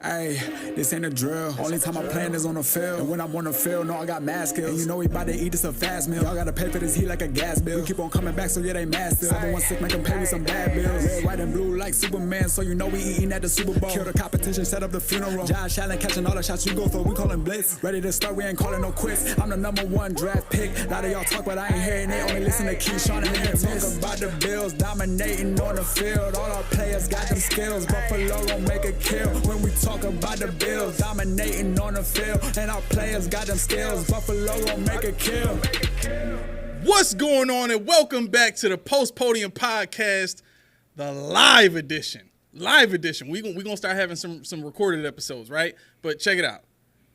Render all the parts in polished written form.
Ay, this ain't a drill. Only time I'm playing is on the field. And when I'm on the field, no, I got mad skills. And you know we bout to eat this a fast meal. Y'all gotta pay for this heat like a gas bill. We keep on coming back, so yeah, they mad still. 716, make them pay me some bad bills. Red, white, and blue like Superman, so you know we eating at the Super Bowl. Kill the competition, set up the funeral. Josh Allen catching all the shots you go for. We callin' blitz. Ready to start, we ain't calling no quits. I'm the #1 draft pick. A lot of y'all talk, but I ain't hearing it. Only listen to Keyshawn and they talk about the Bills. Dominating on the field. All our players got them skills. Buffalo gon' make a kill when we talk about the Bills. Dominating on the field, and our players got them skills. Buffalo gon' make a kill. What's going on, and welcome back to the Post Podium Podcast, the live edition. Live edition. We gonna start having some recorded episodes, right? But check it out.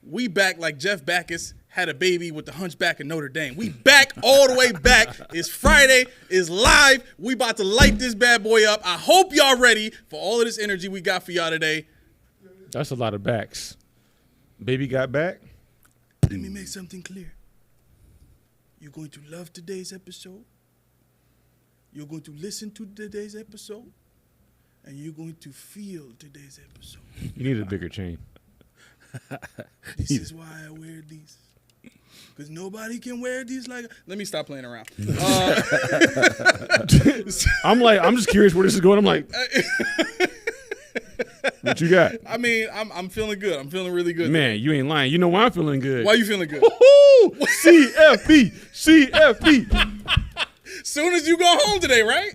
We back like Jeff Backus had a baby with the Hunchback of Notre Dame. We back all the way back. It's Friday. It's live. We about to light this bad boy up. I hope y'all ready for all of this energy we got for y'all today. That's a lot of backs. Baby got back? Let me make something clear. You're going to love today's episode. You're going to listen to today's episode. And you're going to feel today's episode. You need a bigger chain. This is why I wear these. Because nobody can wear these like... Let me stop playing around. I'm just curious where this is going. I'm like... What you got? I mean, I'm feeling good. I'm feeling really good. Man, you ain't lying. You know why I'm feeling good. Why you feeling good? Woo-hoo! CFB. Soon as you go home today, right?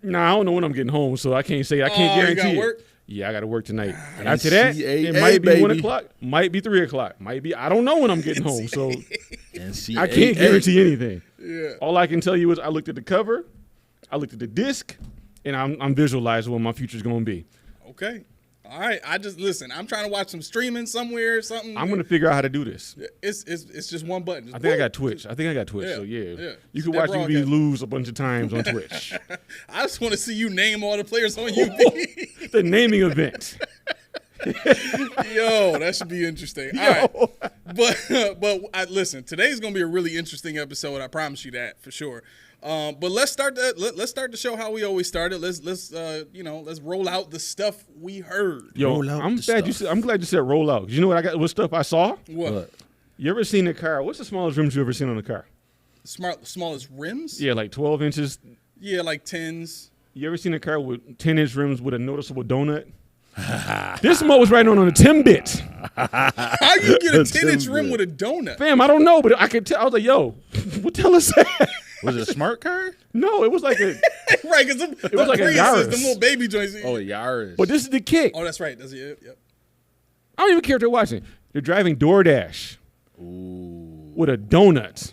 Nah, I don't know when I'm getting home, so I can't say. I can't guarantee you got it. work? Yeah, I got to work tonight. And after that, it might be baby. 1 o'clock, might be 3 o'clock, might be. I don't know when I'm getting home, so NCAA. I can't guarantee anything. Yeah. All I can tell you is I looked at the cover, I looked at the disc, and I'm visualizing what my future's going to be. Okay. All right, listen. I'm trying to watch some streaming somewhere or something. I'm gonna figure out how to do this. It's just one button. Just I think I got Twitch. So yeah. You can watch me lose a bunch of times on Twitch. I just want to see you name all the players on UB. The naming event. Yo, that should be interesting. All right, but listen. Today's gonna be a really interesting episode. I promise you that for sure. But let's start the show how we always started. Let's roll out the stuff we heard. Yo, I'm glad you said roll out. You know what I got? What stuff I saw? What? You ever seen a car? What's the smallest rims you ever seen on a ar? Smallest rims? Yeah, like 12 inches. Yeah, like 10s. You ever seen a car with 10-inch rims with a noticeable donut? This mo was right on a Timbit. How you get a 10-inch rim with a donut? Fam, I don't know, but I could tell. I was like, yo, what the hell is that? Was it a smart car? No, it was like a right, because it was like a Yaris. The little baby joints. Oh, a Yaris. But this is the kick. Oh, that's right. That's it. Yep. I don't even care if they're watching. They're driving DoorDash with a donut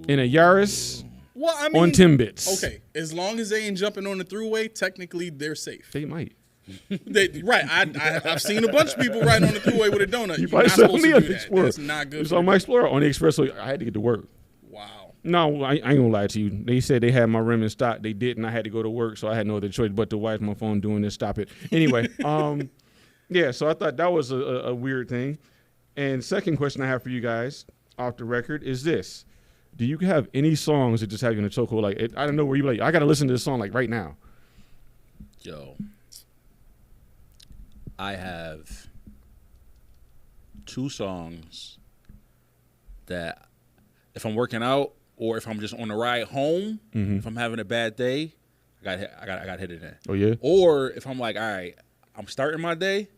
in a Yaris on Timbits. Okay, as long as they ain't jumping on the throughway, technically they're safe. They might. I've seen a bunch of people riding on the throughway with a donut. You probably saw me on the Explorer. That's not good. It's on my Explorer on the Express, so I had to get to work. Wow. No, I ain't gonna lie to you. They said they had my rim in stock. They didn't. I had to go to work, so I had no other choice but to why is my phone doing this? Stop it. Anyway, yeah. So I thought that was a weird thing. And second question I have for you guys off the record is this: do you have any songs that just have you in a chokehold? Like I don't know where you like. I got to listen to this song like right now. Yo, I have 2 songs that if I'm working out or if I'm just on the ride home, if I'm having a bad day, I got hit it in. Oh yeah. Or if I'm like, all right, I'm starting my day.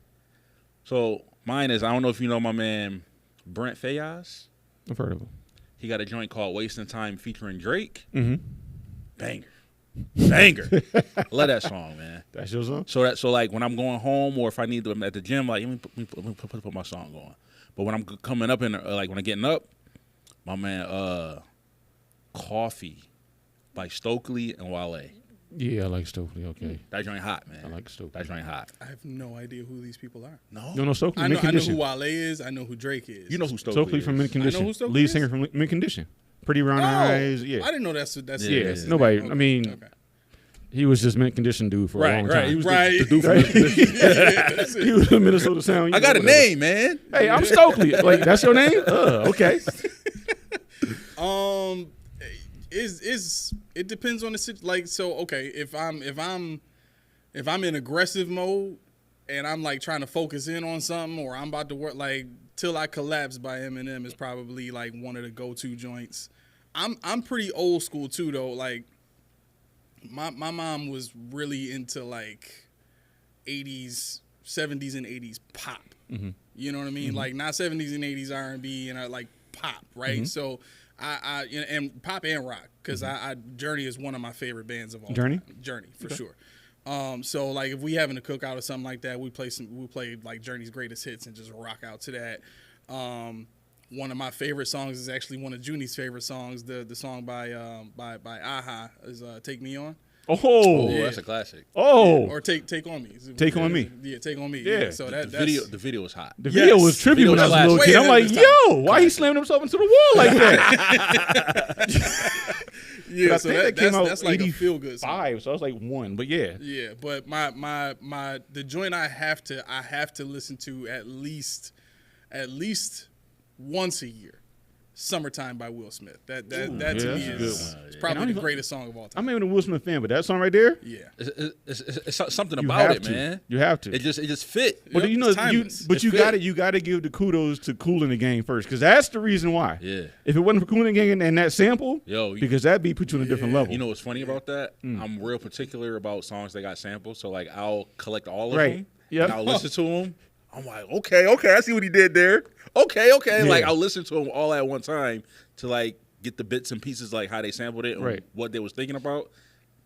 So mine is, I don't know if you know my man Brent Fayaz. I've heard of him. He got a joint called "Wasting Time" featuring Drake. Banger. Love that song, man. That's your song. So like when I'm going home or if I need to, I'm at the gym, like let me put my song on. But when I'm coming up in like when I'm getting up, my man "Coffee" by Stokely and Wale. Yeah, I like Stokely. Okay. That joint hot, man. I like Stokely. That joint hot. I have no idea who these people are. No. You don't know Stokely? I know who Wale is. I know who Drake is. You know who Stokely is. from Mint Condition. I know who Stokely Lead is? singer from Mint Condition. Pretty Round Eyes. Yeah. I didn't know that's Yeah. his Nobody. name. I mean. Okay. He was just Mint Condition dude for a long time. He was Right. the dude from Mint Condition. He was a Minnesota Sound. I got a name, man. Hey, I'm Stokely. Like that's your name? Okay. Is it depends on the situation. Like, so okay, if I'm in aggressive mode and I'm like trying to focus in on something, or I'm about to work, like Till I Collapse by Eminem is probably like one of the go-to joints. I'm pretty old school too though. Like my mom was really into like 80s, 70s and 80s pop. Mm-hmm. You know what I mean? Like not 70s and 80s R&B and like pop, right? So I and pop and rock, because I Journey is one of my favorite bands of all time. Journey for sure. So like if we having a cookout or something like that, we play like Journey's greatest hits and just rock out to that. One of my favorite songs is actually one of Junie's favorite songs. The song by Aha is "Take Me On." Oh, Yeah. That's a classic. Oh, Or take on me. Take on me. Yeah, take on me. Yeah. So The video was hot. the video was trippy Video when I was a was little classic. kid. I'm like, Way ahead of yo, why he slamming himself into the wall like that? Yeah, I so think that came out that's like a feel good song. 5, so I was like 1, but yeah. Yeah, but the joint I have to listen to at least once a year. "Summertime" by Will Smith. That to me that's a good is one. it's probably the greatest song of all time. I'm even a Will Smith fan, but that song right there, Yeah. It's something you about have it, to. man. You have to. It just fit. But Yep, you know, it's timeless. you fit. got to give the kudos to Kool in the Gang first, because that's the reason why. Yeah. If it wasn't for Kool in the Gang and that sample, Yo, because that beat put you on a different level. You know what's funny about that? I'm real particular about songs that got samples. So like I'll collect all of Right. them. Yep. And I'll listen to them. I'm like, okay, I see what he did there. Okay. Yeah. Like I'll listen to them all at one time to like get the bits and pieces, like how they sampled it and Right. what they was thinking about.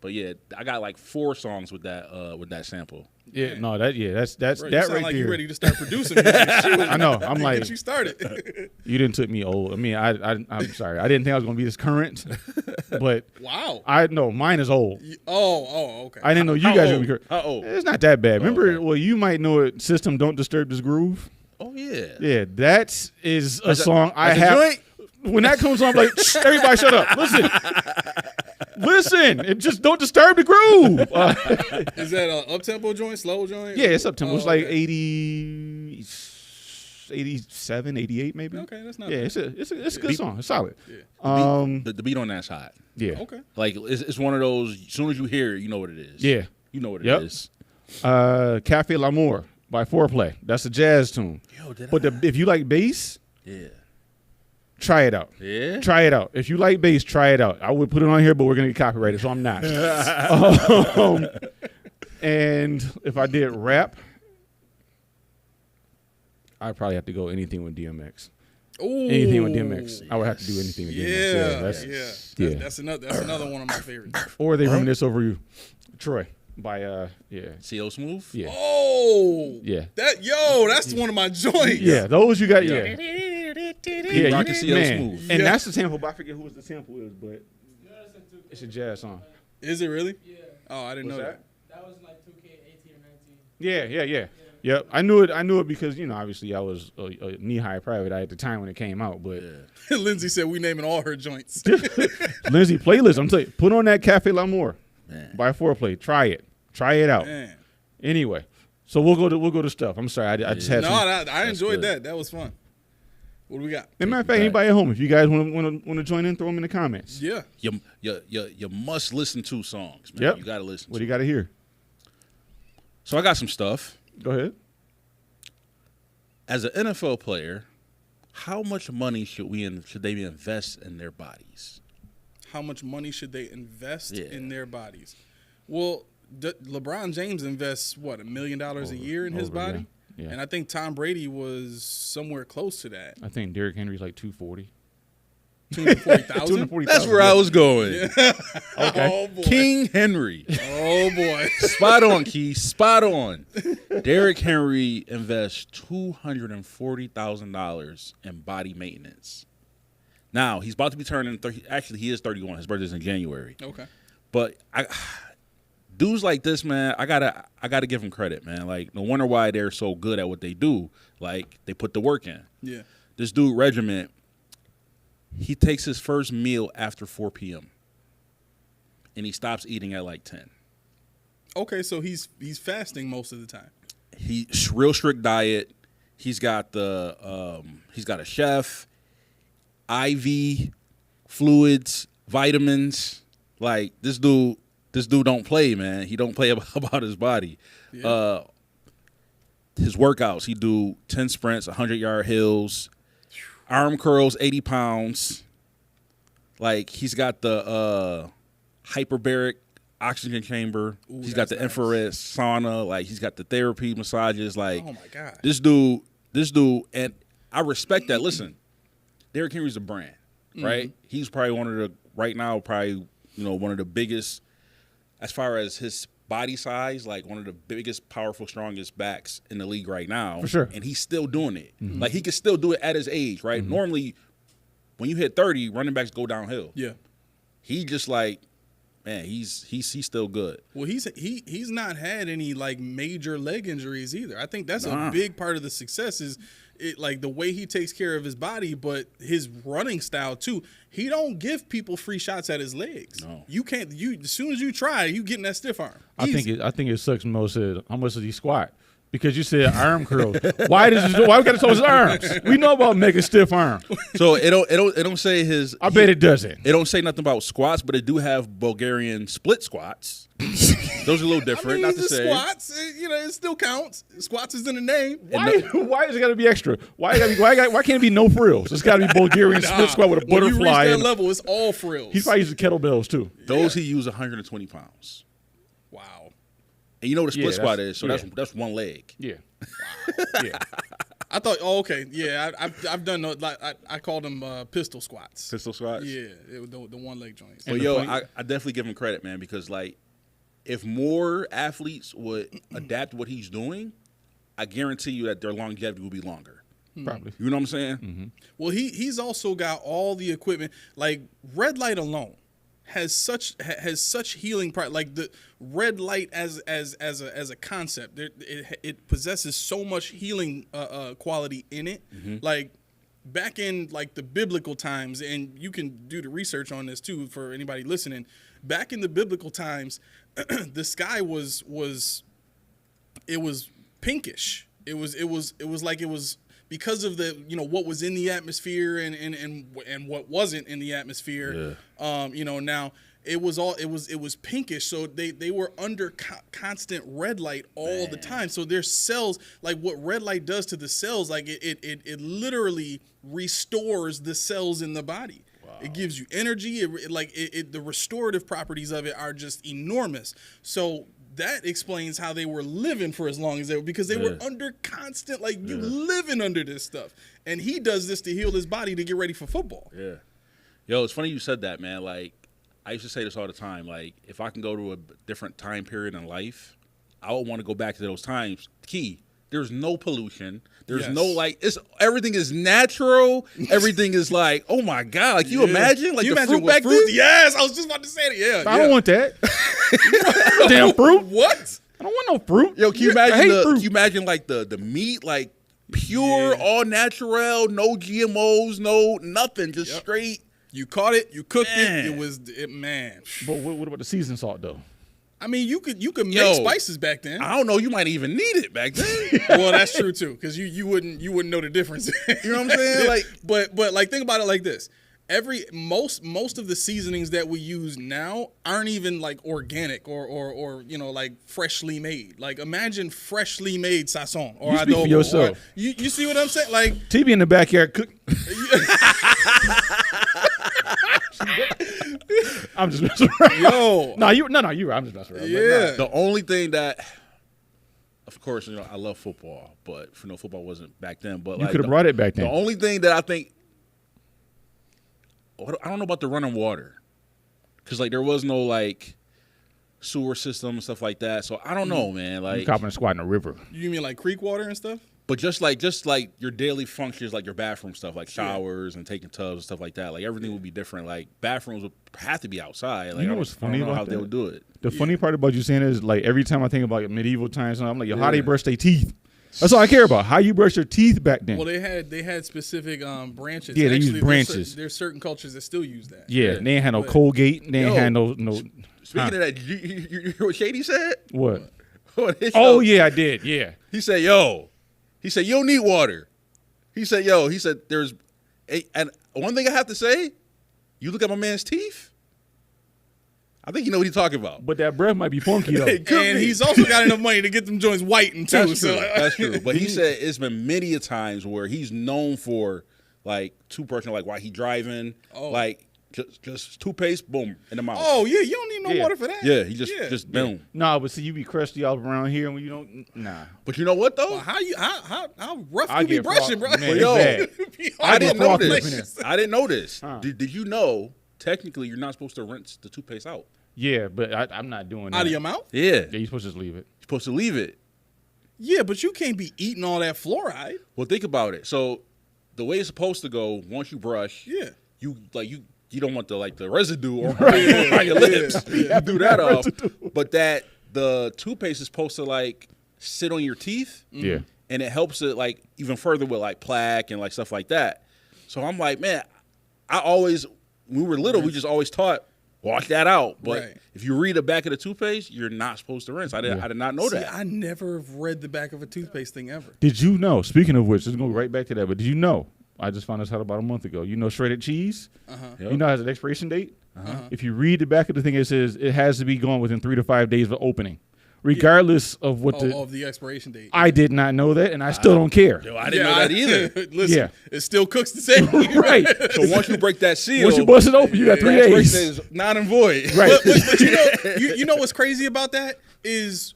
But yeah, I got like 4 songs with that sample. Yeah, no, that's Bro, that you right sound like there. you ready to start producing music. Shoot. I know. I'm like, Get you started. you didn't took me old. I mean, I'm sorry. I didn't think I was gonna be this current, but Wow. I know mine is old. Oh, okay. I didn't know you How guys were old? gonna be current. How old? It's not that bad. Remember, okay. well, you might know it. System Don't Disturb This Groove. Oh yeah. Yeah, that is a song I That's a have. joint? When that comes on, I'm like, shh, everybody shut up. Listen. It just don't disturb the groove. Is that an up-tempo joint, slow joint? Yeah, it's up tempo. It's like okay. 80, 87, 88 maybe. Okay, that's not Yeah, bad. it's a good song. It's solid. Yeah. The beat on that's hot. Yeah. Okay. Like it's one of those. As soon as you hear it, you know what it is. Yeah. You know what it Yep. is. Cafe L'Amour by Foreplay. That's a jazz tune. Yo, But if you like bass, Yeah. try it out. Yeah. Try it out. If you like bass, try it out. I would put it on here, but we're gonna get copyrighted, so I'm not. And if I did rap, I'd probably have to go anything with DMX. Ooh. Anything with DMX. I would have to do anything with DMX. Yeah. Yeah. That's another one of my favorites. Or They Reminisce Over You. Troy by CO Smooth. yeah. Oh. Yeah. That's one of my joints. Yeah, those you got, yeah. Yeah, Yeah, rockin' CO man. Smooth. And Yeah. that's the sample, but I forget who the sample is, but it's a jazz song. Is it really? Yeah, Oh, I didn't know that. that was like 2K18 or 19. Yeah. Yep, I knew it because, obviously I was a knee-high private eye at the time when it came out, but Lindsay said we naming all her joints. Lindsay playlist, I'm telling you, put on that Cafe L'Amour Man. by Foreplay. Try it out. Man. Anyway, so we'll go to stuff. I'm sorry, I just had No, some. I enjoyed good. that. That was fun. What do we got? As a matter of fact, anybody at home, if you guys want to join in, throw them in the comments. Yeah. You must listen to songs, man. Yep. You gotta listen. What do you got to hear? So I got some stuff. Go ahead. As an NFL player, how much money should they invest in their bodies? How much money should they invest Yeah. in their bodies? Well, LeBron James invests $1 million a year in his over, body, yeah. and I think Tom Brady was somewhere close to that. I think Derrick Henry's like 240. 240,000. 240,000. That's where I was going. Okay. Oh boy. King Henry. Oh boy. Spot on, Key. Spot on. Derrick Henry invests $240,000 in body maintenance. Now, he's about to be turning 30. Actually, he is 31. His birthday's in January. Okay. But dudes like this, man, I gotta give him credit, man. Like, no wonder why they're so good at what they do. Like, they put the work in. Yeah. This dude, Regiment, he takes his first meal after 4 p.m. and he stops eating at like 10. Okay, so he's fasting most of the time. He's real strict diet. He's got a chef, IV, fluids, vitamins. Like this dude don't play, man. He don't play about his body. Yeah. his workouts. He do 10 sprints, 100-yard hills, arm curls, 80 pounds. Like he's got the hyperbaric oxygen chamber. Ooh, He's got the that's infrared sauna. Like he's got the therapy massages. Like Oh my God. this dude, and I respect that. Listen, Derrick Henry's a brand, right? He's probably one of the one of the biggest as far as his body size, like one of the biggest, powerful, strongest backs in the league right now. For sure. And he's still doing it. Like he can still do it at his age, right? Normally, when you hit 30, running backs go downhill. Yeah. He just like, man, he's still good. Well, he's not had any like major leg injuries either. I think that's Nah. a big part of the success is like the way he takes care of his body, but his running style too. He don't give people free shots at his legs. No. You can't. As soon as you try, you getting that stiff arm. I Easy. think it sucks most at how much does he squat? Because you said arm curls. Why we got to show his arms? We know about making stiff arm. So it don't say his. I bet it doesn't. It don't say nothing about squats, but it do have Bulgarian split squats. Those are a little different. I mean, not the the same. squats, it still counts. Squats is in the name. Why is it got to be extra? Why can't it be no frills? It's got to be Bulgarian split squat with a When you reach butterfly. that And level, it's all frills. he's probably using kettlebells too. Those he used 120 pounds. Wow. And you know what a split Yeah, squat that's- is? So yeah. that's one leg. Yeah. Yeah. I thought. Oh, okay. Yeah, I've done. I called them pistol squats. Pistol squats. Yeah, the one leg joints. But And yo, the funny- I definitely give him credit, man, because like if more athletes would adapt what he's doing, I guarantee you that their longevity will be longer. Probably. You know what I'm saying? Well, he's also got all the equipment. Like red light alone has such healing like the red light as a concept. It possesses so much healing quality in it. Like back in like the biblical times, and you can do the research on this too for anybody listening. Back in the biblical times, the sky was pinkish. It was like it was because of the what was in the atmosphere and what wasn't in the atmosphere. Now it was pinkish, so they were under constant red light all the time. So their cells, like what red light does to the cells, like it literally restores the cells in the body. It gives you energy. The restorative properties of it are just enormous. So that explains how they were living for as long as they were, because they were under constant, you living under this stuff. And he does this to heal his body to get ready for football. Yeah. Yo, it's funny you said that, man. Like, I used to say this all the time. Like, if I can go to a different time period in life, I would want to go back to those times. Key, there's no pollution. There's no everything is natural. Everything is like, oh my God. Like, you imagine? Like, you the imagine fruit what back fruit? then? Yes, I was just about to say it. Yeah. I don't want that. Damn fruit. What? I don't want no fruit. Yo, can you I hate imagine fruit. can you imagine like the meat, like pure, all natural, no GMOs, no nothing, just straight. You caught it. You cooked Man. it. It was man. But what about the seasoned salt though? I mean, you could make Yo, spices back then. I don't know. You might even need it back then. Well, that's true too, because you wouldn't know the difference. You know what I'm saying? Like, but like think about it like this: most of the seasonings that we use now aren't even like organic or like freshly made. Like imagine freshly made sazon or You speak for adobo. yourself. You see what I'm saying? Like TB in the backyard cook. I'm just messing around. yo, You're right. I'm just messing around. yeah. the only thing that, of course, I love football, but football wasn't back then. But You like, could have brought it back the then. only thing that I think, I don't know about the running water, because like there was no like sewer system and stuff like that. So I don't know, man. You Like, copping a squat in the river. You mean like creek water and stuff? but just like your daily functions, like your bathroom stuff, like showers and taking tubs and stuff like that. Like everything would be different. Like bathrooms would have to be outside. Like You know I what's don't funny know about how they that? would do it. The funny part about you saying is like every time I think about medieval times, I'm like, how they brush their teeth. That's all I care about. How you brush your teeth back then. Well, they had specific branches. Yeah, they use Actually, branches. There's certain cultures that still use that. yeah, they ain't had no But- Colgate. They ain't Yo, had no. Speaking of that, you hear what Shady said? What? On his Oh show? yeah, I did. Yeah. He said, "Yo," he said, "You don't need water." He said, "Yo," he said, "There's," and one thing I have to say, you look at my man's teeth. I think you know what he's talking about. But that breath might be funky though. And he's also got enough money to get them joints whitened too. That's true. That's true. But he said it's been many a times where he's known for like toothbrushing, like while he driving, like just toothpaste, boom, in the mouth. Oh yeah, you don't need no water for that. Yeah, he just boom. No, but see, you be crusty all around here when you don't. Nah. But you know what though? Well, how rough I you be get brushing, frog- bro? man, Yo, it's bad. I didn't know frothy up in this. I didn't know this. Huh. Did you know? Technically, you're not supposed to rinse the toothpaste out. Yeah, but I'm not doing that. Out of your mouth? Yeah, Yeah, you're supposed to just leave it. you're supposed to leave it. Yeah, but you can't be eating all that fluoride. Well, think about it. So, the way it's supposed to go, once you brush, Yeah. you don't want the residue on your lips. Yeah. You do that off. But the toothpaste is supposed to like sit on your teeth. Yeah. And it helps it like even further with like plaque and like stuff like that. So I'm like, man, when we were little, we just always taught wash that out. But Right. if you read the back of the toothpaste, you're not supposed to rinse. I did not know See, that. I never have read the back of a toothpaste thing ever. Did you know? Speaking of which, let's go right back to that. But did you know? I just found this out about a month ago. You know, shredded cheese. Yep. You know, it has an expiration date. If you read the back of the thing, it says it has to be gone within 3 to 5 days of opening, regardless of what Of the expiration date. I did not know that, and I still don't care. Yo, I didn't know that either. Listen, Yeah. it still cooks the same. Right. So once you break that seal, Once you bust it open, you got 3 the expiration days. is not and void. Right. But you know what's crazy about that is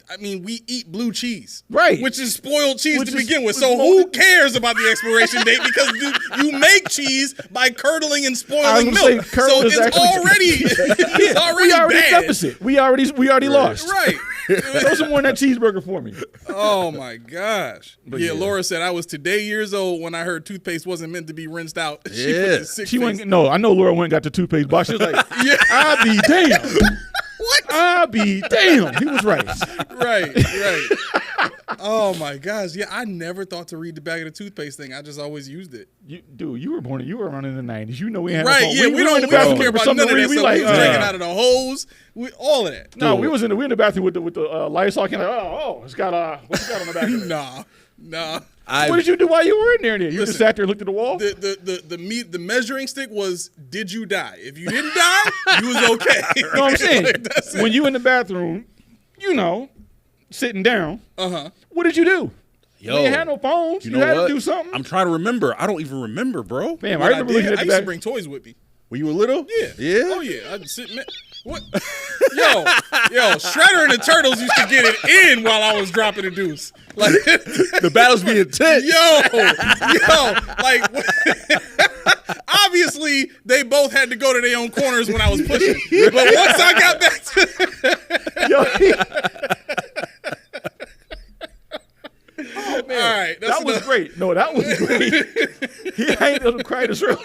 I mean, we eat blue cheese, Right. Which is spoiled cheese Which to is- begin with. which So is who molded- cares about the expiration date? Because you make cheese by curdling and I was spoiling gonna say, milk. curdle So is it's actually- already it's already We already bad. deficit. We already lost. Right. Throw some more in that cheeseburger for me. Oh my gosh. But Yeah, yeah. Laura said I was today years old when I heard toothpaste wasn't meant to be rinsed out. She put Yeah. the sick She face. went. No, I know Laura went and got the toothpaste box. She was like, Yeah. "I'll be damned. What? I'll be damned." He was right. Right. Oh my gosh. Yeah, I never thought to read the back of the toothpaste thing. I just always used it. You were born. You were around in the '90s. You know we had Right, no phone. yeah, we were in don't the bathroom care for about something none of to that read. stuff. We We was drinking out of the hose, all of that. No, we in the bathroom with the Lysol can. It's got what's it got on the back? Of it? Nah. What did you do while you were in there? Then you just Listen, sat there and looked at the wall. The measuring stick was, did you die? If you didn't die, you was okay. You know what I'm saying? Like, that's it. When you in the bathroom, sitting down. What did you do? Yo, You ain't had no phones. You, know had what? to do something. I'm trying to remember. I don't even remember, bro. Damn, What I remember looking at I the used to back. bring toys with me. When you were little? Yeah. Yeah? Oh yeah. I'd sit. What? Yo, Shredder and the Turtles used to get it in while I was dropping the deuce. Like The battles be intense. like obviously they both had to go to their own corners when I was pushing. But once I got back to all right, that's That was enough. great. No, that was great. He ain't gonna cry this early.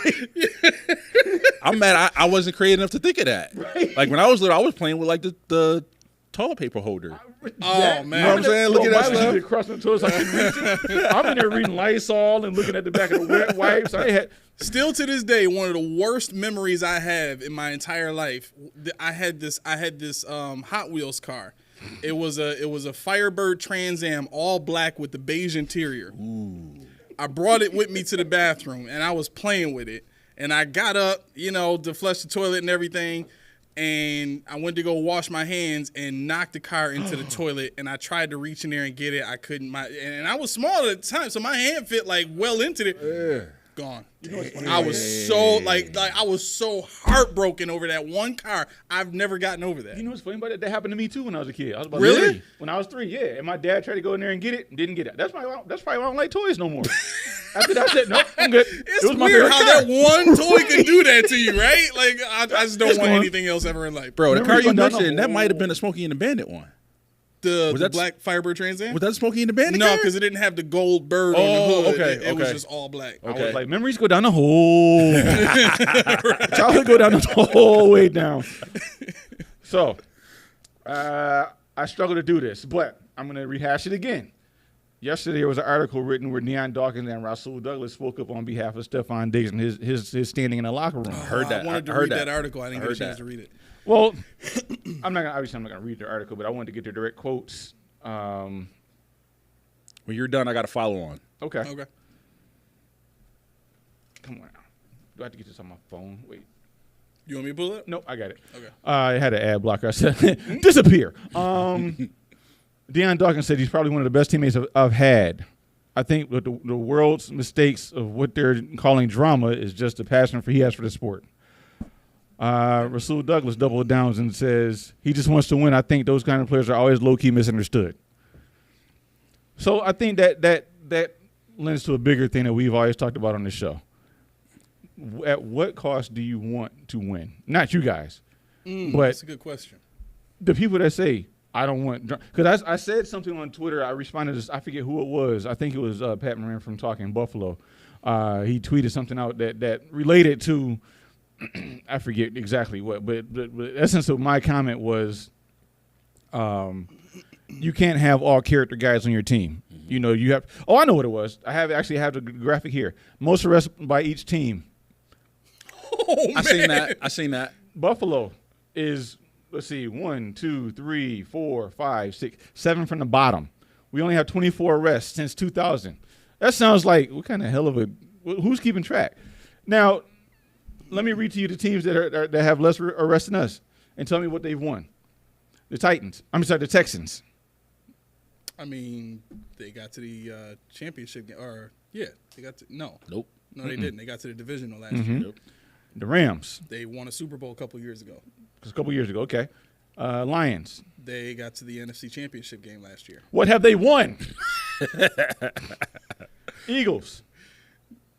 I'm mad I wasn't creative enough to think of that. Right. Like when I was little, I was playing with like the toilet paper holder. Oh man. You know what I'm saying? Look at that mine was stuff. usually crossing the toes. I couldn't reach it. I'm in there reading Lysol and looking at the back of the wet wipes. I had Still to this day, one of the worst memories I have in my entire life. I had this Hot Wheels car. It was a Firebird Trans Am, all black with the beige interior. Ooh. I brought it with me to the bathroom and I was playing with it. And I got up, to flush the toilet and everything. And I went to go wash my hands and knocked the car into the toilet. And I tried to reach in there and get it. I couldn't. And I was small at the time, so my hand fit like well into it. Gone. I was so I was so heartbroken over that one car. I've never gotten over that. You know what's funny about it? That happened to me too when I was a kid. I was about Really? 3. When I was 3, yeah. And my dad tried to go in there and get it, and didn't get it. That's probably why I don't like toys no more. After that, I said, nope, I'm good. It's it was my weird favorite how car. that one toy can do that to you, right? Like I just don't It's want gone. anything else ever in life, Bro, the Remember car you you going down the mentioned, that whole- might have been a Smokey and the Bandit one. The that- black Firebird Trans Am. Was that Smokey and the Bandit No, car? because it didn't have the gold bird on the Oh, hood. okay, It was okay. just all black. I Okay. was like, memories go down the whole. Childhood go down the whole way down. So, I struggle to do this, but I'm going to rehash it again. Yesterday, there was an article written where Neon Dawkins and Rasul Douglas spoke up on behalf of Stephon Diggs and his standing in the locker room. Heard that. I wanted to I heard read that article. I didn't get a heard chance that. to read it. Well, I'm not gonna read the article, but I wanted to get the direct quotes. When you're done, I got to follow on. Okay. Okay. Come on. Do I have to get this on my phone? Wait. You want me to pull it up? Nope, I got it. Okay. I had an ad blocker. I said, disappear. Deion Dawkins said he's probably one of the best teammates I've had. I think with the world's mistakes of what they're calling drama is just the passion he has for the sport. Rasul Douglas doubled down and says he just wants to win. I think those kind of players are always low-key misunderstood. So I think that lends to a bigger thing that we've always talked about on the show. At what cost do you want to win? Not you guys, but That's a good question. the people that say, I don't want – because I said something on Twitter. I responded to this. I forget who it was. I think it was Pat Moran from Talking Buffalo. He tweeted something out that related to – I forget exactly what. But the essence of my comment was you can't have all character guys on your team. You know, you have – oh, I know what it was. I actually have the graphic here. Most arrests by each team. Oh, man. I seen that. Buffalo is – let's see, 1, 2, 3, 4, 5, 6, 7 from the bottom. We only have 24 arrests since 2000. That sounds like what kind of hell of a who's keeping track? Now, let me read to you the teams that have less arrests than us, and tell me what they've won. The Texans. I mean, they got to the championship game. They got to no, Nope. no, they didn't. They got to the divisional last year. Nope. The Rams. They won a Super Bowl a couple years ago. A couple years ago. Okay. Lions. They got to the NFC Championship game last year. What have they won? Eagles.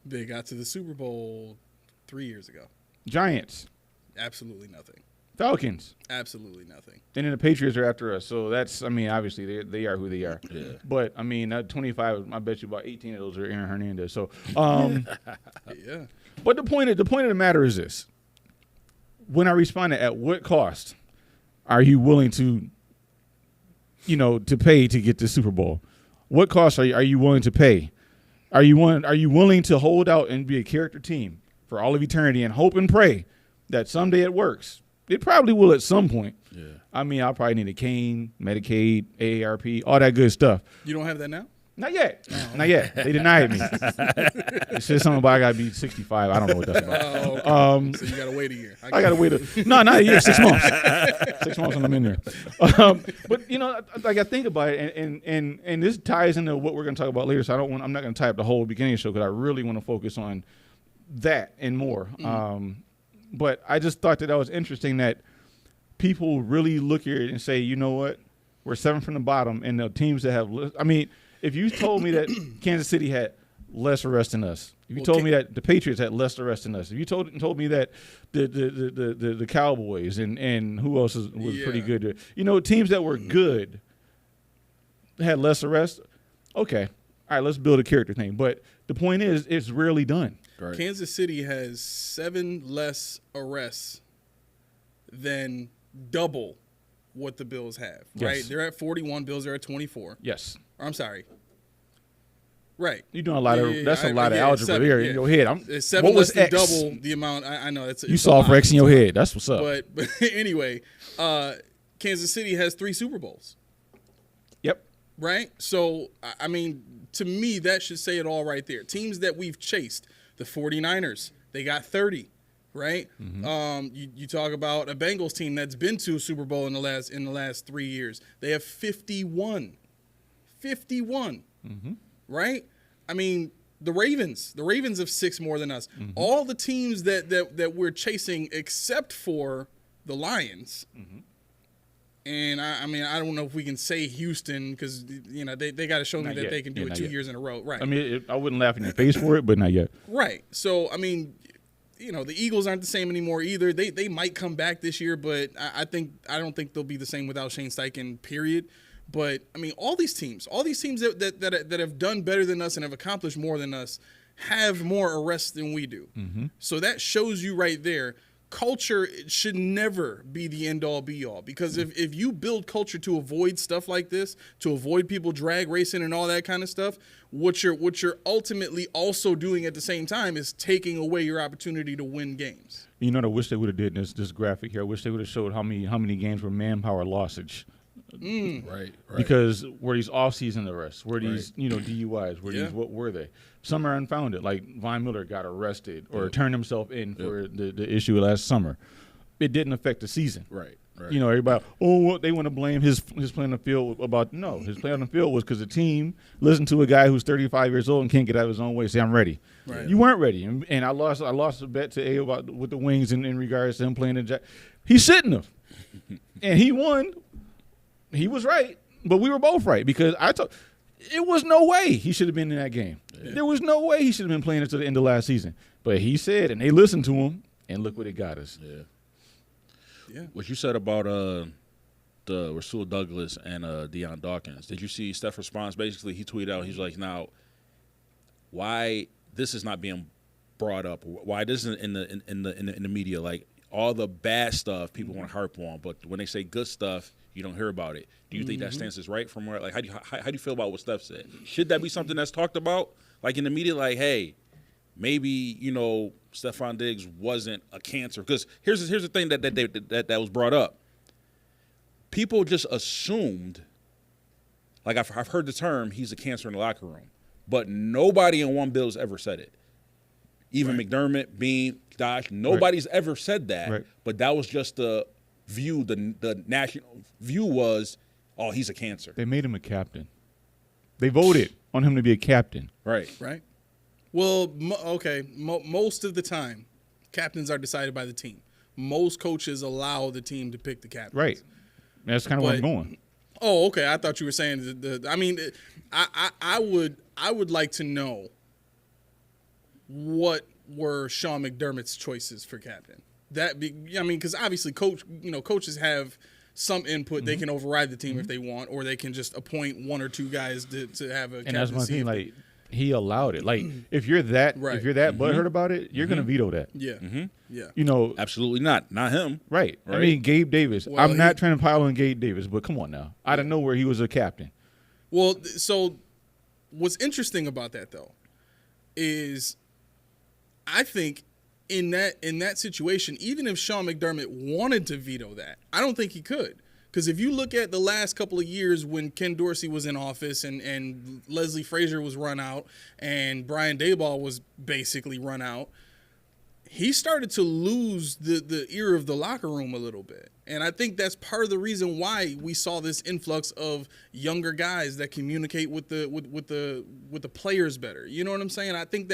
They got to the Super Bowl 3 years ago. Giants. Absolutely nothing. Falcons. Absolutely nothing. And then the Patriots are after us. So that's, I mean, obviously they are who they are. Yeah. But, I mean, 25, I bet you about 18 of those are Aaron Hernandez. So, Yeah. but the point of the matter is this. When I responded, at what cost are you willing to, to pay to get the Super Bowl? What cost are you willing to pay? Are you willing to hold out and be a character team for all of eternity and hope and pray that someday it works? It probably will at some point. Yeah. I mean, I'll probably need a cane, Medicaid, AARP, all that good stuff. You don't have that now? Not yet. Not yet. They denied me. They said something about I got to be 65. I don't know what that's about. Oh, okay. So you got to wait a year. I got to wait. Not a year, 6 months. 6 months and I'm in there. But, I think about it, and this ties into what we're going to talk about later, so I'm not going to tie up the whole beginning of the show because I really want to focus on that and more. But I just thought that was interesting that people really look at it and say, you know what, we're 7 from the bottom, and the teams that have – I mean – if you told me that Kansas City had less arrests than us, if you told me that the Patriots had less arrests than us, if you told me that the Cowboys and who else was pretty good, teams that were good had less arrests, okay, all right, let's build a character thing. But the point is, it's rarely done. Right. Kansas City has 7 less arrests than double what the Bills have, right? Yes. They're at 41. Bills are at 24. Yes. I'm sorry. Right. You're doing a lot of that's a lot of yeah, algebra 7, there yeah. in your head. It's 7 what less was than X? double the amount. I know it's You it's solve a for lot. X in your head. That's what's up. But anyway, Kansas City has 3 Super Bowls, Yep. right? So I mean, to me, that should say it all right there. Teams that we've chased, the 49ers, they got 30. Right, you talk about a Bengals team that's been to a Super Bowl in the last 3 years. They have 51, right? I mean, the Ravens have 6 more than us. All the teams that we're chasing, except for the Lions. And I mean, I don't know if we can say Houston because they got to show me Not that yet. they can do Yeah, it not 2 yet. years in a row, right? I mean, I wouldn't laugh in your face for it, but not yet. Right. So, I mean, the Eagles aren't the same anymore either. They might come back this year, but I don't think they'll be the same without Shane Steichen, period. But, I mean, all these teams that have done better than us and have accomplished more than us have more arrests than we do. So that shows you right there, culture should never be the end-all, be-all. Because if you build culture to avoid stuff like this, to avoid people drag racing and all that kind of stuff, what you're ultimately also doing at the same time is taking away your opportunity to win games. I wish they would have did this graphic here. I wish they would have showed how many games were manpower lossage Right. Because were these off-season arrests? Were these, Right. DUIs? Were Yeah. these, what were they? Some are unfounded, like Von Miller got arrested or turned himself in for the issue last summer. It didn't affect the season. Right. Everybody, they want to blame his play on the field his play on the field was because the team listened to a guy who's 35 years old and can't get out of his own way. Say, I'm ready. Right. You weren't ready, and I lost a bet to A about with the Wings in regards to him playing the Jack. He shouldn't have, and he won. He was right, but we were both right because it was no way he should have been in that game. Yeah. There was no way he should have been playing until the end of last season. But he said, and they listened to him, and look what it got us. Yeah. Yeah. What you said about the Rasul Douglas and Deion Dawkins. Did you see Steph's response? Basically, he tweeted out, he's like, now, why this is not being brought up? Why this isn't in the media? Like all the bad stuff people want to harp on, but when they say good stuff, you don't hear about it. Do you think that stance is right from where? Like, how do you feel about what Steph said? Should that be something that's talked about, like in the media? Like, hey, maybe Stephon Diggs wasn't a cancer. Because here's the thing that was brought up. People just assumed, like I've heard the term, he's a cancer in the locker room, but nobody in One Bill's ever said it. Even McDermott, Bean, Dosh, nobody's ever said that. Right. But that was just the view. The national view was, oh, he's a cancer. They made him a captain. They voted on him to be a captain. Right. Right. Well, most of the time, captains are decided by the team. Most coaches allow the team to pick the captain. Right. That's kind of where I'm going. Oh, okay. I thought you were saying I would like to know what were Sean McDermott's choices for captain. Because obviously coaches have some input. They can override the team if they want, or they can just appoint one or two guys to have a captaincy. And that's my thing. Like, he allowed it. Like, if you're that butthurt about it, you're gonna veto that. Yeah. Mm-hmm. Yeah. Absolutely not him. Right. Right. I mean, Gabe Davis. Well, I'm not trying to pile on Gabe Davis, but come on now. Out of nowhere, he was a captain. Well, so what's interesting about that though is I think in that situation, even if Sean McDermott wanted to veto that, I don't think he could. Because if you look at the last couple of years when Ken Dorsey was in office and Leslie Frazier was run out and Brian Daboll was basically run out, he started to lose the ear of the locker room a little bit. And I think that's part of the reason why we saw this influx of younger guys that communicate with the players better. You know what I'm saying? I think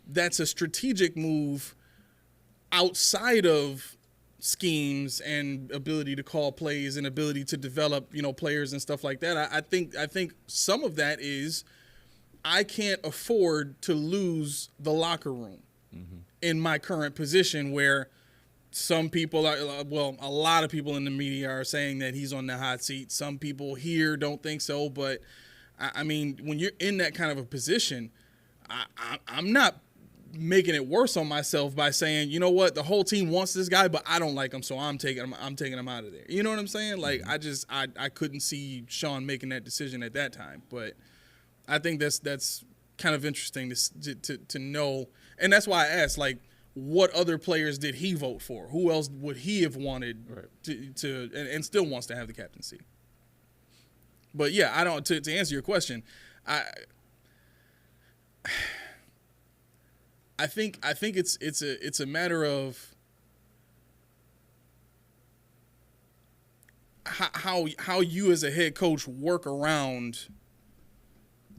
that's a strategic move outside of schemes and ability to call plays and ability to develop, players and stuff like that. I think some of that is I can't afford to lose the locker room in my current position where some people are, a lot of people in the media are saying that he's on the hot seat. Some people here don't think so, but I mean, when you're in that kind of a position, I'm not making it worse on myself by saying, you know what, the whole team wants this guy, but I don't like him, so I'm taking him out of there. You know what I'm saying? Like, I couldn't see Sean making that decision at that time, but I think that's kind of interesting to know, and that's why I asked, like, what other players did he vote for? Who else would he have wanted to and still wants to have the captaincy? But yeah, I don't. To answer your question, I think it's a matter of how you as a head coach work around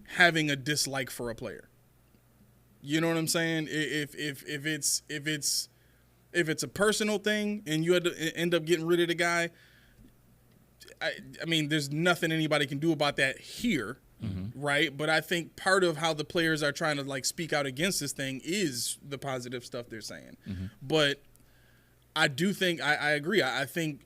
having a dislike for a player. You know what I'm saying? If it's a personal thing and you had to end up getting rid of the guy, I mean, there's nothing anybody can do about that here. Right. But I think part of how the players are trying to like speak out against this thing is the positive stuff they're saying. But I do think I agree. I think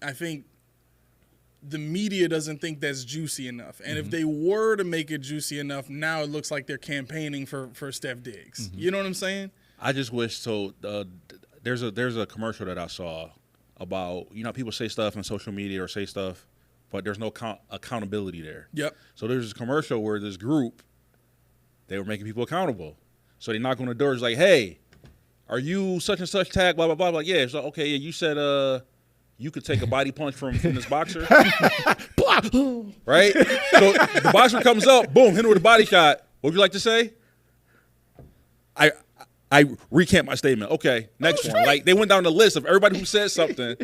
the media doesn't think that's juicy enough. And if they were to make it juicy enough, now it looks like they're campaigning for Steph Diggs. You know what I'm saying? I just wish so. There's a commercial that I saw about, people say stuff on social media or say stuff, but there's no accountability there. Yep. So there's this commercial where this group, they were making people accountable. So they knock on the door, it's like, hey, are you such and such tag, blah, blah, blah. Like, yeah. So, okay, yeah, you said you could take a body punch from this boxer. right? So the boxer comes up, boom, hit him with a body shot. What would you like to say? I recant my statement. Okay, next one. Like they went down the list of everybody who said something,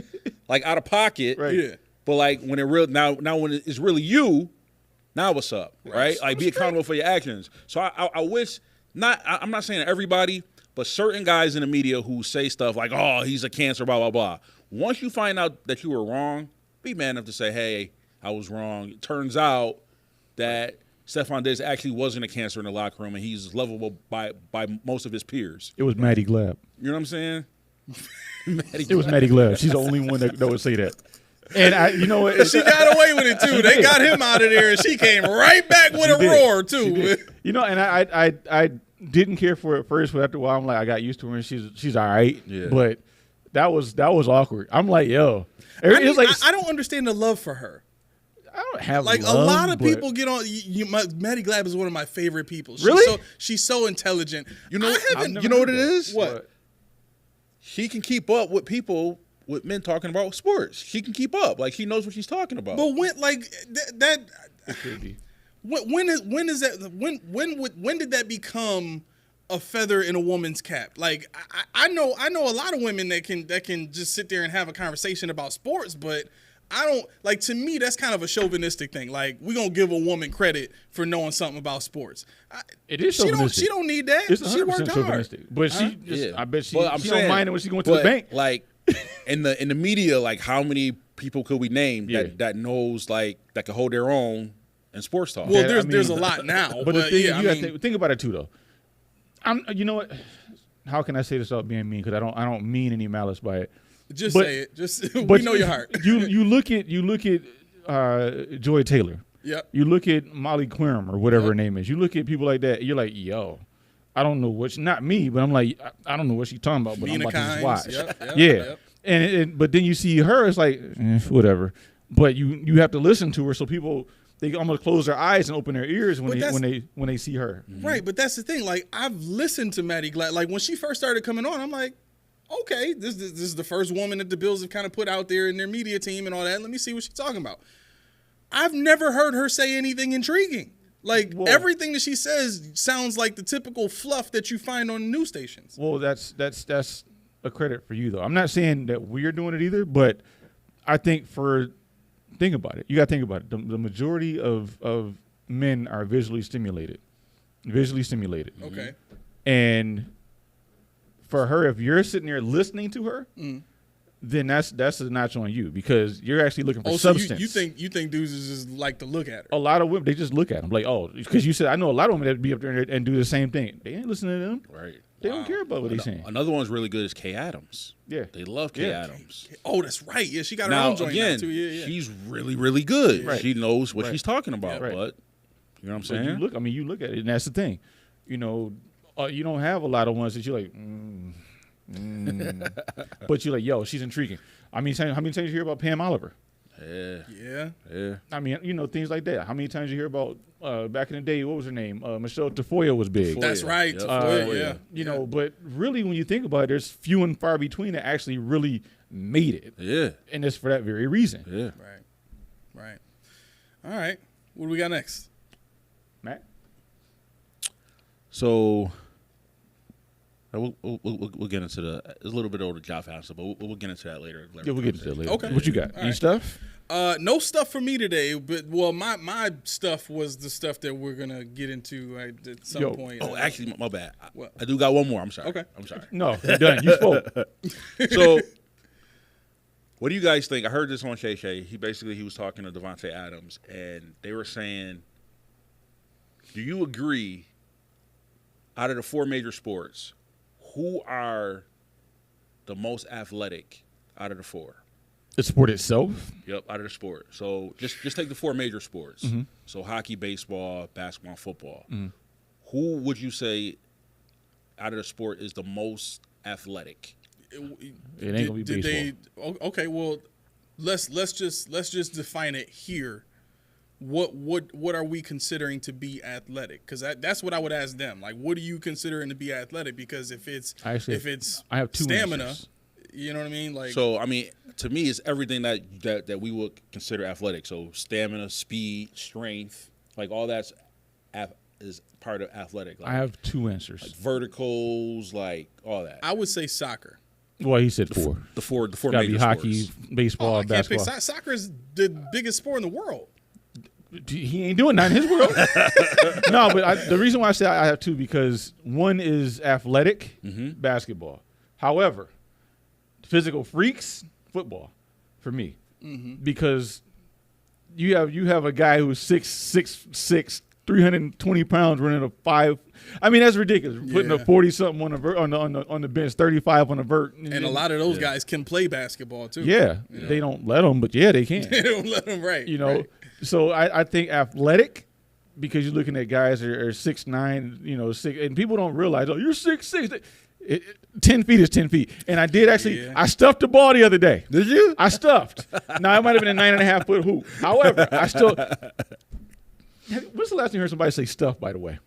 like out of pocket. Right. Yeah. But like when it real now when it's really you, now what's up, right? Like be accountable for your actions. So I wish I'm not saying everybody, but certain guys in the media who say stuff like, "Oh, he's a cancer," blah blah blah. Once you find out that you were wrong, be man enough to say, "Hey, I was wrong." It turns out that Stephon Diggs actually wasn't a cancer in the locker room, and he's lovable by most of his peers. It was Maddie Glab. You know what I'm saying? It was Maddie Glab. She's the only one that would say that. And you know what? She got away with it too. They got him out of there, and she came right back with a roar too. You know, and I didn't care for it at first, but after a while, I'm like, I got used to her, and she's all right. Yeah. But that was awkward. I'm like, yo, I don't understand the love for her. I don't have Like love, a lot of but people get on. Maddie Glab is one of my favorite people. Really? She's so intelligent. You know, I've never you know what heard it that. is? What? She can keep up with people, with men talking about sports. She can keep up. Like she knows what she's talking about. But when like that It could be. when is that when did that become a feather in a woman's cap? Like I know a lot of women that can just sit there and have a conversation about sports, but I don't like. To me, that's kind of a chauvinistic thing. Like we gonna give a woman credit for knowing something about sports. It is She chauvinistic. don't need that. It's She 100% worked hard. chauvinistic. But she just, Yeah. I bet she, But I'm she saying, don't mind it when she going to the but, bank. Like in the media, like how many people could we name Yeah. that knows like that can hold their own in sports talk? Well, Yeah, there's a lot now. But the thing, yeah, you got to think about it too, though. You know what? How can I say this without being mean? Because I don't mean any malice by it. just but- say it. Just But we know your heart. You look at Joy Taylor. Yep. You look at Molly Querim or whatever her name is. You look at people like that. You're like, yo, I don't know what. Not me, but I'm like, I don't know what she's talking about. But Mina I'm about to just Kimes, watch. yep, Yeah. yep. And but then you see her. It's like whatever. But you have to listen to her. So people they almost close their eyes and open their ears when they see her. Right, but that's the thing. Like I've listened to Maddie Glad. Like when she first started coming on, I'm like, okay, this is the first woman that the Bills have kind of put out there in their media team and all that. Let me see what she's talking about. I've never heard her say anything intriguing. Like everything that she says sounds like the typical fluff that you find on news stations. Well, that's a credit for you though. I'm not saying that we're doing it either, but I think think about it. You got to think about it. The majority of men are visually stimulated. Okay. And for her, if you're sitting there listening to her, then that's a notch on you because you're actually looking for substance. You think dudes is just like to look at her? A lot of women, they just look at them like, oh, because you said, I know a lot of women that be up there and do the same thing. They ain't listening to them. Right. They don't care about what he's saying. Another one's really good is Kay Adams. Yeah. They love Kay Yeah. Adams. Oh, that's right. Yeah, she got her Now own joint again, now too. Yeah. she's really, really good. Right. She knows what Right. she's talking about. Right. But you know what I'm But saying? you look at it, and that's the thing. You know, you don't have a lot of ones that you're like, but you're like, yo, she's intriguing. I mean, how many times you hear about Pam Oliver? Yeah. I mean, you know, things like that. How many times you hear about back in the day? What was her name? Michelle Tafoya was big. That's right. Yep. Yeah. You know, but really, when you think about it, there's few and far between that actually really made it. Yeah. And it's for that very reason. Yeah. Right. All right. What do we got next? Matt? So we'll get into it's a little bit older job answer, but we'll get into that later. Yeah, we'll get into that later. Okay. What you got? All Any right. stuff? No stuff for me today, but my stuff was the stuff that we're gonna get into at some point. Oh, actually, my bad. What? I do got one more. I'm sorry. Okay. I'm sorry. No, you're done. You spoke. So, what do you guys think? I heard this on Shay Shay. He was talking to Devontae Adams, and they were saying, do you agree, out of the four major sports, who are the most athletic out of the four? The sport itself? Yep, out of the sport. So just take the four major sports. Mm-hmm. So hockey, baseball, basketball, football. Who would you say out of the sport is the most athletic? It ain't gonna be baseball. Okay, well, let's just define it here. What are we considering to be athletic? Because that's what I would ask them. Like, what are you considering to be athletic? Because if it's I have two stamina, answers. You know what I mean? Like, So, I mean, to me, it's everything that we would consider athletic. So, stamina, speed, strength, like all that's is part of athletic. Like, I have two answers. like verticals, like all that. I would say soccer. Well, he said four. The four Got to be major hockey, sports. baseball, I can't pick basketball. soccer is the biggest sport in the world. He ain't doing that in his world. No, but the reason why I say I have two because one is athletic, basketball. However, physical freaks, football, for me, because you have a guy who's 6'6", 320 pounds running a 5. I mean, that's ridiculous. Putting a 40-something on the bench, 35 on the vert. And a lot of those guys can play basketball too. Yeah, they don't let them, but yeah, they can. They don't let them, right? You know, right. so I think athletic, because you're looking at guys that are 6'9", you know, and people don't realize, oh, you're 6'6". 10 feet is 10 feet. And I did actually, I stuffed the ball the other day. Did you? I stuffed. Now, it might have been a 9.5-foot hoop. However, I still. When's the last time you heard somebody say stuff, by the way?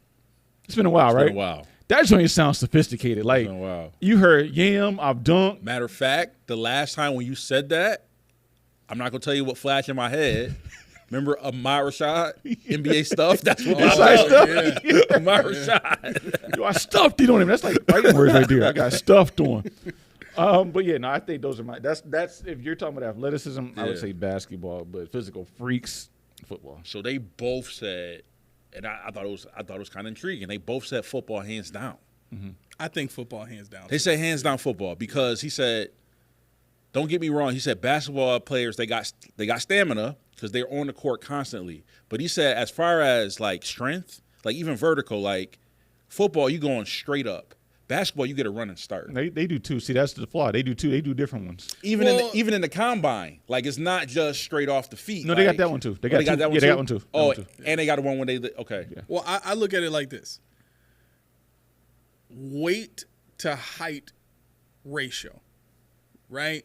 It's been a while, right? It's been a while. That joint sounds sophisticated. Like, been a while. You heard yam, I've dunked. Matter of fact, the last time when you said that, I'm not going to tell you what flashed in my head. Remember Ahmad Rashad, NBA stuff? That's what I stuffed. Yeah. Ahmad Rashad. Yo, I stuffed it on him. That's like fighting words right there. I got stuffed on. But yeah, no, I think those are my. That's if you're talking about athleticism, I would say basketball. But physical freaks, football. So they both said, and I thought it was kind of intriguing. They both said football hands down. I think football hands down. They said hands down football because he said, don't get me wrong. He said basketball players they got stamina because they're on the court constantly. But he said as far as like strength, like even vertical, like football, you going straight up. Basketball, you get a run and start. They do too. See, that's the flaw. They do too. They do different ones. Even in the combine, like it's not just straight off the feet. No, like, they got that one too. They got that one yeah, too. they got one too. Oh, and they got one when they okay. Yeah. Well, I look at it like this: weight to height ratio, right?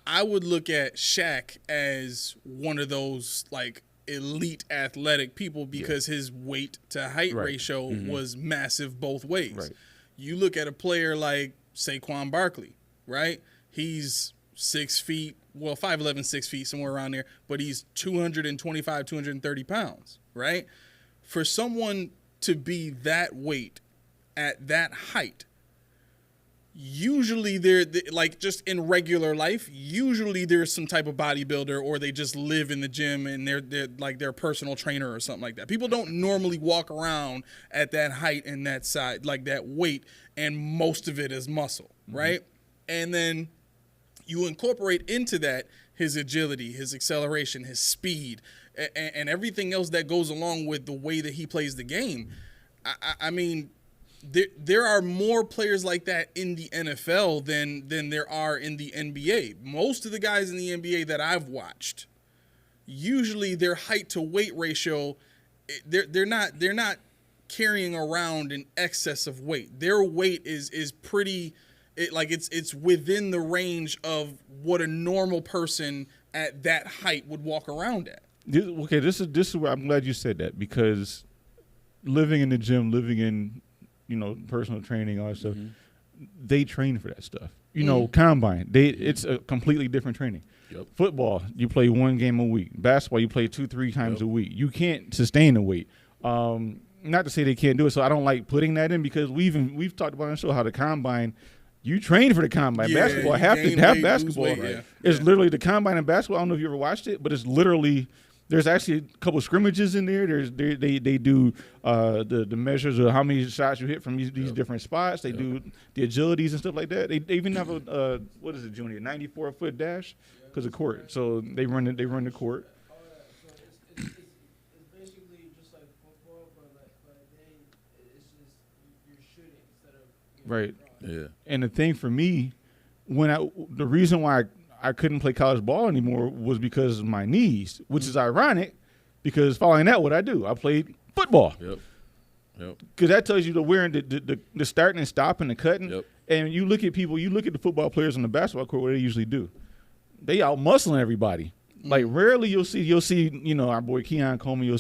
I would look at Shaq as one of those like elite athletic people because his weight to height ratio was massive both ways. Right. You look at a player like Saquon Barkley, right? He's 6 feet, well, 5'11", 6 feet, somewhere around there, but he's 225, 230 pounds, right? For someone to be that weight at that height, usually they're like just in regular life, usually there's some type of bodybuilder or they just live in the gym and they're like their personal trainer or something like that. People don't normally walk around at that height and that size, like that weight, and most of it is muscle, right? And then you incorporate into that his agility, his acceleration, his speed, and everything else that goes along with the way that he plays the game. I mean, there are more players like that in the NFL than there are in the NBA. Most of the guys in the NBA that I've watched, usually their height to weight ratio, they're not carrying around an excess of weight. Their weight is pretty, it's within the range of what a normal person at that height would walk around at. Okay, this is where I'm glad you said that, because living in the gym, living in personal training, all that stuff, they train for that stuff. Combine, it's a completely different training. Yep. Football, you play one game a week. Basketball, you play 2-3 times a week. You can't sustain the weight. Not to say they can't do it, so I don't like putting that in, because we've talked about on the show how the combine, you train for the combine. Yeah, basketball, you have gain to have weight, basketball. lose weight, It's literally the combine in basketball. I don't know if you ever watched it, but it's literally. There's actually a couple of scrimmages in there. They do the measures of how many shots you hit from these different spots. They do the agilities and stuff like that. They even have a what is it, Junior? 94-foot dash because of court. So they run the court. So it's basically just like football, but it's just you're shooting instead of Right. Yeah. And the thing for me, the reason why I couldn't play college ball anymore was because of my knees, which is ironic, because following that, what I do, I played football. Yep. Because that tells you the wearing, the starting and stopping, the cutting. Yep. And you look at the football players on the basketball court, what they usually do. They out muscling everybody. Like rarely you'll see, our boy Keon Coleman,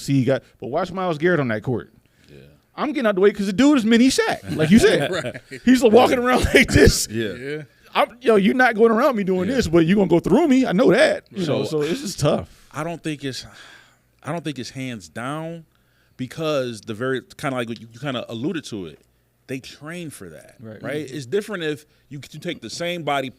but watch Myles Garrett on that court. Yeah. I'm getting out the way because the dude is mini Shaq, like you said. Right. He's walking around like this. Yeah. you're not going around me doing this, but you're gonna go through me. I know that. So it's just tough. I don't think it's hands down because the very kind of like you kind of alluded to it. They train for that, right? It's different if you take the same bodies.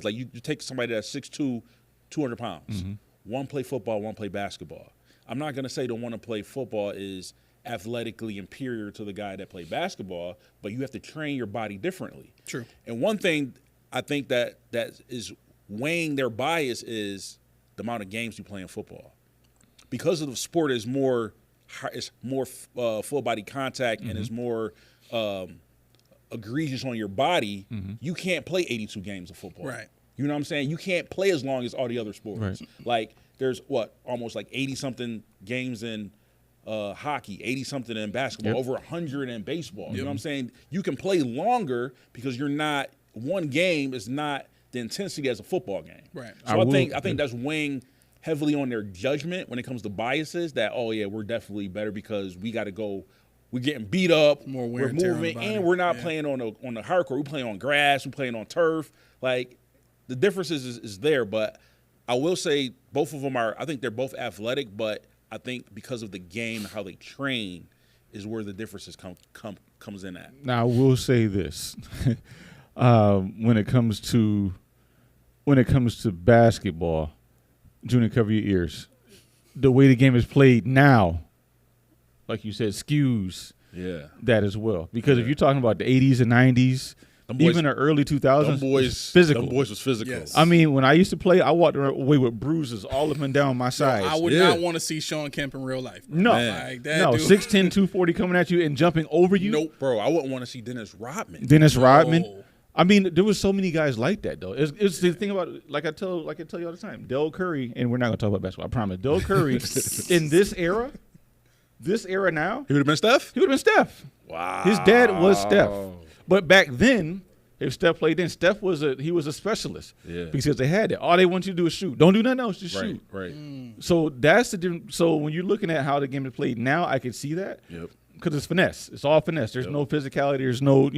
Like you take somebody that's 6'2", 200 pounds. Mm-hmm. One play football, one play basketball. I'm not gonna say the one to play football is athletically inferior to the guy that played basketball, but you have to train your body differently. True. And one thing I think that is weighing their bias is the amount of games you play in football, because of the sport is more full body contact and is more egregious on your body. Mm-hmm. You can't play 82 games of football. Right. You know what I'm saying? You can't play as long as all the other sports. Right. Like there's almost like 80 something games in hockey, 80 something in basketball, over 100 in baseball. You know what I'm saying? You can play longer because one game is not the intensity as a football game. Right. So I think that's weighing heavily on their judgment when it comes to biases that, oh yeah, we're definitely better because we got to go. We're getting beat up, more wear we're and tear on the moving, body. and we're not playing on the hardcore. We're playing on grass. We're playing on turf. Like the difference is there, but I will say both of them I think they're both athletic, but I think because of the game and how they train is where the differences comes in at. Now I will say this: when it comes to basketball, Junior, cover your ears. The way the game is played now, like you said, skews that as well. Because if you're talking about the 80s and 90s, even the early 2000s, physical. Them boys was physical. Yes. I mean, when I used to play, I walked away with bruises all up and down my sides. I would not want to see Sean Kemp in real life. Bro. No, like that no, dude. 6'10", 240 coming at you and jumping over you. Nope. Bro, I wouldn't want to see Dennis Rodman. Rodman. I mean, there was so many guys like that though. It's the thing about like I tell you all the time. Del Curry, and we're not gonna talk about basketball. I promise. Del Curry in this era now, He would have been Steph? he would have been Steph. Wow. His dad was Steph, but back then, if Steph played then, Steph was a specialist. Yeah. Because they had it. All they want you to do is shoot. Don't do nothing else. Just shoot. Right. So that's the difference. So when you're looking at how the game is played now, I can see that. Yep. Because it's finesse. It's all finesse. There's no physicality. There's no,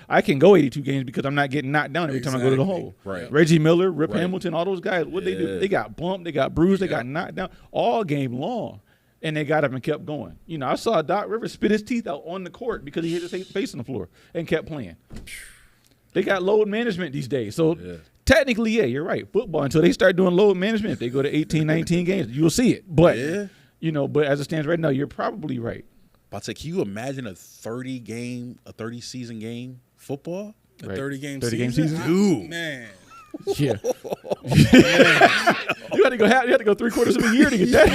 I can go 82 games because I'm not getting knocked down every time I go to the hole. Right. Reggie Miller, Rip Hamilton, all those guys, what they do? They got bumped, they got bruised, they got knocked down all game long. And they got up and kept going. I saw Doc Rivers spit his teeth out on the court because he hit his face on the floor and kept playing. They got load management these days. So technically, you're right. Football, until they start doing load management, if they go to 18, 19 games, you'll see it. But, but as it stands right now, you're probably right. But can you imagine a 30 season game football? A 30-game 30-game season? Dude. Man. Yeah. You had to go 3/4 of a year to get that.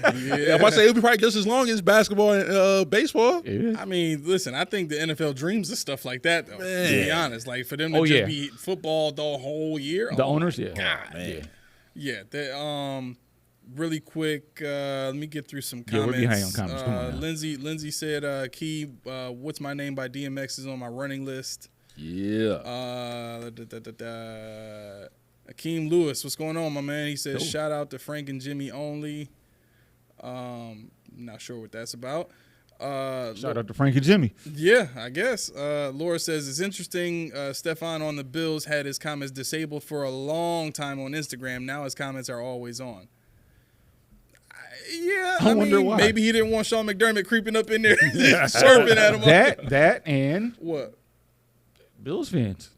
I'm about to say it'll be probably just as long as basketball and baseball. Yeah. I mean, listen, I think the NFL dreams of stuff like that, though. Man. To be honest, like for them to just be football the whole year. The owners, God, man. Yeah. Really quick, let me get through some comments. we're behind on comments. Come on now. Lindsay said, "Key, What's My Name by DMX is on my running list." Yeah. Akeem Lewis, what's going on, my man? He says, "Shout out to Frank and Jimmy only." Not sure what that's about. Shout out to Frank and Jimmy. Yeah, I guess. Laura says, "It's interesting. Stefan on the Bills had his comments disabled for a long time on Instagram. Now his comments are always on." I wonder mean, why. maybe he didn't want Sean McDermott creeping up in there chirping at him. That and What? Bills fans.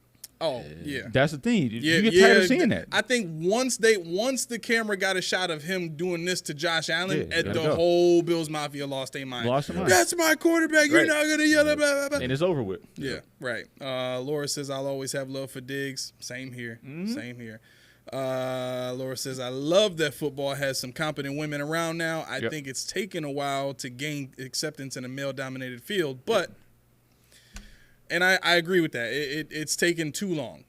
Oh, yeah. That's the thing. You get tired of seeing that. I think once the camera got a shot of him doing this to Josh Allen, Yeah, the whole Bills Mafia lost their mind. Lost their mind. That's my quarterback. You're not gonna yell at blah, blah, blah. And it's over with. Yeah, right. Laura says, "I'll always have love for Diggs." Same here. Same here. Laura says, "I love that football has some competent women around now. I think it's taken a while to gain acceptance in a male-dominated field, but." And I agree with that. It's taken too long.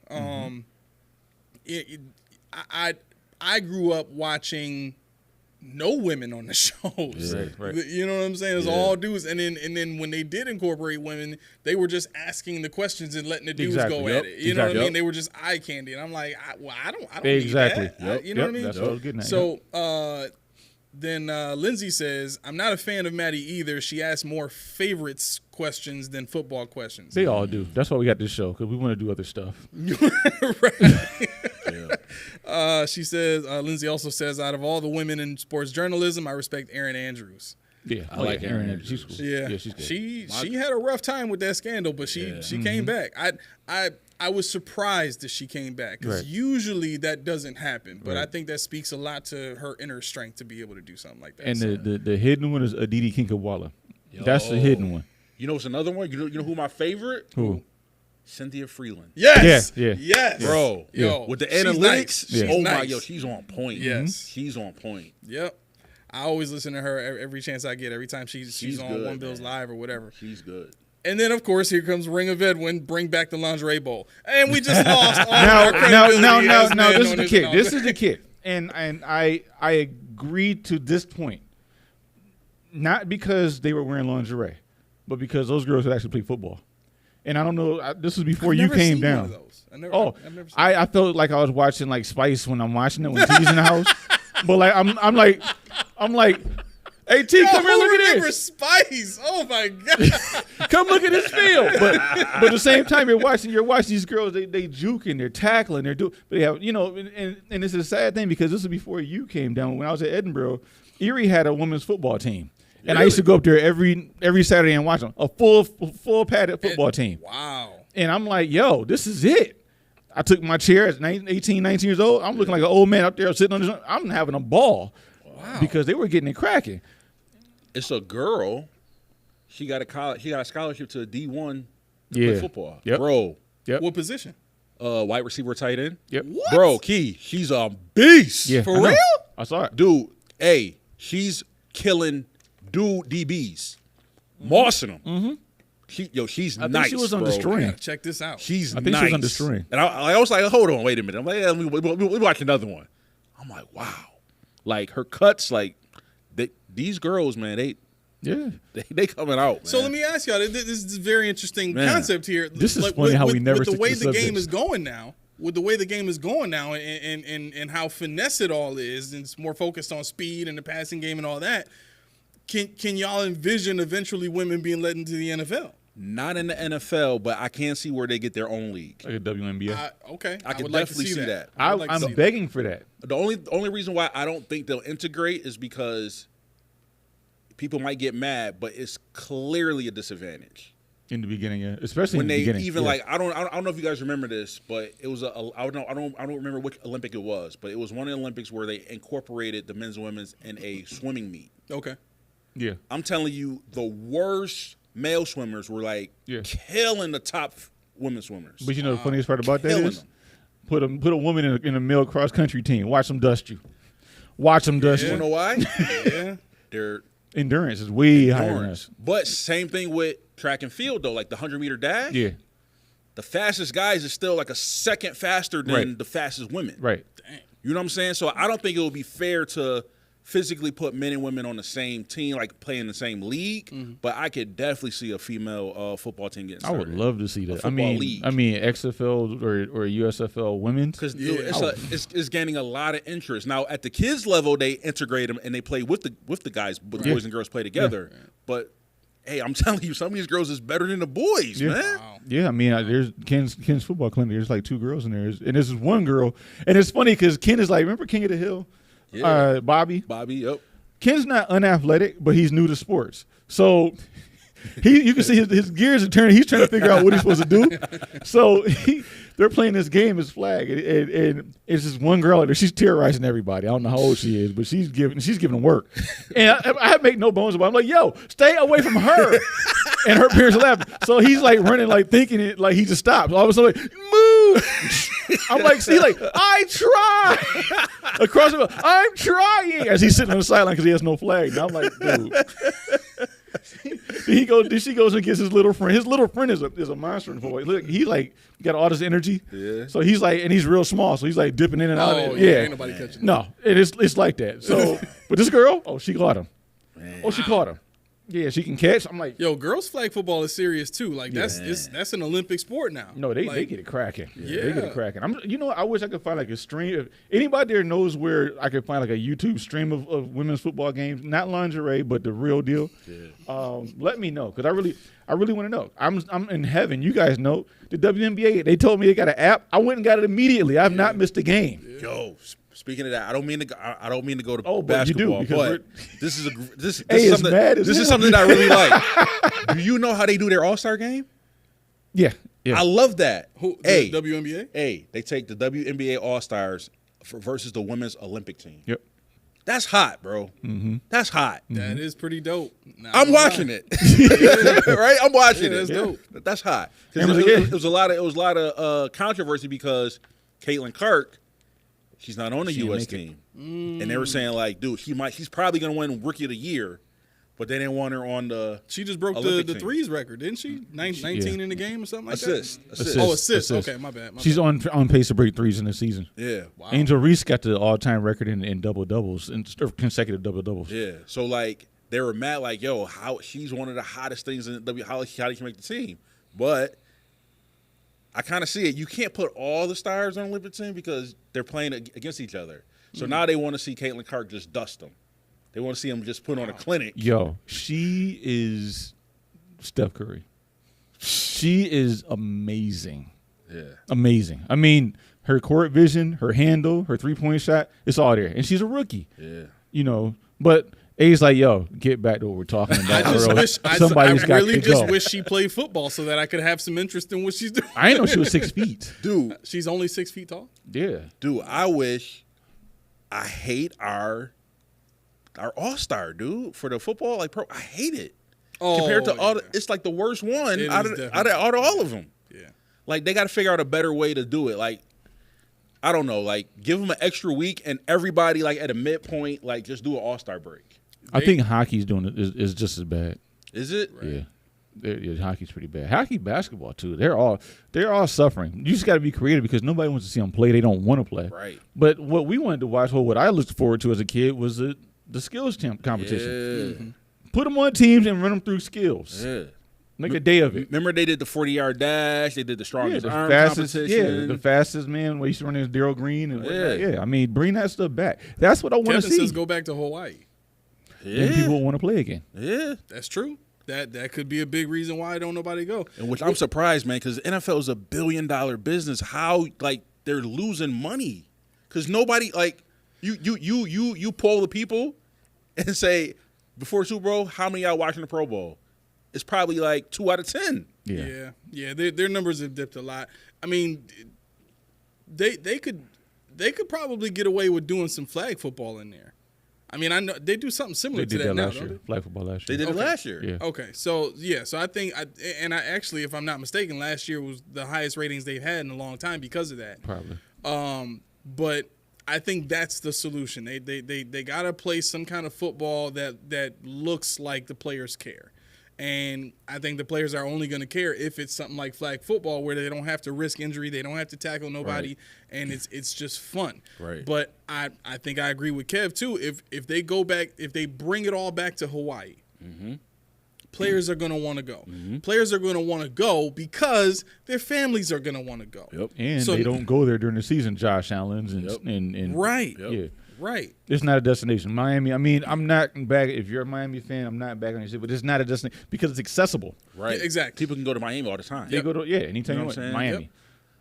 I grew up watching no women on the shows. Right. You know what I'm saying? It's all dudes. And then when they did incorporate women, they were just asking the questions and letting the dudes go at it. You know what I mean? They were just eye candy. And I'm like, I don't need that. You know what I mean? That's what I was getting at. So Then Lindsay says, I'm not a fan of Maddie either. She asks more favorites questions than football questions. They all do. That's why we got this show, because we want to do other stuff. She says, Lindsay also says, out of all the women in sports journalism, I respect Erin Andrews. Yeah, I like Erin Andrews. She's cool. Yeah, she's good. She had a rough time with that scandal, but she came back. I was surprised that she came back, because usually that doesn't happen. But I think that speaks a lot to her inner strength to be able to do something like that. And the hidden one is Aditi Kinkawala. That's the hidden one. You know what's another one? You know who my favorite? Who? Cynthia Freeland. Yes, Yeah. yes, Bro, yo, with the she's analytics, nice. She's oh my, nice. yo, she's on point. Yes. She's on point. Yep. I always listen to her every chance I get. Every time she's on good, One Bills man. Live or whatever. She's good. And then, of course, here comes Ring of Edwin, bring back the lingerie bowl. And we just lost all our credibility. Now, this is the kick. This is the kick. And I agree to this point. Not because they were wearing lingerie, but because those girls would actually play football. And I don't know, this was before you came down. I've never seen I felt like I was watching like Spice when I'm watching it when T's in the house. But like I'm like, hey T, come here, look at this. Spice. Oh my God. Come look at this field. But at the same time, you're watching these girls. They juking, they're tackling, they're doing. They have, and it's a sad thing because this is before you came down. When I was at Edinburgh, Erie had a women's football team, and I used to go up there every Saturday and watch them. A full padded football team. Wow. And I'm like, yo, this is it. I took my chair at 18, 19 years old. I'm looking like an old man up there sitting on this. I'm having a ball. Wow. Because they were getting it cracking. It's a girl. She got a scholarship to D1 to Yeah. play football. Yep. Bro. Yep. What position? Wide receiver, tight end. Yep. What? Bro, Key, she's a beast. Yeah. For I know. real? I saw it. Dude, hey, she's killing DBs. Mossing them. Mm-hmm. She's I think nice, she was on bro. Destroying. Yeah, check this out. She's I think nice. she was on Destroying. And I was like, hold on, wait a minute. I'm like, yeah, we watch another one. I'm like, wow. Like, her cuts, like, these girls, man, they coming out, man. So let me ask y'all. This is a very interesting concept here. This is funny how we never with the stick way to the game subjects. is going now. With the way the game is going now, and how finesse it all is, and it's more focused on speed and the passing game and all that. Can y'all envision eventually women being let into the NFL? Not in the NFL, but I can see where they get their own league. Like a WNBA. Okay, I can would like to definitely see that. I would like to I'm see that. begging for that. The only reason why I don't think they'll integrate is because people might get mad, but it's clearly a disadvantage. In the beginning, yeah. Especially When in the they beginning. even yeah. like I don't know if you guys remember this, but it was I don't remember which Olympic it was, but it was one of the Olympics where they incorporated the men's and women's in a swimming meet. Okay. Yeah. I'm telling you, the worst male swimmers were like Yeah. killing the top women swimmers. But you know the funniest part about that Killing is them. put a woman in a male cross country team. Watch them dust you. Watch them dust You you. know why? Yeah. They're Endurance is way higher than orange. us. But same thing with track and field though, like the 100-meter dash. Yeah. The fastest guys is still like a second faster than Right. the fastest women. Right. You know what I'm saying? So I don't think it would be fair to physically put men and women on the same team, like playing the same league. But I could definitely see a female football team getting I started. would love to see that. football league. XFL or USFL women's. Because it's gaining a lot of interest now. At the kids level, they integrate them and they play with the guys, but the boys and girls play together. But hey, I'm telling you, some of these girls is better than the boys, Yeah. man. Wow. Yeah, I mean, there's Ken's football clinic. There's like 2 girls in there, and this is one girl. And it's funny because Ken is like, remember King of the Hill, Yeah. Bobby. Bobby, yep. Ken's not unathletic, but he's new to sports. So you can see his gears are turning. He's trying to figure out what he's supposed to do. So they're playing this game as flag, and it's this one girl out there. She's terrorizing everybody. I don't know how old she is, but she's giving work. And I make no bones about it. I'm like, yo, stay away from her. And her parents are laughing. So he's like running, like thinking it, like he just stops. All of a sudden, like, move. I'm like, see, like, I try. Across the I'm trying. As he's sitting on the sideline because he has no flag. And I'm like, dude. She goes and gets his little friend. His little friend is a monster in football. Look, he like got all this energy. Yeah. So he's like, and he's real small. So he's like dipping in and out. Oh, of yeah, it. ain't nobody catching. No, it's like that. So, but this girl, she caught him. Man. Oh, she caught him. Yeah, she can catch. I'm like, Yo, girls flag football is serious too. Like that's an Olympic sport now. no, they Like, get it cracking. Yeah. They get it cracking. I wish I could find like a stream. If anybody there knows where I could find like a YouTube stream of women's football games, not lingerie, but the real deal. Yeah. Let me know because I really want to know. I'm in heaven. You guys know the WNBA. They told me they got an app. I went and got it immediately. I've not missed a game. Yeah. Yo, speaking of that, I don't mean to go to but you do, basketball, because but this is it's mad as this is hell. something that I really like. Do you know how they do their All-Star game? Yeah. I love that. the WNBA? Hey, they take the WNBA All-Stars versus the women's Olympic team. Yep. That's hot, bro. Mm-hmm. That's hot. That is pretty dope. I'm watching it. Right? I'm watching it. That's dope. That's hot. And It was a lot of controversy because Caitlin Clark, she's not on the She didn't U.S. make it. team, and they were saying like, dude, he's probably gonna win Rookie of the Year, but they didn't want her on the. She just broke Olympic the team. threes record, didn't she? 19 in the game or something like Assist. that. Oh, assist. Okay, my bad. She's on pace to break threes in the season. Yeah. Wow. Angel Reese got the all-time record in double doubles and consecutive double doubles. Yeah. So like they were mad, like, yo, how she's one of the hottest things in the how she can make the team, but. I kind of see it. You can't put all the stars on the Olympic team because they're playing against each other. So now they want to see Caitlin Clark just dust them. They want to see him just put on a clinic. Yo, she is Steph Curry. She is amazing. Yeah. Amazing. I mean, her court vision, her handle, her three-point shot, it's all there. And she's a rookie. Yeah. But A's like, yo, get back to what we're talking about. I just or wish else somebody's I got really to just go. wish she played football so that I could have some interest in what she's doing. I didn't know she was 6 feet. Dude, She's only 6 feet tall. Yeah. I hate our all-star, dude, for the football. Like, I hate it. Compared to it's like the worst one It out is of definitely. all of them. Yeah. Like, they got to figure out a better way to do it. Like, I don't know. Like, give them an extra week and everybody, like, at a midpoint, like, just do an all-star break. I think hockey's doing it is just as bad. Is it? Yeah. Hockey's pretty bad. Hockey, basketball too. They're all suffering. You just got to be creative because nobody wants to see them play. They don't want to play. Right. But what we wanted to watch, what I looked forward to as a kid, was the skills competition. Yeah. Mm-hmm. Put them on teams and run them through skills. Yeah. Make a day of it. Remember they did the 40-yard dash. They did the strongest the arm fastest, competition. the fastest man. Where he used to run as Daryl Green. And Yeah. I mean, bring that stuff back. That's what I want Kevin to see. says go back to Hawaii. Then people want to play again. Yeah. That's true. That could be a big reason why don't nobody go. And which I'm surprised, man, because NFL is a $1 billion business. How like they're losing money? Because nobody like you poll the people and say before Super Bowl, how many y'all watching the Pro Bowl? It's probably like 2 out of 10. Yeah. Their numbers have dipped a lot. I mean, they could probably get away with doing some flag football in there. I mean, I know they do something similar They did to that that now, last don't year. they? Flag football last year. They did it last year. Yeah. Okay, so I think I actually, if I'm not mistaken, last year was the highest ratings they've had in a long time because of that. Probably. But I think that's the solution. They gotta play some kind of football that looks like the players care. And I think the players are only going to care if it's something like flag football where they don't have to risk injury, they don't have to tackle nobody, and it's just fun. Right. But I think I agree with Kev too. If they go back, if they bring it all back to Hawaii, players are going to want to go. Players are going to want to go because their families are going to want to go. Yep. And So- they don't go there during the season, Josh Allen's and Right. Yep. Yeah. Right. It's not a destination. Miami, I mean, I'm not back. If you're a Miami fan, I'm not back on your shit, but it's not a destination because it's accessible. Right. Yeah, exactly. People can go to Miami all the time. They go to, anytime You you know want. what I'm saying? Miami. Yep.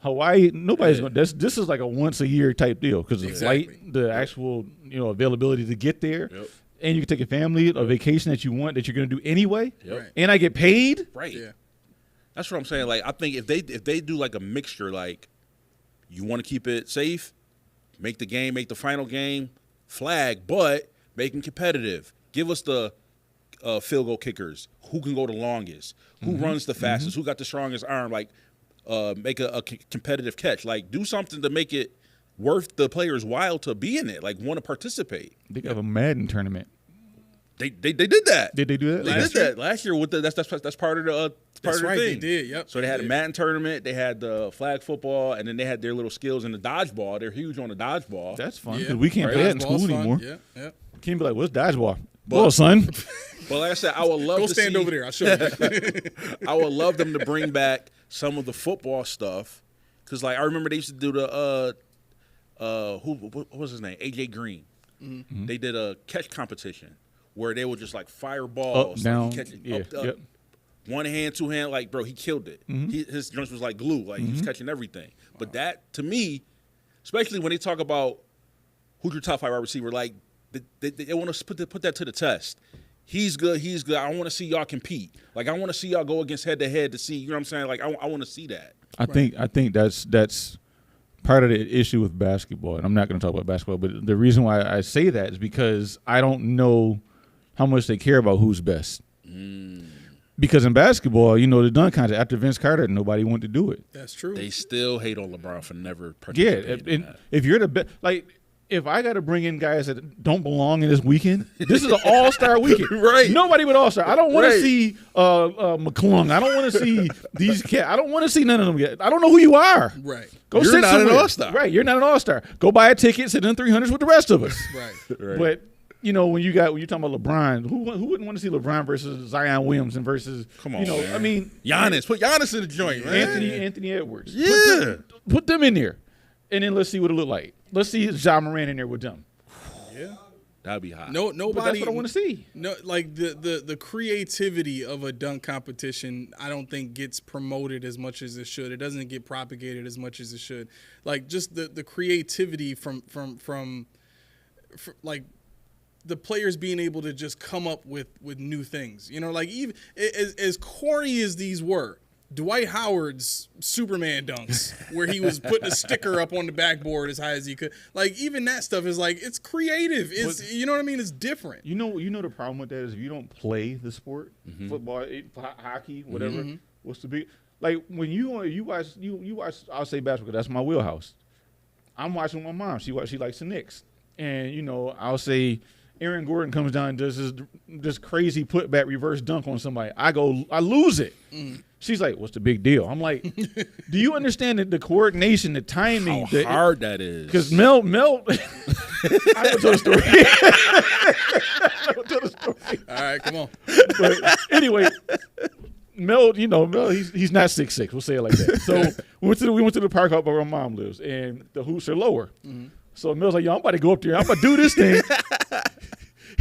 Hawaii, nobody's Yeah. going to. This is like a once a year type deal because the Exactly. flight, the actual availability to get there, Yep. and you can take a family, a vacation that you want that you're going to do anyway, Yep. Right. and I get paid. Right. Yeah. That's what I'm saying. Like, I think if they do like a mixture, like you want to keep it safe, make the final game flag, but make them competitive. Give us the field goal kickers. Who can go the longest? Who runs the fastest? Who got the strongest arm? Like, make a competitive catch. Like, do something to make it worth the players' while to be in it. Like, want to participate. They have a Madden tournament. They did that. Did they do that? They did that last year with that's part of the That's right. thing. They did. Yep. So they had a did. Madden tournament, they had the flag football, and then they had their little skills in the dodgeball. They're huge on the dodgeball. That's fun. Yeah. 'Cause we can't play that in Dodgeball's school fun. anymore. Yeah. Yeah. Can't be like, what's dodgeball? Well, son. But like I said, I would love Go to stand see, over there. I'll show you. I would love them to bring back some of the football stuff, because like I remember they used to do the what was his name? AJ Green. Mm-hmm. They did a catch competition where they would just like fire balls, Up, down, like, he yeah, up, yep. one hand, two hand, like bro, he killed it. His joints was like glue, like he was catching everything. But that to me, especially when they talk about who's your top 5 wide receiver, like they want to put that to the test. He's good. He's good. I want to see y'all compete. Like I want to see y'all go against head to head to see. You know what I'm saying? Like I want to see that. I think that's part of the issue with basketball, and I'm not going to talk about basketball, but the reason why I say that is because I don't know how much they care about who's best. Because in basketball, you know, the dunk contest after Vince Carter, nobody wanted to do it. That's true. They still hate on LeBron for never Yeah, participating in that. if you're the best, like. If I got to bring in guys that don't belong in this weekend, this is an all-star weekend. Right. Nobody but all-star. I don't want Right. to see McClung. I don't want to see these cats. I don't want to see none of them yet. I don't know who you are. Right. Go You're sit not an somewhere. all-star. Right. You're not an all-star. Go buy a ticket, sit in 300s with the rest of us. Right. Right. But, you know, when you're talking about LeBron, who wouldn't want to see LeBron versus Zion Williamson versus, Come on, you know, man. I mean, Giannis, put Giannis in the joint, man. Anthony Edwards. Yeah. Put them in there. And then let's see what it look like. Let's see Ja Morant in there with them. Yeah. That'd be hot. Nobody. But that's what I want to see. No, like the creativity of a dunk competition, I don't think gets promoted as much as it should. It doesn't get propagated as much as it should. Like just the creativity from like the players being able to just come up with new things. You know, like even as corny as these were, Dwight Howard's Superman dunks, where he was putting a sticker up on the backboard as high as he could. Like even that stuff is like it's creative. It's you know what I mean. It's different. You know the problem with that is if you don't play the sport, football, hockey, whatever. What's the big like when you watch I'll say basketball. That's my wheelhouse. I'm watching with my mom. She likes the Knicks, and you know I'll say Aaron Gordon comes down and does this crazy putback reverse dunk on somebody. I lose it. She's like, "What's the big deal?" I'm like, "Do you understand the coordination, the timing, How hard that is?" Because Mel, I will tell the story. I will tell the story. All right, come on. But anyway, Mel, he's not 6'6". We'll say it like that. So we went to the park out where my mom lives, and the hoops are lower. So Mel's like, "Yo, I'm about to go up there. I'm about to do this thing."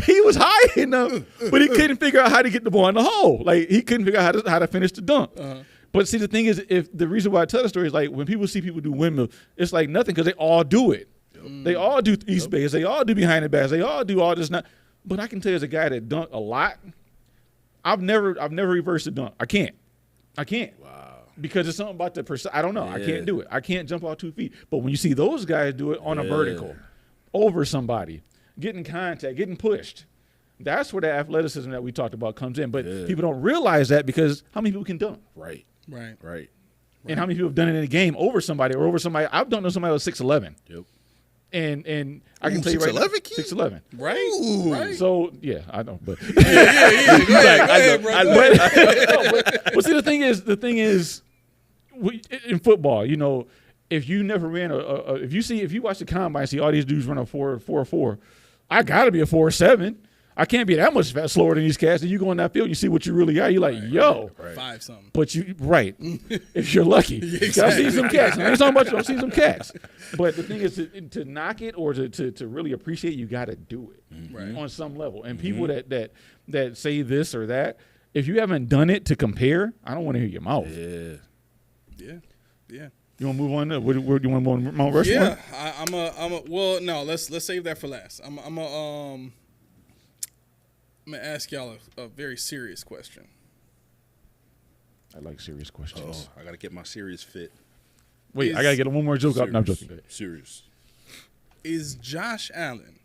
He was high enough, but he couldn't figure out how to get the ball in the hole. Like he couldn't figure out how to finish the dunk. But see, the thing is, if the reason why I tell the story is like when people see people do windmill, it's like nothing because they all do it. They all do east base. They all do behind the backs. They all do all this. But I can tell you, as a guy that dunked a lot, I've never reversed a dunk. I can't. Wow. Because it's something about the percent. I don't know. I can't do it. I can't jump off 2 feet. But when you see those guys do it on a vertical, over somebody, getting contact, getting pushed, that's where the athleticism that we talked about comes in. But people don't realize that because how many people can dunk? Right. And how many people have done it in a game over somebody or over somebody? I've done somebody who was 6'11". Yep. And I can tell you right now, 6'11", kid? 6'11". Right. So yeah, I know, but Go ahead, bro. but see, the thing is, in football, you know, if you never ran if you watch the combine, and see all these dudes run a 4.4, I gotta be a 4.7. I can't be that much slower than these cats. And you go in that field, you see what you really are. You're like, yo. Right. 5 something. But if you're lucky. I see some cats. I ain't talking about you. I see some cats. But the thing is, to knock it or to really appreciate it, you got to do it on some level. And people that say this or that, if you haven't done it to compare, I don't want to hear your mouth. Yeah. You want to move on? Do you want to move on Mount Rushmore? Yeah. Well, no. Let's save that for last. I'm gonna ask y'all a very serious question. I like serious questions. I gotta get my serious fit. Wait, I got to get one more joke up. No, I'm joking. Go ahead. Serious. Is Josh Allen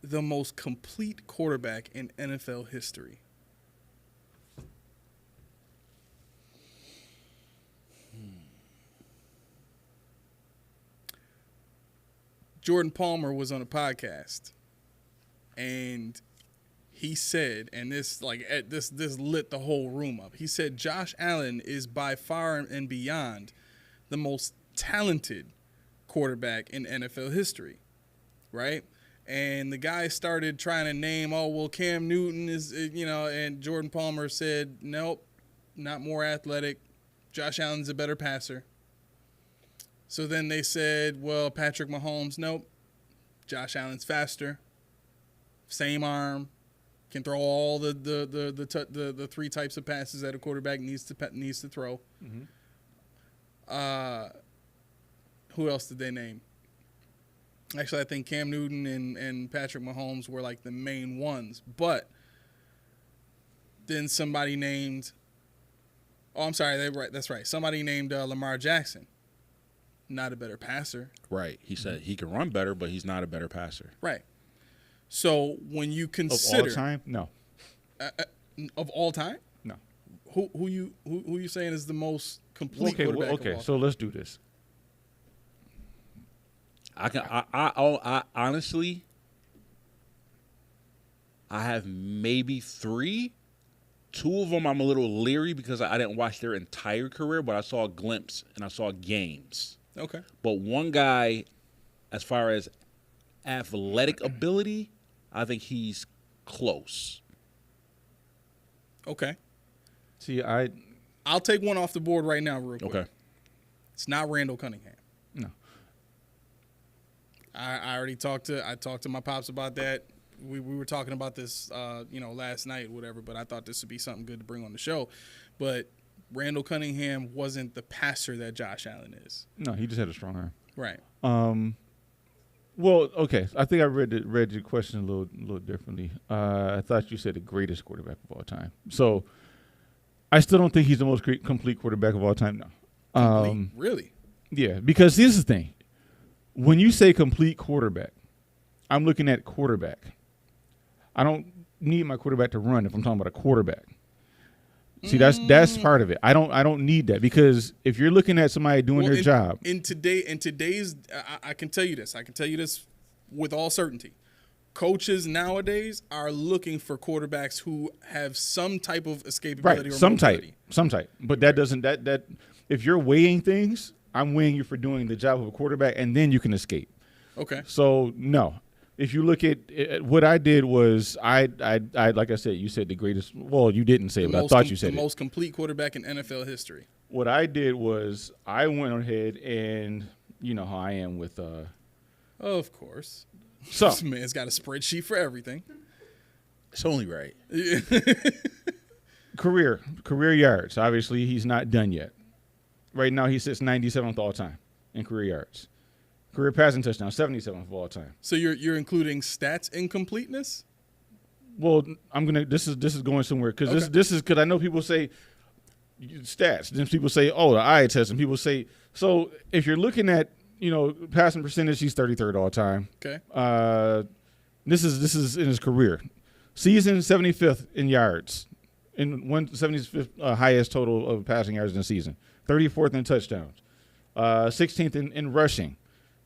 the most complete quarterback in NFL history? Jordan Palmer was on a podcast, and he said, and this lit the whole room up. He said Josh Allen is by far and beyond the most talented quarterback in NFL history, right? And the guy started trying to name, oh, well, Cam Newton is, and Jordan Palmer said, nope, not more athletic. Josh Allen's a better passer. So then they said, well, Patrick Mahomes, nope. Josh Allen's faster. Same arm. Can throw all the three types of passes that a quarterback needs to throw. Mm-hmm. Who else did they name? Actually, I think Cam Newton and Patrick Mahomes were like the main ones. But then somebody named – oh, I'm sorry. That's right. Somebody named Lamar Jackson. Not a better passer. Right. He said he can run better, but he's not a better passer. Right. So when you consider – Of all time? No. Of all time? No. Who you saying is the most complete quarterback of all so let's do this. I honestly, I have maybe 3. 2 of them I'm a little leery because I didn't watch their entire career, but I saw a glimpse and I saw games. Okay. But one guy, as far as athletic ability, I think he's close. Okay. See, I'll take one off the board right now real quick. Okay. It's not Randall Cunningham. No. I already talked to my pops about that. We were talking about this last night, whatever, but I thought this would be something good to bring on the show. But Randall Cunningham wasn't the passer that Josh Allen is. No, he just had a strong arm. Right. Well, okay. I think I read your question a little differently. I thought you said the greatest quarterback of all time. So I still don't think he's the most complete quarterback of all time. No. Really? Yeah, because here's the thing. When you say complete quarterback, I'm looking at quarterback. I don't need my quarterback to run if I'm talking about a quarterback. See, that's part of it. I don't need that because if you're looking at somebody doing their job. In today's, I can tell you this. I can tell you this with all certainty. Coaches nowadays are looking for quarterbacks who have some type of escapability or some mobility. type. But that doesn't that if you're weighing things, I'm weighing you for doing the job of a quarterback, and then you can escape. Okay. So no. If you look at what I did was I like I said, you said the greatest. Well, you didn't say it, but I thought you said the most complete quarterback in NFL history. What I did was I went ahead and you know how I am with. Of course. So this man's got a spreadsheet for everything. It's only right. career yards. Obviously, he's not done yet. Right now, he sits 97th all time in career yards. Career passing touchdown, 77th of all time. So you're including stats incompleteness? Well, I'm gonna. This is going somewhere because this is because I know people say stats. Then people say, oh, the eye test, and people say so. If you're looking at passing percentage, he's 33rd all time. Okay. This is in his career. Season 75th in yards, in 175th highest total of passing yards in the season. 34th in touchdowns. 16th in rushing.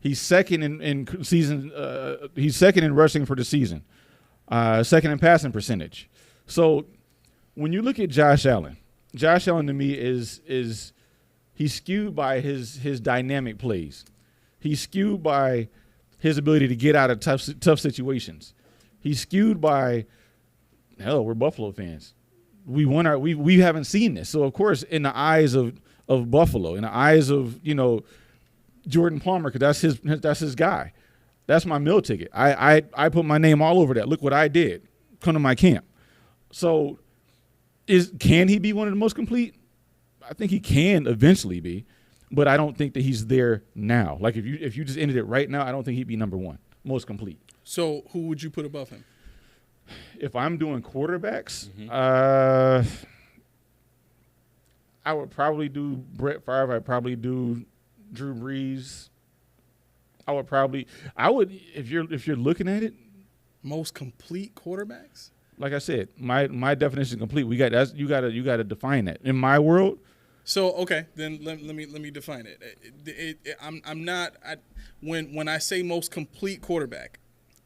He's second in season. He's second in rushing for the season. Second in passing percentage. So when you look at Josh Allen to me is he's skewed by his dynamic plays. He's skewed by his ability to get out of tough situations. He's skewed by we're Buffalo fans. We haven't seen this. So of course in the eyes of Buffalo, in the eyes of Jordan Palmer, because that's his guy. That's my meal ticket. I put my name all over that. Look what I did. Come to my camp. So can he be one of the most complete? I think he can eventually be, but I don't think that he's there now. Like if you just ended it right now, I don't think he'd be number one, most complete. So who would you put above him? If I'm doing quarterbacks, I would probably do Brett Favre. I'd probably do Drew Brees. I would if you're looking at it, most complete quarterbacks. Like I said, my definition of complete. You got to define that in my world. So okay, then let me define it. I'm not when I say most complete quarterback,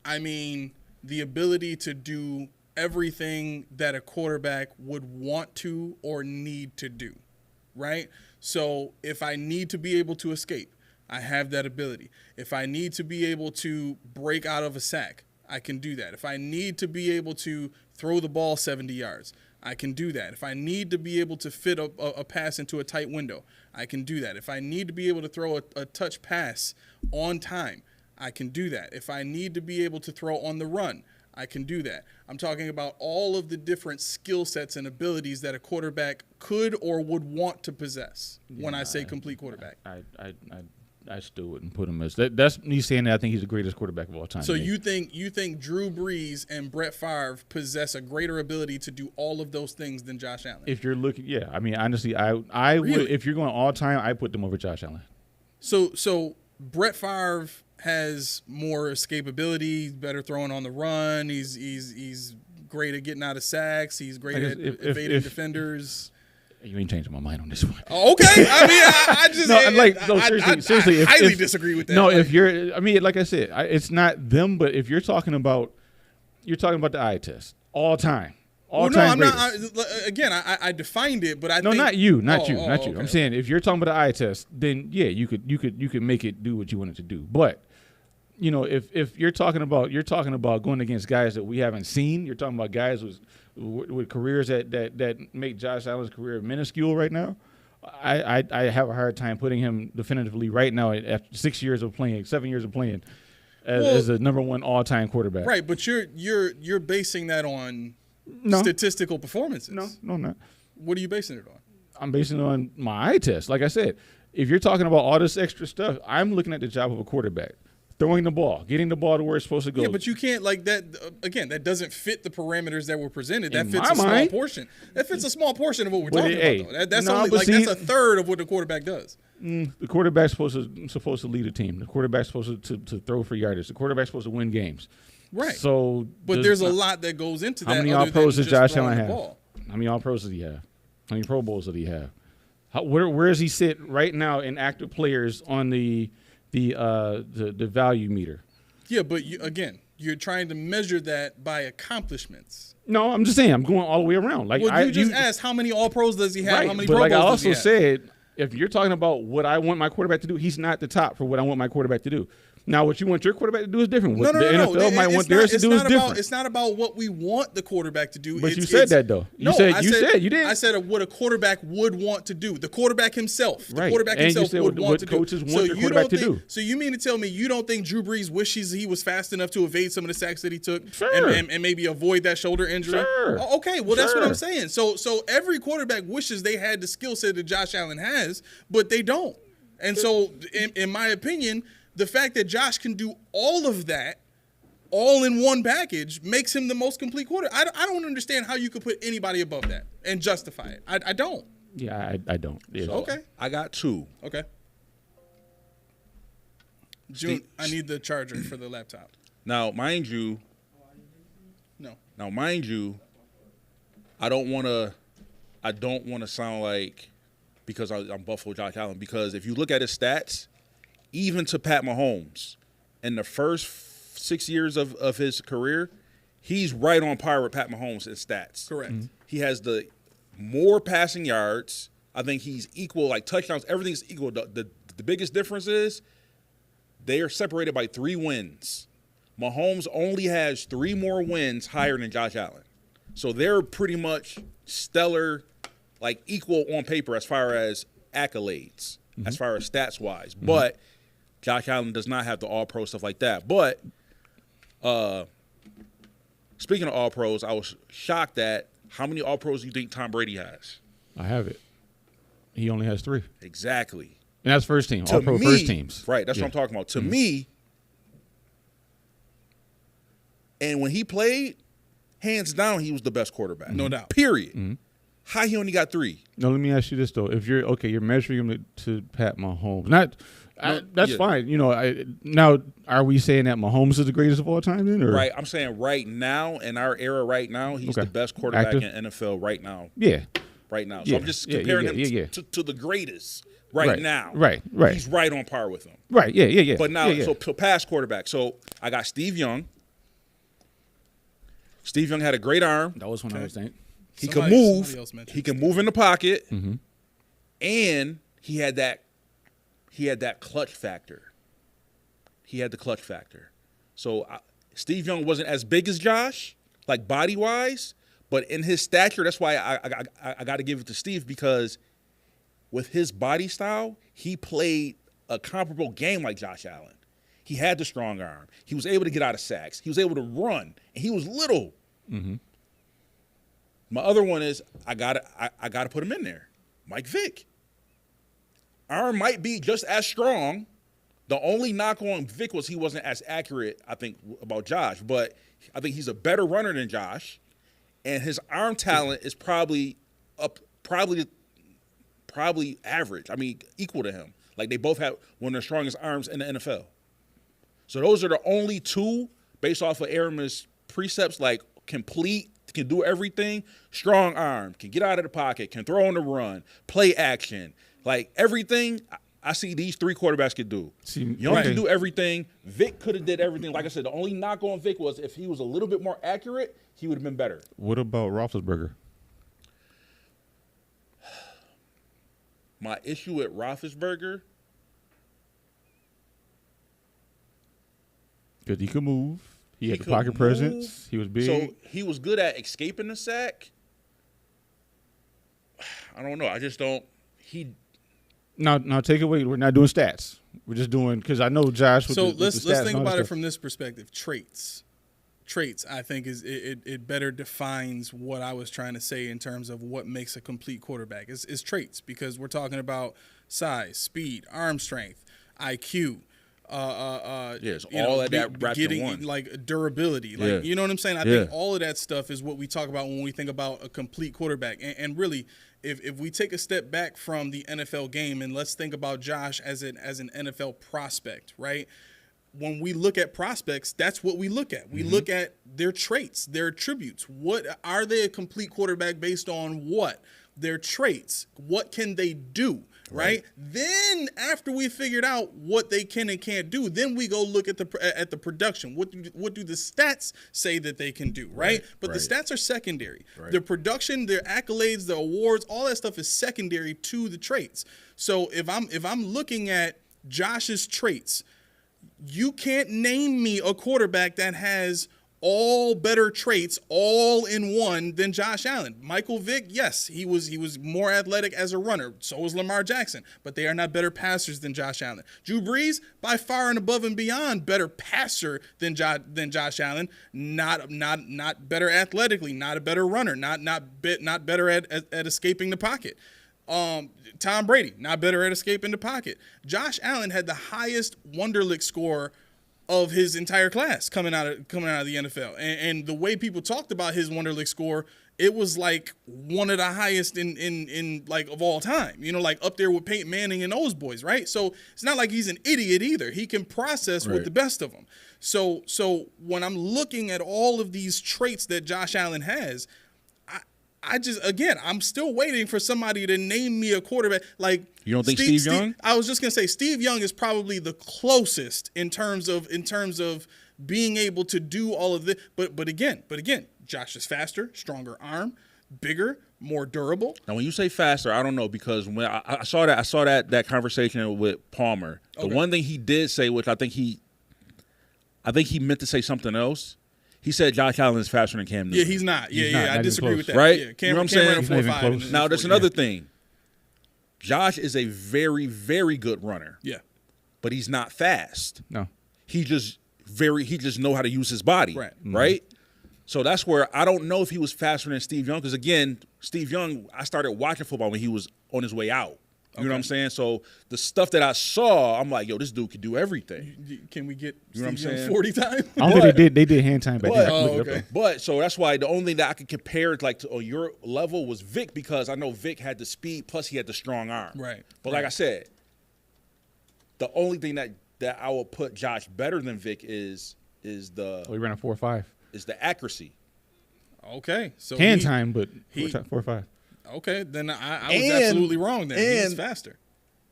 I mean the ability to do everything that a quarterback would want to or need to do, right? So if I need to be able to escape, I have that ability. If I need to be able to break out of a sack, I can do that. If I need to be able to throw the ball 70 yards, I can do that. If I need to be able to fit a pass into a tight window, I can do that. If I need to be able to throw a touch pass on time, I can do that. If I need to be able to throw on the run, I can do that. I'm talking about all of the different skill sets and abilities that a quarterback could or would want to possess when I say complete quarterback. I still wouldn't put him as that. That's me saying that I think he's the greatest quarterback of all time. So you think Drew Brees and Brett Favre possess a greater ability to do all of those things than Josh Allen? If you're looking, yeah, I mean, honestly, I Really? would, if you're going all time, I put them over Josh Allen. So Brett Favre has more escapability, better throwing on the run. He's great at getting out of sacks. He's great at evading defenders. You ain't changing my mind on this one. Oh, okay, I mean, I just seriously, I highly disagree with that. No, if you're, I mean, like I said, it's not them, but if you're talking about the eye test all time. Well, no, I'm not. Again, I defined it, but I think, not you. Okay. I'm saying if you're talking about the eye test, then yeah, you could make it do what you want it to do. But you know, if you're talking about going against guys that we haven't seen, you're talking about guys with careers that make Josh Allen's career minuscule right now. I have a hard time putting him definitively right now after 7 years of playing as a number one all time quarterback. Right, but you're basing that on statistical performances. No, I'm not. What are you basing it on? I'm basing it on my eye test. Like I said, if you're talking about all this extra stuff, I'm looking at the job of a quarterback. Throwing the ball, getting the ball to where it's supposed to go. Yeah, but you can't like that. Again, that doesn't fit the parameters that were presented. That In fits my a small mind. portion. That fits a small portion of what we're But talking about. Though. That's no, only but like see- that's a third of what the quarterback does. The quarterback's supposed to lead a team. The quarterback's supposed to throw for yardage. The quarterback's supposed to win games. Right. So, But there's a lot that goes into that. how many other All Pros than does just Josh throwing Allen the have? ball. How many All Pros does he have? How many Pro Bowls does he have? Where does he sit right now in active players on the value meter? Yeah, but you're trying to measure that by accomplishments. No, I'm just saying I'm going all the way around. Like Well, you just asked how many All Pros does he have? right, How many but Pro like I Bowls does he also have? said, if you're talking about what I want my quarterback to do, he's not the top for what I want my quarterback to do. Now, what you want your quarterback to do is different. What the NFL might want theirs to do is different. It's not about what we want the quarterback to do. But you said that, though. You said you did. I said what a quarterback would want to do. The quarterback himself. The Right. quarterback And you himself said would what want to coaches do. want their you quarterback don't to think, do. So you mean to tell me you don't think Drew Brees wishes he was fast enough to evade some of the sacks that he took Sure. and maybe avoid that shoulder injury? Sure. Oh, okay, well that's what Sure. I'm saying. So every quarterback wishes they had the skill set that Josh Allen has, but they don't. And so in my opinion, the fact that Josh can do all of that, all in one package, makes him the most complete quarterback. I don't understand how you could put anybody above that and justify it. I don't. Yeah, I don't. Yeah. Okay. I got two. Okay. June, I need the charger for the laptop. Now, mind you, No. I don't want to sound like because I'm Buffalo Josh Allen, because if you look at his stats, even to Pat Mahomes, in the first 6 years of his career, he's right on par with Pat Mahomes in stats. Correct. Mm-hmm. He has the more passing yards. I think he's equal, like touchdowns, everything's equal. The biggest difference is they are separated by 3 wins. Mahomes only has 3 more wins higher than Josh Allen. So they're pretty much stellar, like equal on paper as far as accolades, as far as stats-wise. Mm-hmm. But Josh Allen does not have the all-pro stuff like that. But speaking of all-pros, I was shocked at how many all-pros do you think Tom Brady has? I have it. He only has 3. Exactly. And that's first team. To All pro me, first teams. Right, that's what I'm talking about. To me, and when he played, hands down, he was the best quarterback. No doubt. Period. How he only got 3? Now let me ask you this though: if you're measuring him to Pat Mahomes, that's yeah. fine. You know, now are we saying that Mahomes is the greatest of all time? Then, or? Right, I'm saying right now, in our era right now, he's the best quarterback Active? in NFL right now. Yeah. Right now. So Yeah. I'm just Yeah, comparing yeah, him to the greatest right now. Right. He's right on par with him. Right. Yeah. But now, yeah. so past quarterback. So I got Steve Young. Steve Young had a great arm. That was when I was thinking. He Somebody could move. else mentioned He can move in the pocket. And he had that he had that clutch factor. He had the clutch factor. So Steve Young wasn't as big as Josh, like body wise, but in his stature, that's why I got to give it to Steve, because with his body style, he played a comparable game like Josh Allen. He had the strong arm. He was able to get out of sacks. He was able to run, and he was little. Mm-hmm. My other one is I gotta put him in there. Mike Vick. Arm might be just as strong. The only knock on Vick was he wasn't as accurate, I think, about Josh. But I think he's a better runner than Josh, and his arm talent is probably average. I mean, equal to him. Like, they both have one of the strongest arms in the NFL. So those are the only two, based off of Aramis' precepts, like complete, can do everything, strong arm, can get out of the pocket, can throw on the run, play action, like everything. I see these three quarterbacks could do. Young can do everything. Vic could have did everything. Like I said, the only knock on Vic was if he was a little bit more accurate, he would have been better. What about Roethlisberger? My issue with Roethlisberger, because he could move. He had the pocket presence. He was big. So he was good at escaping the sack. I don't know. I just don't. Now take away. We're not doing stats. We're just doing, because I know Josh. So let's think about it from this perspective. Traits. I think it better defines what I was trying to say in terms of what makes a complete quarterback. Is traits, because we're talking about size, speed, arm strength, IQ. Yes, all of that wrapped in one. Like durability, like you know what I'm saying. I think all of that stuff is what we talk about when we think about a complete quarterback. And really, if we take a step back from the NFL game and let's think about Josh as an NFL prospect, right? When we look at prospects, that's what we look at. We look at their traits, their attributes. What are they a complete quarterback based on? What their traits? What can they do? Right. Then after we figured out what they can and can't do, then we go look at the production. What do the stats say that they can do? Right. But the stats are secondary. The production, their accolades, the awards, all that stuff is secondary to the traits. So if I'm looking at Josh's traits, you can't name me a quarterback that has all better traits all in one than Josh Allen. Michael Vick, yes, he was more athletic as a runner. So was Lamar Jackson, but they are not better passers than Josh Allen. Drew Brees, by far and above and beyond, better passer than Josh Allen. Not better athletically, not a better runner, not better at escaping the pocket. Tom Brady, not better at escaping the pocket. Josh Allen had the highest Wonderlic score of his entire class coming out of the NFL, and the way people talked about his Wonderlic score, it was like one of the highest in like of all time. You know, like up there with Peyton Manning and those boys, right? So it's not like he's an idiot either. He can process with the best of them. So when I'm looking at all of these traits that Josh Allen has, I'm still waiting for somebody to name me a quarterback. Like, you don't think Steve Young? I was just gonna say Steve Young is probably the closest in terms of being able to do all of this. But again, Josh is faster, stronger arm, bigger, more durable. Now, when you say faster, I don't know, because when I saw that conversation with Palmer, the one thing he did say, which I think he meant to say something else. He said Josh Allen is faster than Cam Newton. Yeah, he's not. I disagree with that. Right? Yeah, You know what I'm saying? Cam ran a 4.5. Now, there's another thing. Josh is a very, very good runner. Yeah. But he's not fast. No. He just know how to use his body. Right. Right? So that's where I don't know if he was faster than Steve Young, because, again, Steve Young, I started watching football when he was on his way out. You know what I'm saying? So the stuff that I saw, I'm like, yo, this dude could do everything. Can we get You know what Steve I'm Young saying? 40 time? I don't think they did hand time back then. Okay. But so that's why the only thing that I could compare like to on your level was Vic, because I know Vic had the speed plus he had the strong arm. Right. But like I said, the only thing that I will put Josh better than Vic is the he ran a 4.5. Is the accuracy. Okay. So hand time, but 4.5. Okay, then I was absolutely wrong. Then he's faster.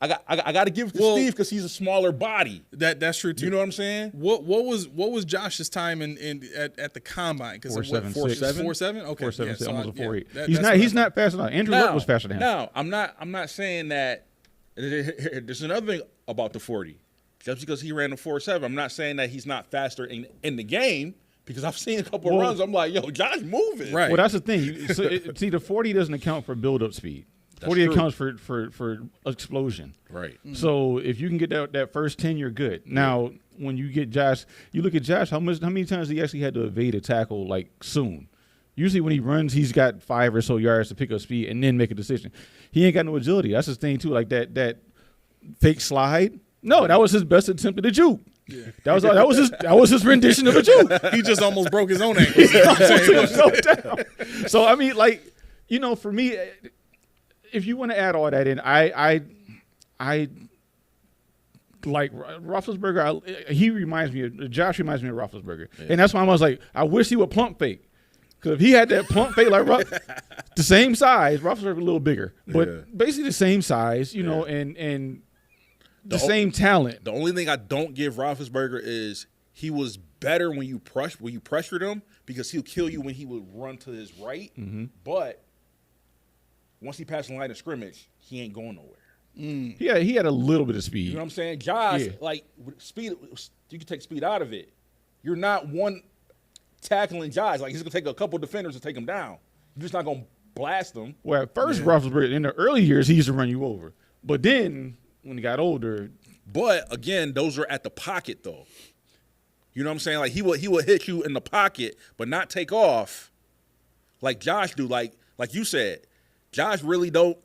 I got to give it to Steve because he's a smaller body. That's true too. You know what I'm saying? What was Josh's time at the combine? Because 4.7. 4.7. Okay, 4.7, almost a 4.8. He's He's not fast enough. Andrew Luck was faster than him. No, I'm not saying that There's another thing about the 40. Just because he ran the 4.7, I'm not saying that he's not faster in the game, because I've seen a couple of runs. I'm like, yo, Josh moving. Right. Well, that's the thing. See, the 40 doesn't account for build-up speed. 40 true. accounts for explosion. Right. So if you can get that first 10, you're good. Now, when you get Josh, you look at Josh, how many times he actually had to evade a tackle like soon? Usually when he runs, he's got 5 or so yards to pick up speed and then make a decision. He ain't got no agility. That's his thing too. Like that fake slide. No, that was his best attempt at a juke. Yeah. That was his rendition of a juke. He just almost broke his own ankle. You know what I'm saying? Himself down. So I mean, like, you know, for me, if you want to add all that in, I like Roethlisberger. Josh reminds me of Roethlisberger, and that's why I was like, I wish he would pump fake. Because if he had that pump fake like the same size, Roethlisberger a little bigger, but basically the same size, you know, and the same talent. The only thing I don't give Roethlisberger is he was better when you pressured him, because he'll kill you when he would run to his right. Mm-hmm. But once he passed the line of scrimmage, he ain't going nowhere. Yeah, he had a little bit of speed. You know what I'm saying? Josh, like, with speed, you can take speed out of it. You're not one tackling Josh. Like, he's going to take a couple defenders to take him down. You're just not going to blast him. Well, at first, Roethlisberger, in the early years, he used to run you over. But then, when he got older. But, again, those are at the pocket, though. You know what I'm saying? Like, he will hit you in the pocket, but not take off like Josh do. Like you said, Josh really don't.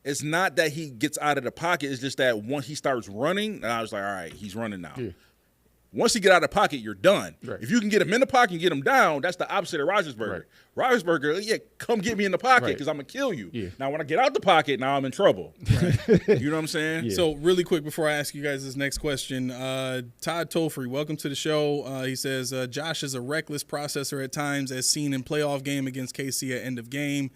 It's not that he gets out of the pocket. It's just that once he starts running, and I was like, all right, he's running now. Yeah. Once you get out of the pocket, you're done. Right. If you can get him in the pocket and get him down, that's the opposite of Roethlisberger. Right. Roethlisberger, come get me in the pocket because I'm going to kill you. Yeah. Now, when I get out the pocket, now I'm in trouble. Right. You know what I'm saying? Yeah. So, really quick before I ask you guys this next question, Todd Tolfrey, welcome to the show. He says, Josh is a reckless processor at times, as seen in playoff game against KC at end of game.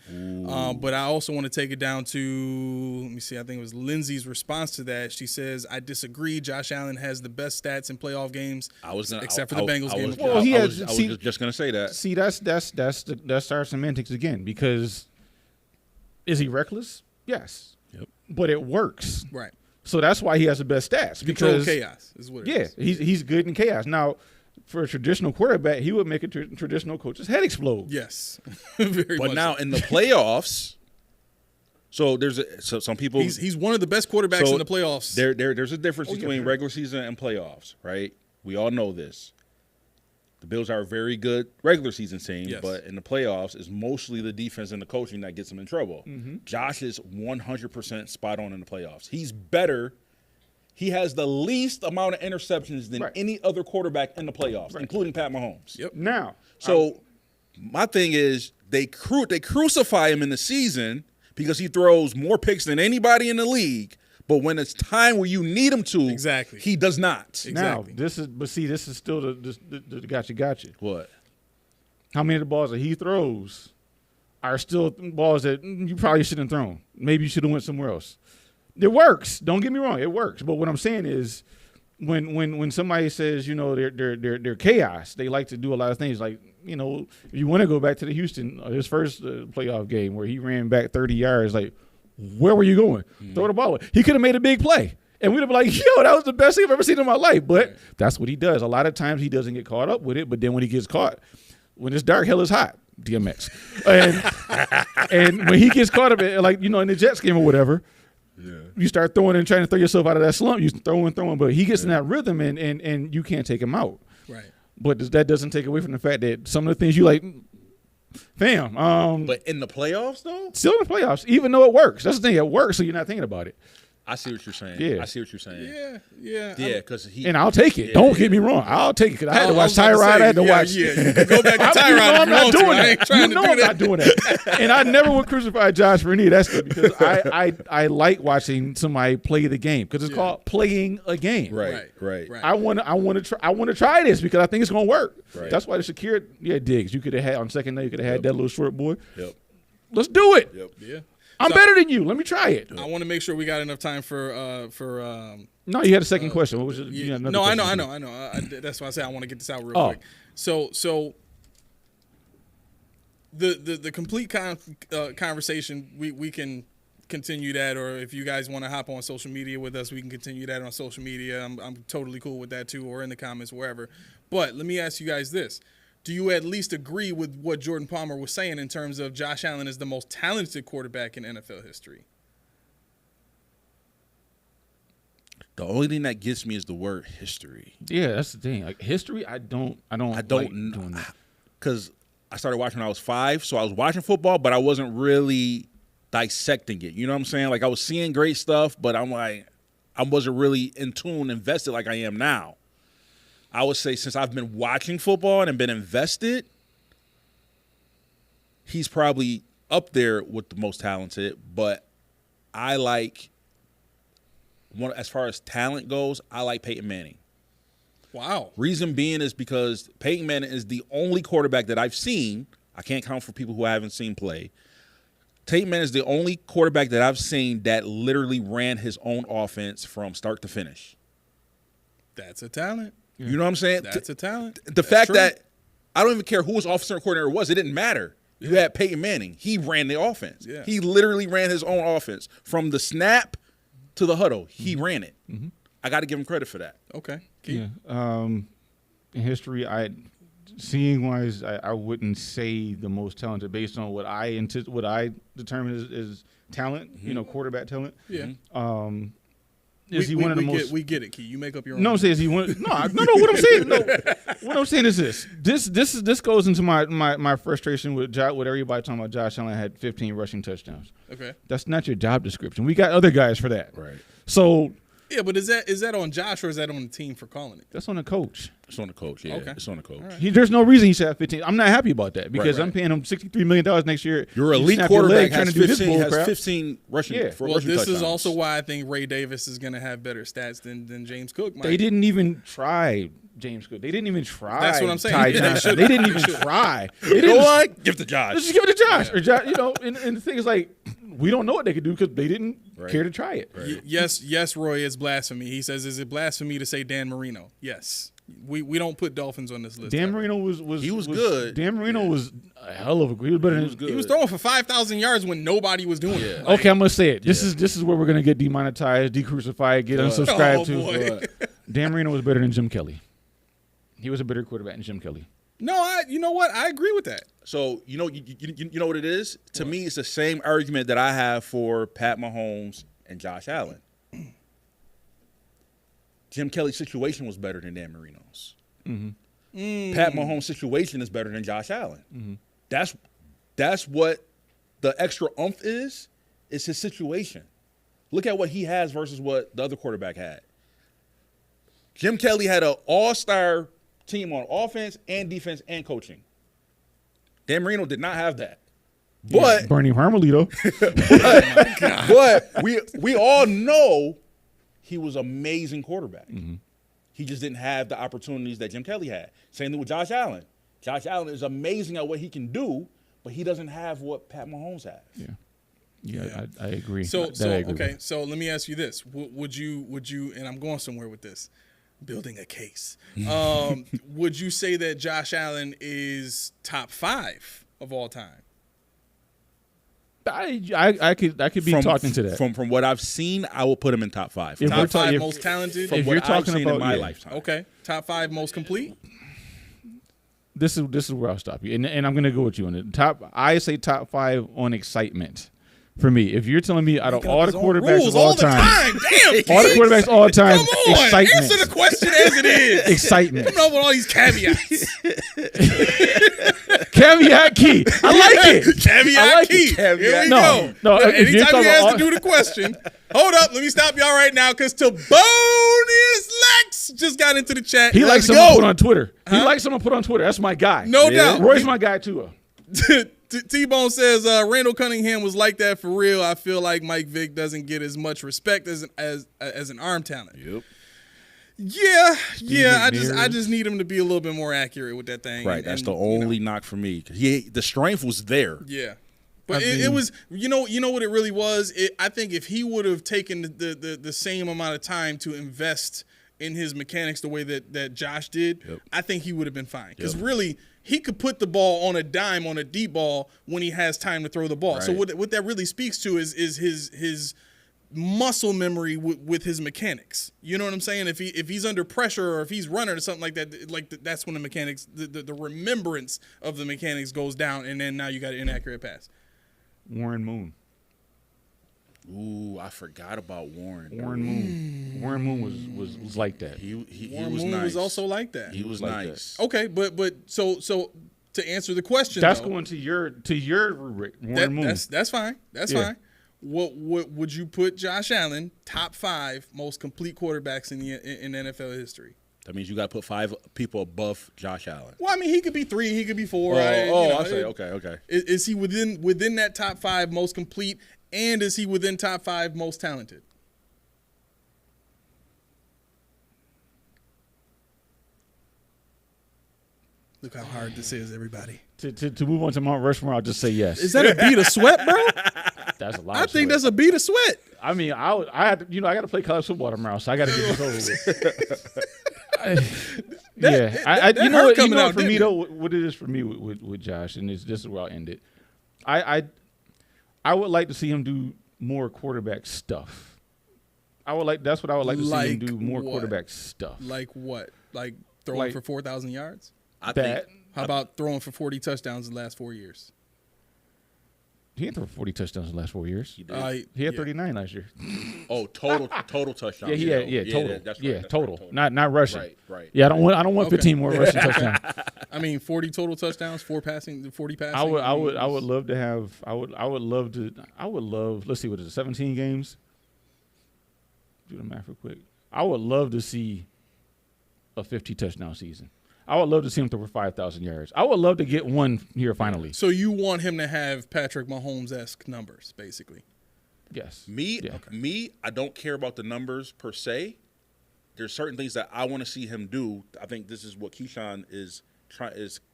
But I also want to take it down to, let me see, I think it was Lindsay's response to that. She says, I disagree. Josh Allen has the best stats in playoff games. Except for the Bengals game. Well, I was just going to say that. See, that's our semantics again, because is he reckless? Yes. Yep. But it works. Right. So that's why he has the best stats. Control chaos is what it is. Yeah, he's good in chaos. Now, for a traditional quarterback, he would make a traditional coach's head explode. Yes. Very but much now so. In the playoffs, so some people. He's one of the best quarterbacks in the playoffs. There's a difference between regular season and playoffs, right? We all know this. The Bills are a very good regular season team, but in the playoffs, it's mostly the defense and the coaching that gets them in trouble. Mm-hmm. Josh is 100% spot on in the playoffs. He's better. He has the least amount of interceptions than any other quarterback in the playoffs, including Pat Mahomes. Yep. Now, so my thing is they crucify him in the season because he throws more picks than anybody in the league. But when it's time where you need him to, he does not. Exactly. Now, this is still the gotcha. What? How many of the balls that he throws are still balls that you probably shouldn't have thrown? Maybe you should have went somewhere else. It works. Don't get me wrong. It works. But what I'm saying is, when somebody says, you know, they're chaos, they like to do a lot of things. Like, you know, if you want to go back to the Houston, his first playoff game where he ran back 30 yards, like, where were you going? Throw the ball away. He could have made a big play. And we'd have been like, yo, that was the best thing I've ever seen in my life. But that's what he does. A lot of times he doesn't get caught up with it. But then when he gets caught, when it's dark, hell is hot. DMX. And when he gets caught up, like, you know, in the Jets game or whatever, you start throwing and trying to throw yourself out of that slump. You throwing. But he gets in that rhythm and you can't take him out. Right. But that doesn't take away from the fact that some of the things you like, fam. But in the playoffs, though? Still in the playoffs, even though it works. That's the thing. It works, so you're not thinking about it. I see what you're saying. Yeah. I see what you're saying. Yeah. Because and I'll take it. Don't get me wrong. I'll take it because I had to watch Tyrod. I had to watch. Yeah, you can go back to Tyrod. I'm not doing that. I'm not doing that. And I never would crucify Josh for any of that stuff because I like watching somebody play the game because it's called playing a game. Right. I want to try this because I think it's gonna work. Right. That's why the Shakir Diggs you could have had on second day. You could have had that little short boy. Yep. Let's do it. Yep. Yeah. I'm better than you. Let me try it. I want to make sure we got enough time for. No, you had a second question. What was it? No, I know. That's why I say I want to get this out real quick. So the complete conversation we can continue that, or if you guys want to hop on social media with us, we can continue that on social media. I'm totally cool with that too, or in the comments, wherever. But let me ask you guys this. Do you at least agree with what Jordan Palmer was saying in terms of Josh Allen is the most talented quarterback in NFL history? The only thing that gets me is the word history. Yeah, that's the thing. Like history, I don't like doing that. Because I started watching when I was 5, so I was watching football, but I wasn't really dissecting it. You know what I'm saying? Like I was seeing great stuff, but I'm like, I wasn't really in tune, invested like I am now. I would say since I've been watching football and been invested, he's probably up there with the most talented, but I like, as far as talent goes, I like Peyton Manning. Wow. Reason being is because Peyton Manning is the only quarterback that I've seen. I can't count for people who I haven't seen play. Peyton Manning is the only quarterback that I've seen that literally ran his own offense from start to finish. That's a talent. You know what I'm saying? That's a talent. The That's fact true. that I don't even care who his offensive coordinator was. It didn't matter. You had Peyton Manning. He ran the offense. Yeah. He literally ran his own offense from the snap to the huddle. He ran it. Mm-hmm. I got to give him credit for that. Okay. Keith? Yeah. In history, seeing wise, I wouldn't say the most talented based on what I determine is talent. Mm-hmm. You know, quarterback talent. Yeah. Is he one of the most? We get it, Key. You make up your own. No, I'm saying is he one? No. What I'm saying, what I'm saying is this goes into my frustration with everybody talking about Josh Allen had 15 rushing touchdowns. Okay. That's not your job description. We got other guys for that. Right. So Yeah, but is that on Josh or is that on the team for calling it? that's on the coach. It's on the coach. Yeah, Okay. it's on the coach. There's no reason he should have 15. I'm not happy about that because Right. I'm paying him $63 million next year. Your You elite snap your leg quarterback trying has to do this 15, bull has crap. 15 rushing, Yeah. for Well, rushing this touchdowns. is also why I think Ray Davis is going to have better stats than James Cook might. They didn't even try James Cook. They didn't even try. That's what I'm saying. Ty They Johnson. should. They didn't even try. They You know didn't. what? Give it to Josh. Let's just give it to Josh or Josh. You know, and the thing is like we don't know what they could do because they didn't care to try it. Yes, Roy, it's blasphemy. He says, is it blasphemy to say Dan Marino? Yes. We don't put Dolphins on this list. Dan ever. Marino was good. Dan Marino was a hell of a. He was better than. He was throwing for 5,000 yards when nobody was doing it. Like, Okay, I'm gonna say it. This is where we're gonna get demonetized, decrucified, get unsubscribed Oh, to. boy. Dan Marino was better than Jim Kelly. He was a better quarterback than Jim Kelly. No, you know what? I agree with that. So you know what it is? To me, it's the same argument that I have for Pat Mahomes and Josh Allen. Jim Kelly's situation was better than Dan Marino's. Pat Mahomes' situation is better than Josh Allen. That's what the extra oomph is his situation. Look at what he has versus what the other quarterback had. Jim Kelly had an all-star team on offense and defense and coaching. Dan Marino did not have that. But Bernie Harmelito. but we all know he was an amazing quarterback. He just didn't have the opportunities that Jim Kelly had. Same thing with Josh Allen. Josh Allen is amazing at what he can do, but he doesn't have what Pat Mahomes has. Yeah, I agree. So That I agree okay. with. So let me ask you this: Would you? And I'm going somewhere with this. Building a case. Would you say that Josh Allen is top 5 of all time? I could be talking to that. From what I've seen, I will put him in top 5. If we're Top 5 if- most talented. if What you're I've talking seen about in my yeah. lifetime. Okay. Top 5 most complete. This is where I'll stop you, and I'm gonna go with you on it. I say top 5 on excitement. For me, if you're telling me out of all the quarterbacks Rules of all all the time, Damn. all the quarterbacks of all time, Come on. excitement, Answer the question as it is. excitement, Come up with all these caveats. caveat key. I like it. Caveat I like key. it. Here we No, go. no, Now, if you're anytime talking you ask about- to do the question, hold up. Let me stop y'all right now because Tabonius Lex just got into the chat. He likes Let's someone go. put on Twitter. He likes someone put on Twitter. That's my guy. No doubt. Roy's my guy too. T-Bone says Randall Cunningham was like that for real. I feel like Mike Vick doesn't get as much respect as an arm talent. Yep. Yeah. I Mears. just need him to be a little bit more accurate with that thing. Right. And- That's and, the you know, only knock for me. The strength was there. Yeah. But it was, you know what it really was? I think if he would have taken the same amount of time to invest in his mechanics the way that Josh did, I think he would have been fine. Because really, he could put the ball on a dime on a deep ball when he has time to throw the ball. So Right. what that really speaks to is his muscle memory with his mechanics. You know what I'm saying? If he's under pressure or if he's running or something like that, that's when the mechanics, the remembrance of the mechanics goes down, and then now you got an inaccurate pass. Warren Moon. Ooh, I forgot about Warren. Warren Moon. Warren Moon was like that. He Warren was Moon nice. was also like that. He was like nice. Okay, but so to answer the question, That's though, going to your rubric. Warren Moon. that's fine. That's Yeah. fine. What would you put Josh Allen top 5 most complete quarterbacks in NFL history? That means you got to put 5 people above Josh Allen. Well, I mean, he could be 3, he could be 4. I say okay. Is he within that top 5 most complete, and is he within top 5 most talented? Look how hard this is, everybody. To move on to Mount Rushmore, I'll just say yes. Is that a beat of sweat, bro? That's a lot. I think that's a beat of sweat. I mean, I had I got to play college football tomorrow, so I got to get this over with. that you know hurt what? coming out, For me didn't though, what it is for me with Josh, and this is where I'll end it. I would like to see him do more quarterback stuff. That's what I would like to see him Like do more what? quarterback stuff. Like what? Like throwing Like- for 4,000 yards? I That think How about throwing for 40 touchdowns in the last 4 years? he had thrown 40 touchdowns in the last 4 years. he did. He had 39 last year. Total touchdowns. Yeah, he had total. That's right. Yeah, that's right, total. Not rushing. Right. Yeah, I don't want Okay. 15 more rushing touchdowns. I mean, 40 total touchdowns, 40 passing. I would love to have. I would love. Let's see, what is it? 17 games. Do the math real quick. I would love to see a 50 touchdown season. I would love to see him throw for 5,000 yards. I would love to get one here finally. So you want him to have Patrick Mahomes-esque numbers, basically. Yes. Me, Yeah. I don't care about the numbers per se. There's certain things that I want to see him do. I think this is what Keyshawn is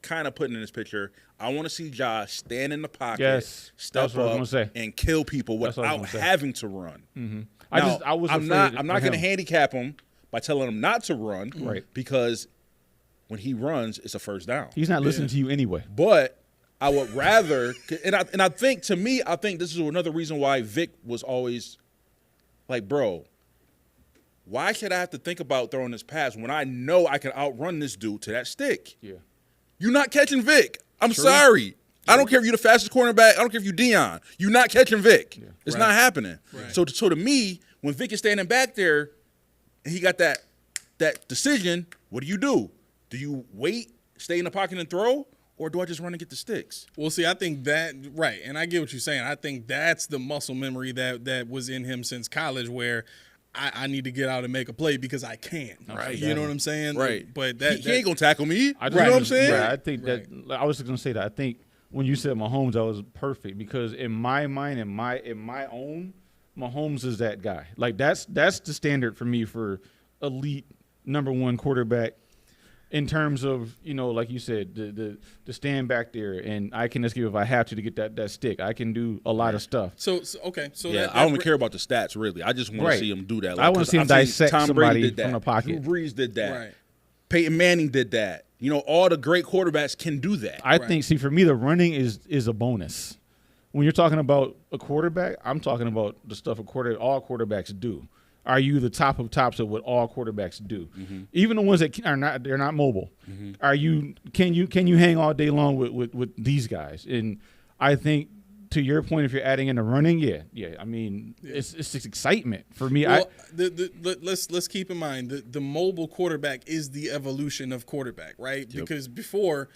kind of putting in his picture. I want to see Josh stand in the pocket, Yes. step That's what I was up, gonna say. and kill people That's what I was without gonna say. having to run. Mm-hmm. Now, I'm not for going to him. handicap him by telling him not to run, Right. Because when he runs, it's a first down. He's not listening to you anyway. But I would rather, and I think, to me, I think this is another reason why Vic was always like, bro, why should I have to think about throwing this pass when I know I can outrun this dude to that stick? Yeah. You're not catching Vic. I'm sorry. I don't care if you're the fastest cornerback. I don't care if you're Dion. You're not catching Vic. Yeah. It's not happening. Right. So to me, when Vic is standing back there and he got that decision, what do? Do you wait, stay in the pocket and throw, or do I just run and get the sticks? Well, see, I think that right, and I get what you're saying. I think that's the muscle memory that was in him since college, where I need to get out and make a play because I can. Right. You know what I'm saying? Right. But He ain't gonna tackle me. You I know what I'm just- saying? Yeah, I think that I was just gonna say that. I think when you said Mahomes, that was perfect because in my mind, in my own, Mahomes is that guy. Like that's the standard for me for elite number one quarterback. In terms of, like you said, the stand back there, and I can just give if I have to get that stick. I can do a lot of stuff. So okay, so Yeah, that I don't even care about the stats really. I just want to see him do that. I wanna 'cause see him I've seen dissect Tom somebody Brady did that. from the pocket. Drew Brees did that. Right. Peyton Manning did that. All the great quarterbacks can do that. I think, see, for me, the running is a bonus. When you're talking about a quarterback, I'm talking about the stuff all quarterbacks do. Are you the top of tops of what all quarterbacks do? Mm-hmm. Even the ones that they're not mobile. Mm-hmm. Can you hang all day long with these guys? And I think, to your point, if you're adding in the running, yeah. I mean, it's just excitement for me. Well, let's keep in mind the mobile quarterback is the evolution of quarterback, right? Yep. Because before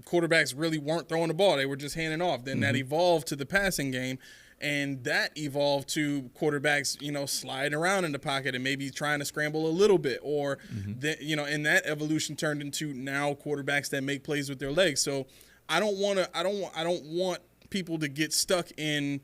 quarterbacks really weren't throwing the ball; they were just handing off. Then that evolved to the passing game. And that evolved to quarterbacks, sliding around in the pocket and maybe trying to scramble a little bit, or and that evolution turned into now quarterbacks that make plays with their legs. So I don't want people to get stuck in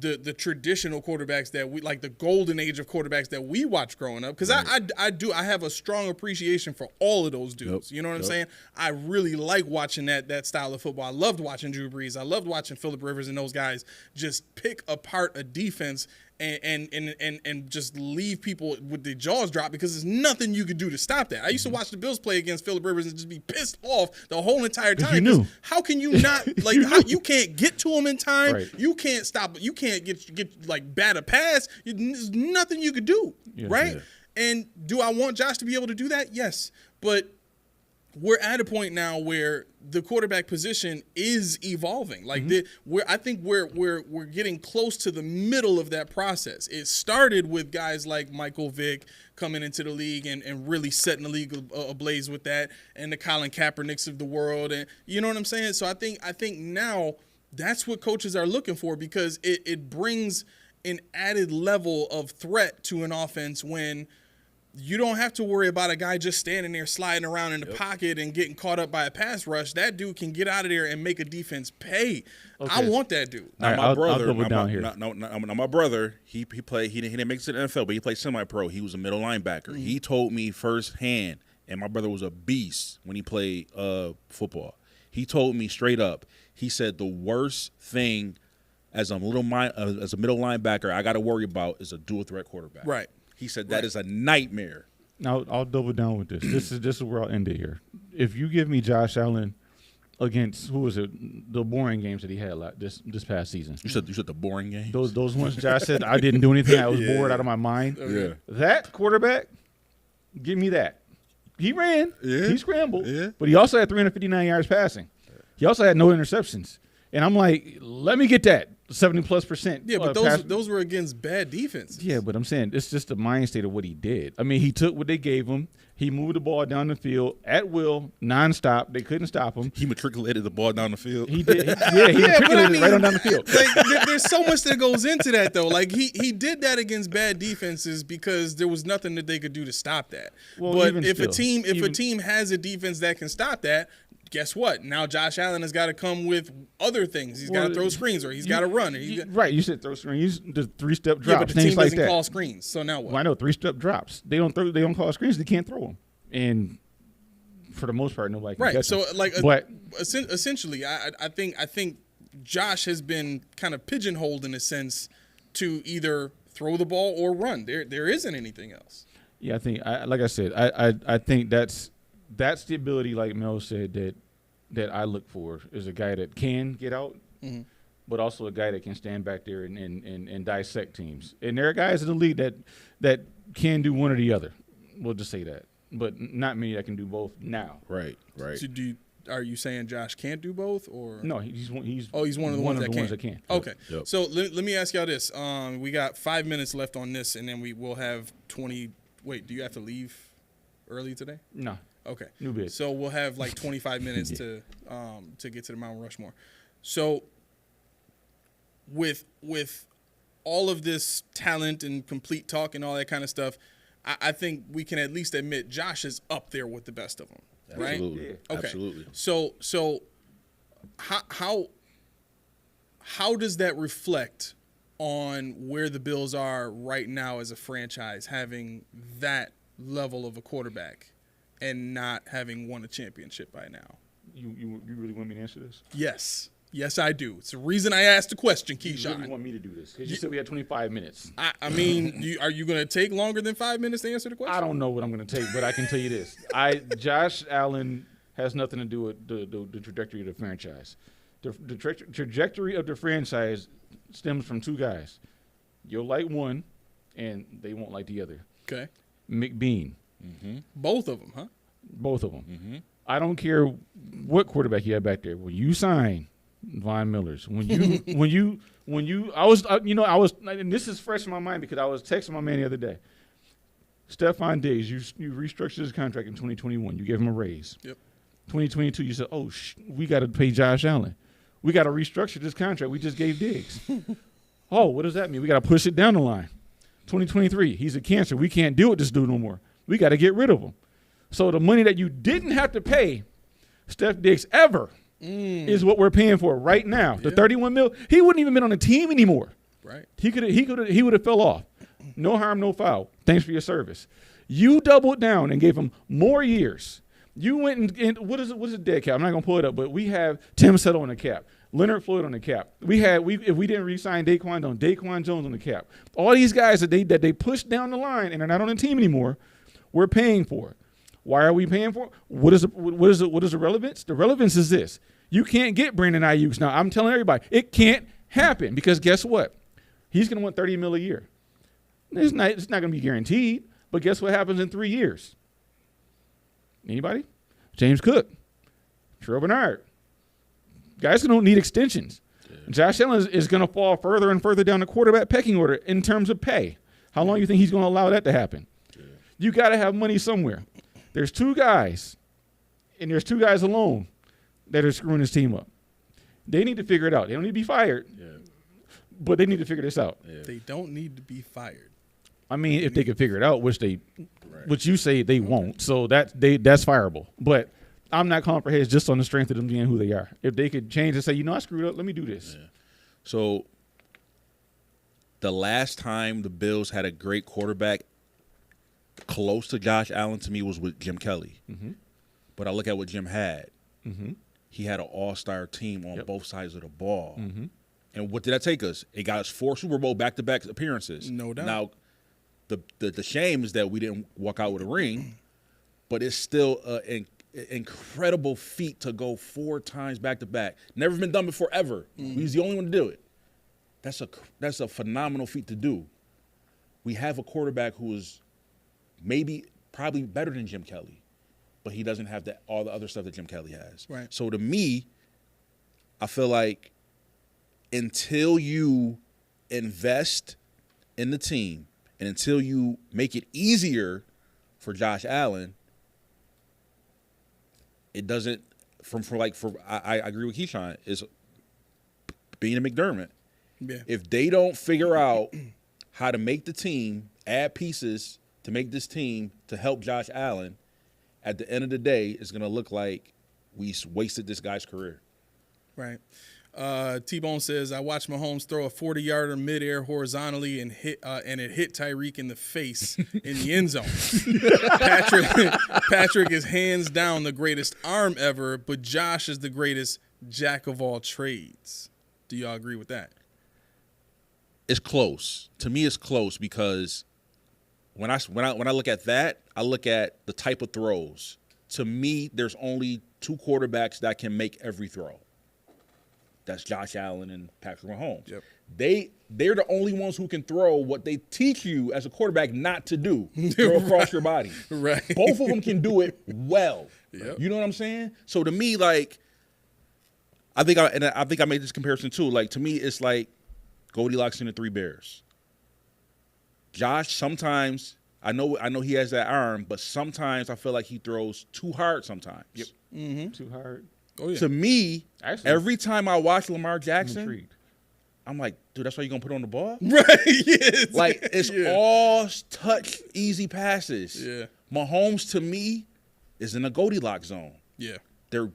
the traditional quarterbacks that we like, the golden age of quarterbacks that we watched growing up. Because I have a strong appreciation for all of those dudes. Yep. You know what I'm saying? I really like watching that style of football. I loved watching Drew Brees. I loved watching Phillip Rivers and those guys just pick apart a defense and just leave people with their jaws dropped because there's nothing you could do to stop that. I used to watch the Bills play against Phillip Rivers and just be pissed off the whole entire time. You knew. How can you not you can't get to him in time? Right. You can't stop. You can't get like bat a pass. There's nothing you could do, right? Yeah. And do I want Josh to be able to do that? Yes, but we're at a point now where the quarterback position is evolving. Like I think we're getting close to the middle of that process. It started with guys like Michael Vick coming into the league and really setting the league ablaze with that, and the Colin Kaepernicks of the world, and you know what I'm saying. So I think now that's what coaches are looking for, because it brings an added level of threat to an offense when you don't have to worry about a guy just standing there sliding around in the pocket and getting caught up by a pass rush. That dude can get out of there and make a defense pay. Okay. I want that dude. Now, All right, I'll double down here. My brother, he played. He didn't make it to the NFL, but he played semi-pro. He was a middle linebacker. He told me firsthand, and my brother was a beast when he played football. He told me straight up. He said the worst thing as a middle linebacker I got to worry about is a dual threat quarterback. Right. He said that is a nightmare. Now I'll double down with this. This is where I'll end it here. If you give me Josh Allen against the boring games that he had this past season. You said the boring game. Those ones Josh said I didn't do anything. I was bored out of my mind. Yeah. That quarterback, give me that. He ran. Yeah. He scrambled. Yeah. But he also had 359 yards passing. He also had no interceptions. And I'm like, let me get that 70+%. Yeah, but those were against bad defenses. Yeah, but I'm saying it's just the mind state of what he did. I mean, he took what they gave him. He moved the ball down the field at will, nonstop. They couldn't stop him. He matriculated the ball down the field. He did. He matriculated it right on down the field. Like, there's so much that goes into that, though. Like, he did that against bad defenses because there was nothing that they could do to stop that. Well, but even if still, a team has a defense that can stop that, guess what? Now Josh Allen has got to come with other things. He's got to throw screens, or he's got to run. Right, you said throw screens, the 3-step drops, Yeah, but the things team like doesn't that. call screens. So now what? Well, I know 3-step drops. They don't call screens. They can't throw them, and for the most part, nobody can Right. catch So them. like, but essentially, I think Josh has been kind of pigeonholed in a sense to either throw the ball or run. There isn't anything else. yeah, I think like I said, I think that's the ability, like Mel said, that I look for is a guy that can get out, but also a guy that can stand back there and dissect teams. And there are guys in the league that can do one or the other. We'll just say that, but not many that can do both now. Right. So are you saying Josh can't do both, or No, he's one of the ones that can. Okay. Yep. So let me ask y'all this. We got 5 minutes left on this, and then we will have 20. Wait, do you have to leave early today? No. Okay. New bid. So we'll have like 25 minutes to get to the Mount Rushmore. So with all of this talent and complete talk and all that kind of stuff, I think we can at least admit Josh is up there with the best of them. Right? Absolutely. Yeah. Okay. Absolutely. So how does that reflect on where the Bills are right now as a franchise, having that level of a quarterback and not having won a championship by now? You really want me to answer this? Yes, I do. It's the reason I asked the question, You Keyshawn. really want me to do this? Because you said we had 25 minutes. I mean, are you going to take longer than 5 minutes to answer the question? I don't know what I'm going to take, but I can tell you this: Josh Allen has nothing to do with the trajectory of the franchise. The trajectory of the franchise stems from two guys. You'll like one, and they won't like the other. Okay. McBean. Both of them, huh? Both of them. I don't care what quarterback you have back there. When you sign Von Millers, when you, I was, and this is fresh in my mind because I was texting my man the other day. Stephon Diggs, you restructured his contract in 2021. You gave him a raise. Yep. 2022, you said, we got to pay Josh Allen. We got to restructure this contract we just gave Diggs. What does that mean? We got to push it down the line. 2023, he's a cancer. We can't deal with this dude no more. We got to get rid of him. So the money that you didn't have to pay Steph Diggs ever is what we're paying for right now. The $31 million. He wouldn't even been on the team anymore. Right. He would have fell off. No harm, no foul. Thanks for your service. You doubled down and gave him more years. You went and what is the dead cap? I'm not gonna pull it up, but we have Tim Settle on the cap. Leonard Floyd on the cap. If we didn't re-sign Daquan Jones on the cap. All these guys that they pushed down the line and are not on the team anymore, we're paying for. Why are we paying for? What is the relevance? The relevance is this: you can't get Brandon Ayuk now. I'm telling everybody, it can't happen because guess what? He's going to want $30 million a year. It's not going to be guaranteed. But guess what happens in 3 years? Anybody? James Cook, Terrell Bernard. Guys don't need extensions. Yeah. Josh Allen is going to fall further and further down the quarterback pecking order in terms of pay. How long do you think he's going to allow that to happen? Yeah. You got to have money somewhere. There's 2 guys, and there's 2 guys alone that are screwing this team up. They need to figure it out. They don't need to be fired, but they need to figure this out. Yeah. They don't need to be fired. I mean, if they could figure it out, which you say they won't, so that's fireable. But I'm not calling for heads just on the strength of them being who they are. If they could change and say, I screwed up, let me do this. Yeah. So the last time the Bills had a great quarterback close to Josh Allen to me was with Jim Kelly. Mm-hmm. But I look at what Jim had. Mm-hmm. He had an all-star team on both sides of the ball. Mm-hmm. And what did that take us? It got us 4 Super Bowl back-to-back appearances. No doubt. Now, the shame is that we didn't walk out with a ring, but it's still an incredible feat to go 4 times back-to-back. Never been done before ever. Mm. He's the only one to do it. That's a phenomenal feat to do. We have a quarterback who is probably better than Jim Kelly, but he doesn't have all the other stuff that Jim Kelly has. Right. So to me, I feel like until you invest in the team and until you make it easier for Josh Allen, it doesn't. I agree with Keyshawn, is being a McDermott. Yeah. If they don't figure out how to make the team, add pieces to make this team to help Josh Allen, at the end of the day, it's going to look like we wasted this guy's career. Right. T-Bone says, I watched Mahomes throw a 40-yarder midair horizontally and it hit Tyreek in the face in the end zone. Patrick is hands down the greatest arm ever, but Josh is the greatest jack of all trades. Do y'all agree with that? It's close. To me, it's close because when I look at that, I look at the type of throws. To me, there's only 2 quarterbacks that can make every throw. That's Josh Allen and Patrick Mahomes. Yep. They're the only ones who can throw what they teach you as a quarterback not to do, throw across your body. Right. Both of them can do it well. Yep. You know what I'm saying? So to me, like, I think I made this comparison too. Like, to me, it's like Goldilocks and the 3 Bears. Josh, sometimes I know he has that arm, but sometimes I feel like he throws too hard sometimes. Yep. Mm-hmm. Too hard. Oh, yeah. To me, actually, every time I watch Lamar Jackson, I'm like, dude, that's why you're going to put on the ball? Right, yes. Like, it's all touch, easy passes. Yeah. Mahomes, to me, is in a Goldilocks zone. Yeah. They're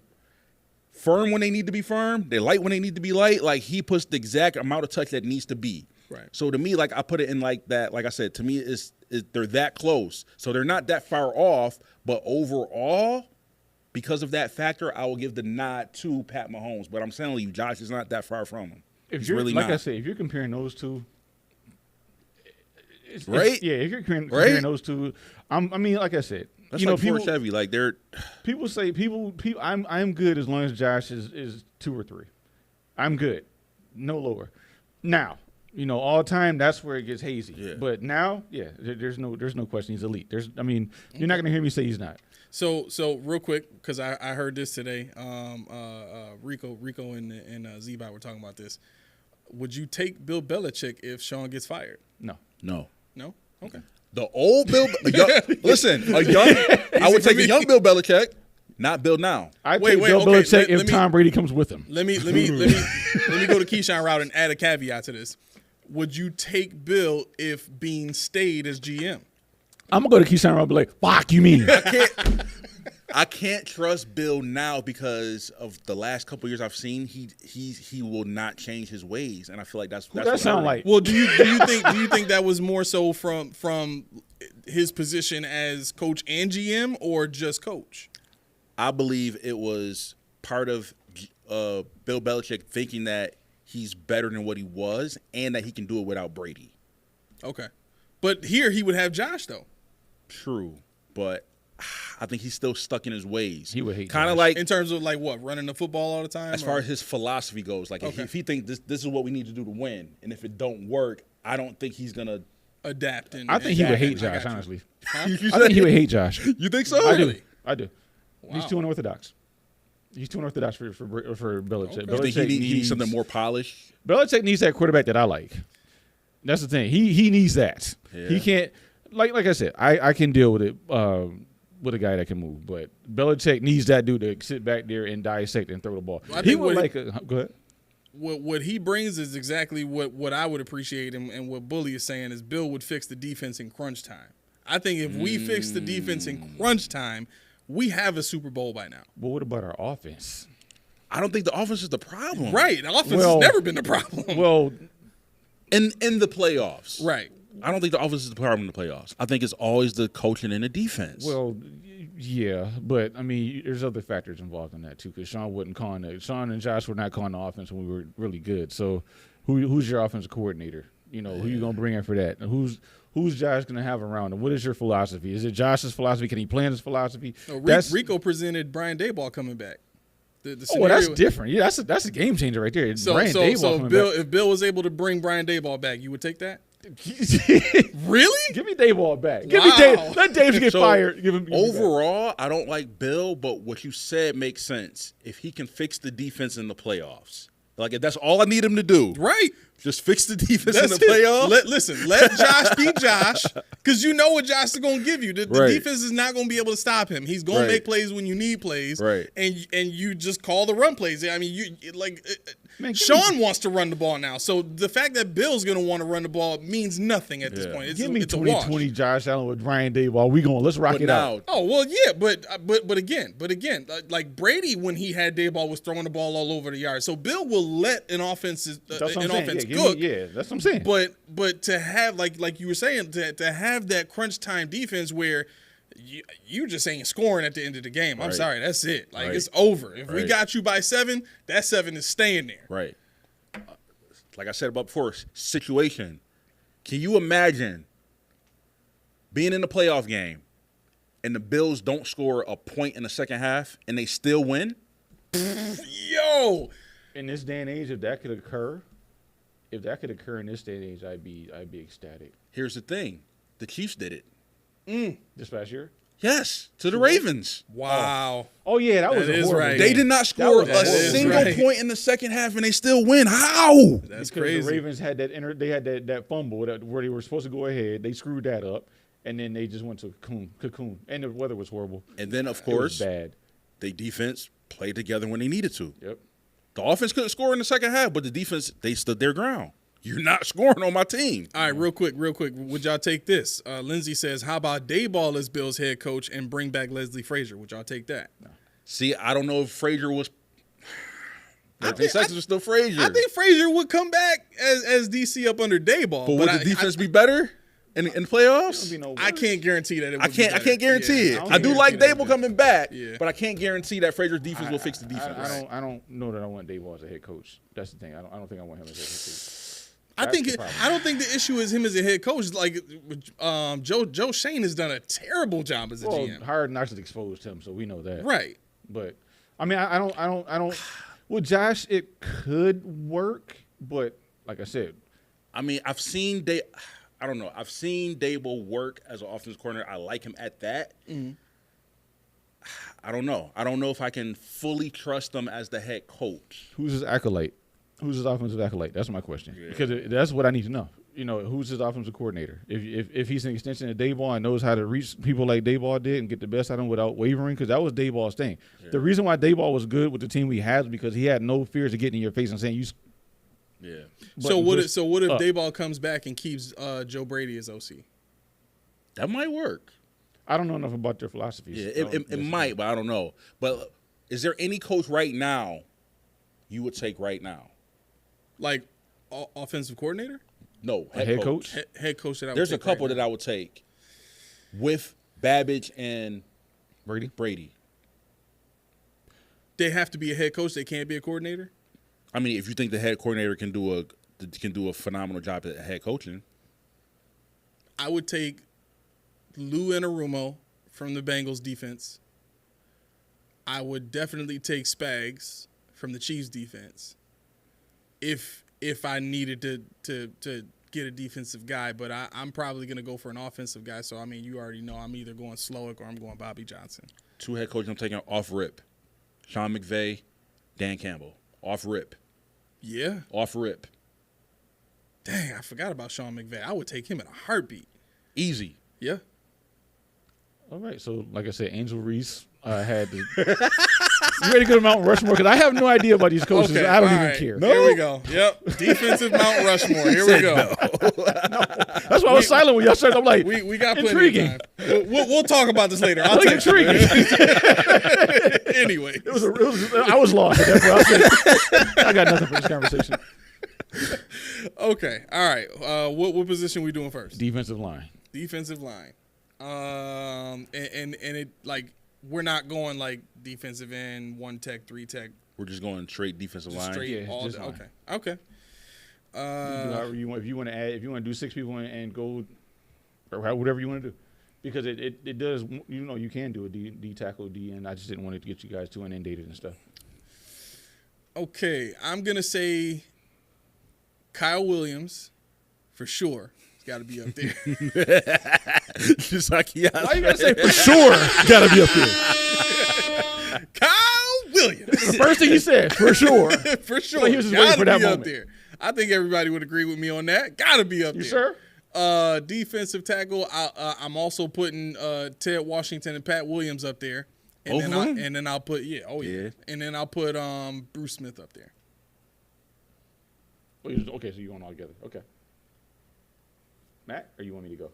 firm when they need to be firm. They're light when they need to be light. Like, he puts the exact amount of touch that needs to be. Right. So, to me, like, I put it in like that. Like I said, to me, they're that close. So, they're not that far off. But overall, because of that factor, I will give the nod to Pat Mahomes. But I'm telling you, Josh is not that far from him. If you're really like I say, if you're comparing those two, right? If you're comparing those two, I mean, like I said, that's like Ford Chevy. Like they're people say I'm good as long as Josh is 2 or 3. I'm good, no lower. Now, all the time that's where it gets hazy. Yeah. But now, there's no question he's elite. You're not gonna hear me say he's not. So real quick, because I heard this today. Rico and Z-Bot were talking about this. Would you take Bill Belichick if Sean gets fired? No. No? Okay. The old Bill, I would take a young Bill Belichick, not Bill now. I'd take Bill Belichick if Tom Brady comes with him. Let me go to Keyshawn route and add a caveat to this. Would you take Bill if Bean stayed as GM? I'm gonna go to Keyshawn route and be like, "Fuck you mean?" I can't trust Bill now because of the last couple of years I've seen. He will not change his ways, and I feel like that's what that sound like. Well, do you think that was more so from his position as coach and GM, or just coach? I believe it was part of Bill Belichick thinking that he's better than what he was and that he can do it without Brady. Okay. But here he would have Josh, though. True, but I think he's still stuck in his ways. He would hate kind of Josh. like In terms of, like, what, running the football all the time? as far as his philosophy goes. Like Okay. if he thinks this is what we need to do to win, and if it don't work, I don't think he's gonna. adapt. And, I think he would hate I got Josh, you. honestly. You I think he would hate Josh. You think so? I Really? do. I do. He's Wow. too unorthodox. He's too unorthodox for Belichick. Okay. You Belichick think he needs needs something more polished? Belichick needs that quarterback that I like. That's the thing. He needs that. Yeah. He can't like I said. I can deal with it with a guy that can move, but Belichick needs that dude to sit back there and dissect and throw the ball. I He think would what like a go ahead. What he brings is exactly what I would appreciate, and what Bully is saying is Bill would fix the defense in crunch time. I think if we fix the defense in crunch time, we have a Super Bowl by now. But what about our offense? I don't think the offense is the problem. Right. The offense Well- has never been the problem. Well, In the playoffs. right. I don't think the offense is the problem in the playoffs. I think it's always the coaching and the defense. yeah, but I mean, there's other factors involved in that too. Because Sean and Josh were not calling the offense when we were really good. So, who's your offensive coordinator? You know, who you gonna bring in for that? And who's Josh gonna have around him? What is your philosophy? Is it Josh's philosophy? Can he plan his philosophy? No, That's- Rico presented Brian Daboll coming back. The Oh, well, that's scenario- different. Yeah, that's a game changer right there. So, Brian so, Daboll so coming if Bill was able to bring Brian Daboll back, you would take that? back. Really? Give me Daboll back. Give Wow. me Dave. Let Dave get So, fired. Give him back. overall, I don't like Bill, but what you said makes sense. If he can fix the defense in the playoffs, like if that's all I need him to do, Right. just fix the defense That's in the it. playoffs. Let Josh be Josh, because you know what Josh is going to give you. The Right. defense is not going to be able to stop him. He's going Right. to make plays when you need plays, Right. And you just call the run plays. I mean, Man, give Sean wants to run the ball now, so the fact that Bill's going to want to run the ball means nothing at this Yeah. point. It's, Give me it's a wash. 2020 Josh Allen with Brian Daboll. Let's rock But it out. now, Oh well, yeah, but again, like Brady when he had Daboll was throwing the ball all over the yard. So Bill will let an offense That's what I'm an saying. offense Yeah, cook. that's what I'm saying. But to have like you were saying to have that crunch time defense where you just ain't scoring at the end of the game. I'm Right. sorry, that's it. Like Right. it's over. If we Right. got you by 7, that 7 is staying there. right? Like I said about before, situation. Can you imagine being in the playoff game and the Bills don't score a point in the second half and they still win? Yo, In this day and age, if that could occur in this day and age, I'd be ecstatic. Here's the thing: the Chiefs did it. This past year. Yes, to the Ravens. wow. Oh yeah, that was That a is horrible right. game. They did not score was a horrible. single Right. point in the second half and they still win. How? That's because crazy. the Ravens had they had that fumble where they were supposed to go ahead. They screwed that up, and then they just went to cocoon, and the weather was horrible. And then, of It was course, bad. they defense played together when they needed to. Yep. The offense couldn't score in the second half, but the defense, they stood their ground. You're not scoring on my team. All right, real quick. Would y'all take this? Lindsay says, "How about Daboll as Bill's head coach and bring back Leslie Frazier?" Would y'all take that? See, I don't know if Frazier was. I think Sexton was still Frazier. I think Frazier would come back as DC up under Daboll. but would the defense be better in the playoffs? I can't guarantee that. It would I be can't. I better. can't guarantee Yeah, it. I I do don't like guarantee that. Dable coming back, Yeah. but I can't guarantee that Frazier's defense will fix the defense. I don't know that I want Daboll as a head coach. That's the thing. I don't think I want him as a head coach. I That's think the problem. I don't think the issue is him as a head coach. Like Joe Shane has done a terrible job as a Well, GM. Hard Knocks has exposed him, so we know that. Right. But I mean, I don't. With Josh, it could work, but like I said, I mean, I've seen I don't know. I've seen Dable work as an offensive coordinator. I like him at that. I don't know. I don't know if I can fully trust him as the head coach. who's his acolyte? Who's his offensive acolyte? That's my question. Because that's what I need to know. You know, who's his offensive coordinator? If he's an extension of Daboll and knows how to reach people like Daboll did and get the best out of him without wavering, because that was Daboll's thing. Yeah. The reason why Daboll was good with the team we had was because he had no fears of getting in your face and saying you. Yeah. So what if up. Daboll comes back and keeps Joe Brady as OC? That might work. I don't know enough about their philosophies. Yeah, it might, but I don't know. But is there any coach right now you would take right now? Like offensive coordinator? No, A head coach? Head coach that I would There's a take couple right that I would take with Babbage and Brady. Brady. They have to be a head coach. They can't be a coordinator. I mean, if you think the head coordinator can do a phenomenal job at head coaching, I would take Lou Anarumo from the Bengals defense. I would definitely take Spags from the Chiefs defense. If I needed to get a defensive guy, but I'm probably going to go for an offensive guy. So, I mean, you already know I'm either going Slowick or I'm going Bobby Johnson. 2 head coaches I'm taking off rip. Sean McVay, Dan Campbell. Off rip. Yeah. Off rip. Dang, I forgot about Sean McVay. I would take him in a heartbeat. Easy. Yeah. All right, so like I said, Angel Reese had to. You ready to go to Mount Rushmore? Because I have no idea about these coaches. Okay, I don't all even right. care. Here we go. Yep. Defensive Mount Rushmore. Here we go. That's why I was silent when y'all started. I'm like, We got plenty intriguing. of time. We'll talk about this later. I'll Like text you. intriguing. Anyway. I was lost. At that point. I got nothing for this conversation. Okay. All right. What position we doing first? Defensive line. Defensive line. And it like we're not going like defensive end, 1 tech, 3 tech, We're just going straight defensive line. straight Yeah, all just day. line. Okay. Do however you want. If you want to add, if you want to do 6 people and go, or whatever you want to do, because it does. You know, you can do a D tackle, D end. I just didn't want it to get you guys too inundated and stuff. Okay. I'm gonna say Kyle Williams for sure. He's got to be up there. Just like Why you gotta say for sure? Got to be up there. Kyle Williams. The first thing he said, for sure. For sure. Like he was just waiting Gotta for that be up moment. there. I think everybody would agree with me on that. Gotta be up You there. sure? Defensive tackle. I'm also putting Ted Washington and Pat Williams up there, and Both of them? then I'll put yeah, Yeah. and then I'll put Bruce Smith up there. Okay, so you're going all together. Okay. Matt, or you want me to go?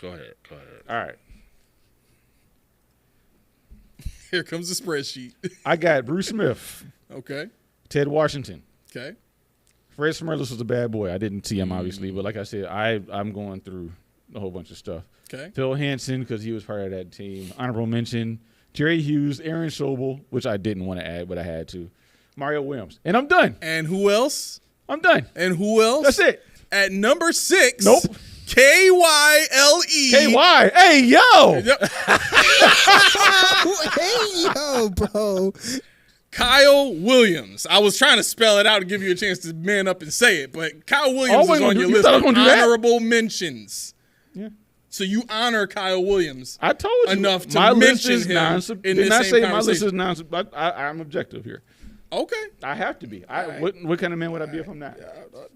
Go ahead. All right. Here comes the spreadsheet. I got Bruce Smith, Okay. Ted Washington. Okay. Fred Smirlis was a bad boy. I didn't see him, obviously, but like I said, I'm going through a whole bunch of stuff. Okay. Phil Hansen, because he was part of that team. Honorable mention, Jerry Hughes, Aaron Schobel, which I didn't want to add, but I had to. Mario Williams. And I'm done. And who else? I'm done. And who else? That's it. At number 6. Nope. KYLE. KY. Hey, yo. Yep. Hey, yo, bro. Kyle Williams. I was trying to spell it out to give you a chance to man up and say it, but Kyle Williams Oh, is wait, on your you list thought I of was gonna do that? honorable mentions. Yeah. So you honor Kyle Williams. I told you. Enough to my list mention is him non-sub. in Didn't this I same say my list conversation. is non-sub? I'm objective here. Okay. I have to be. What kind of man would I be if I'm not?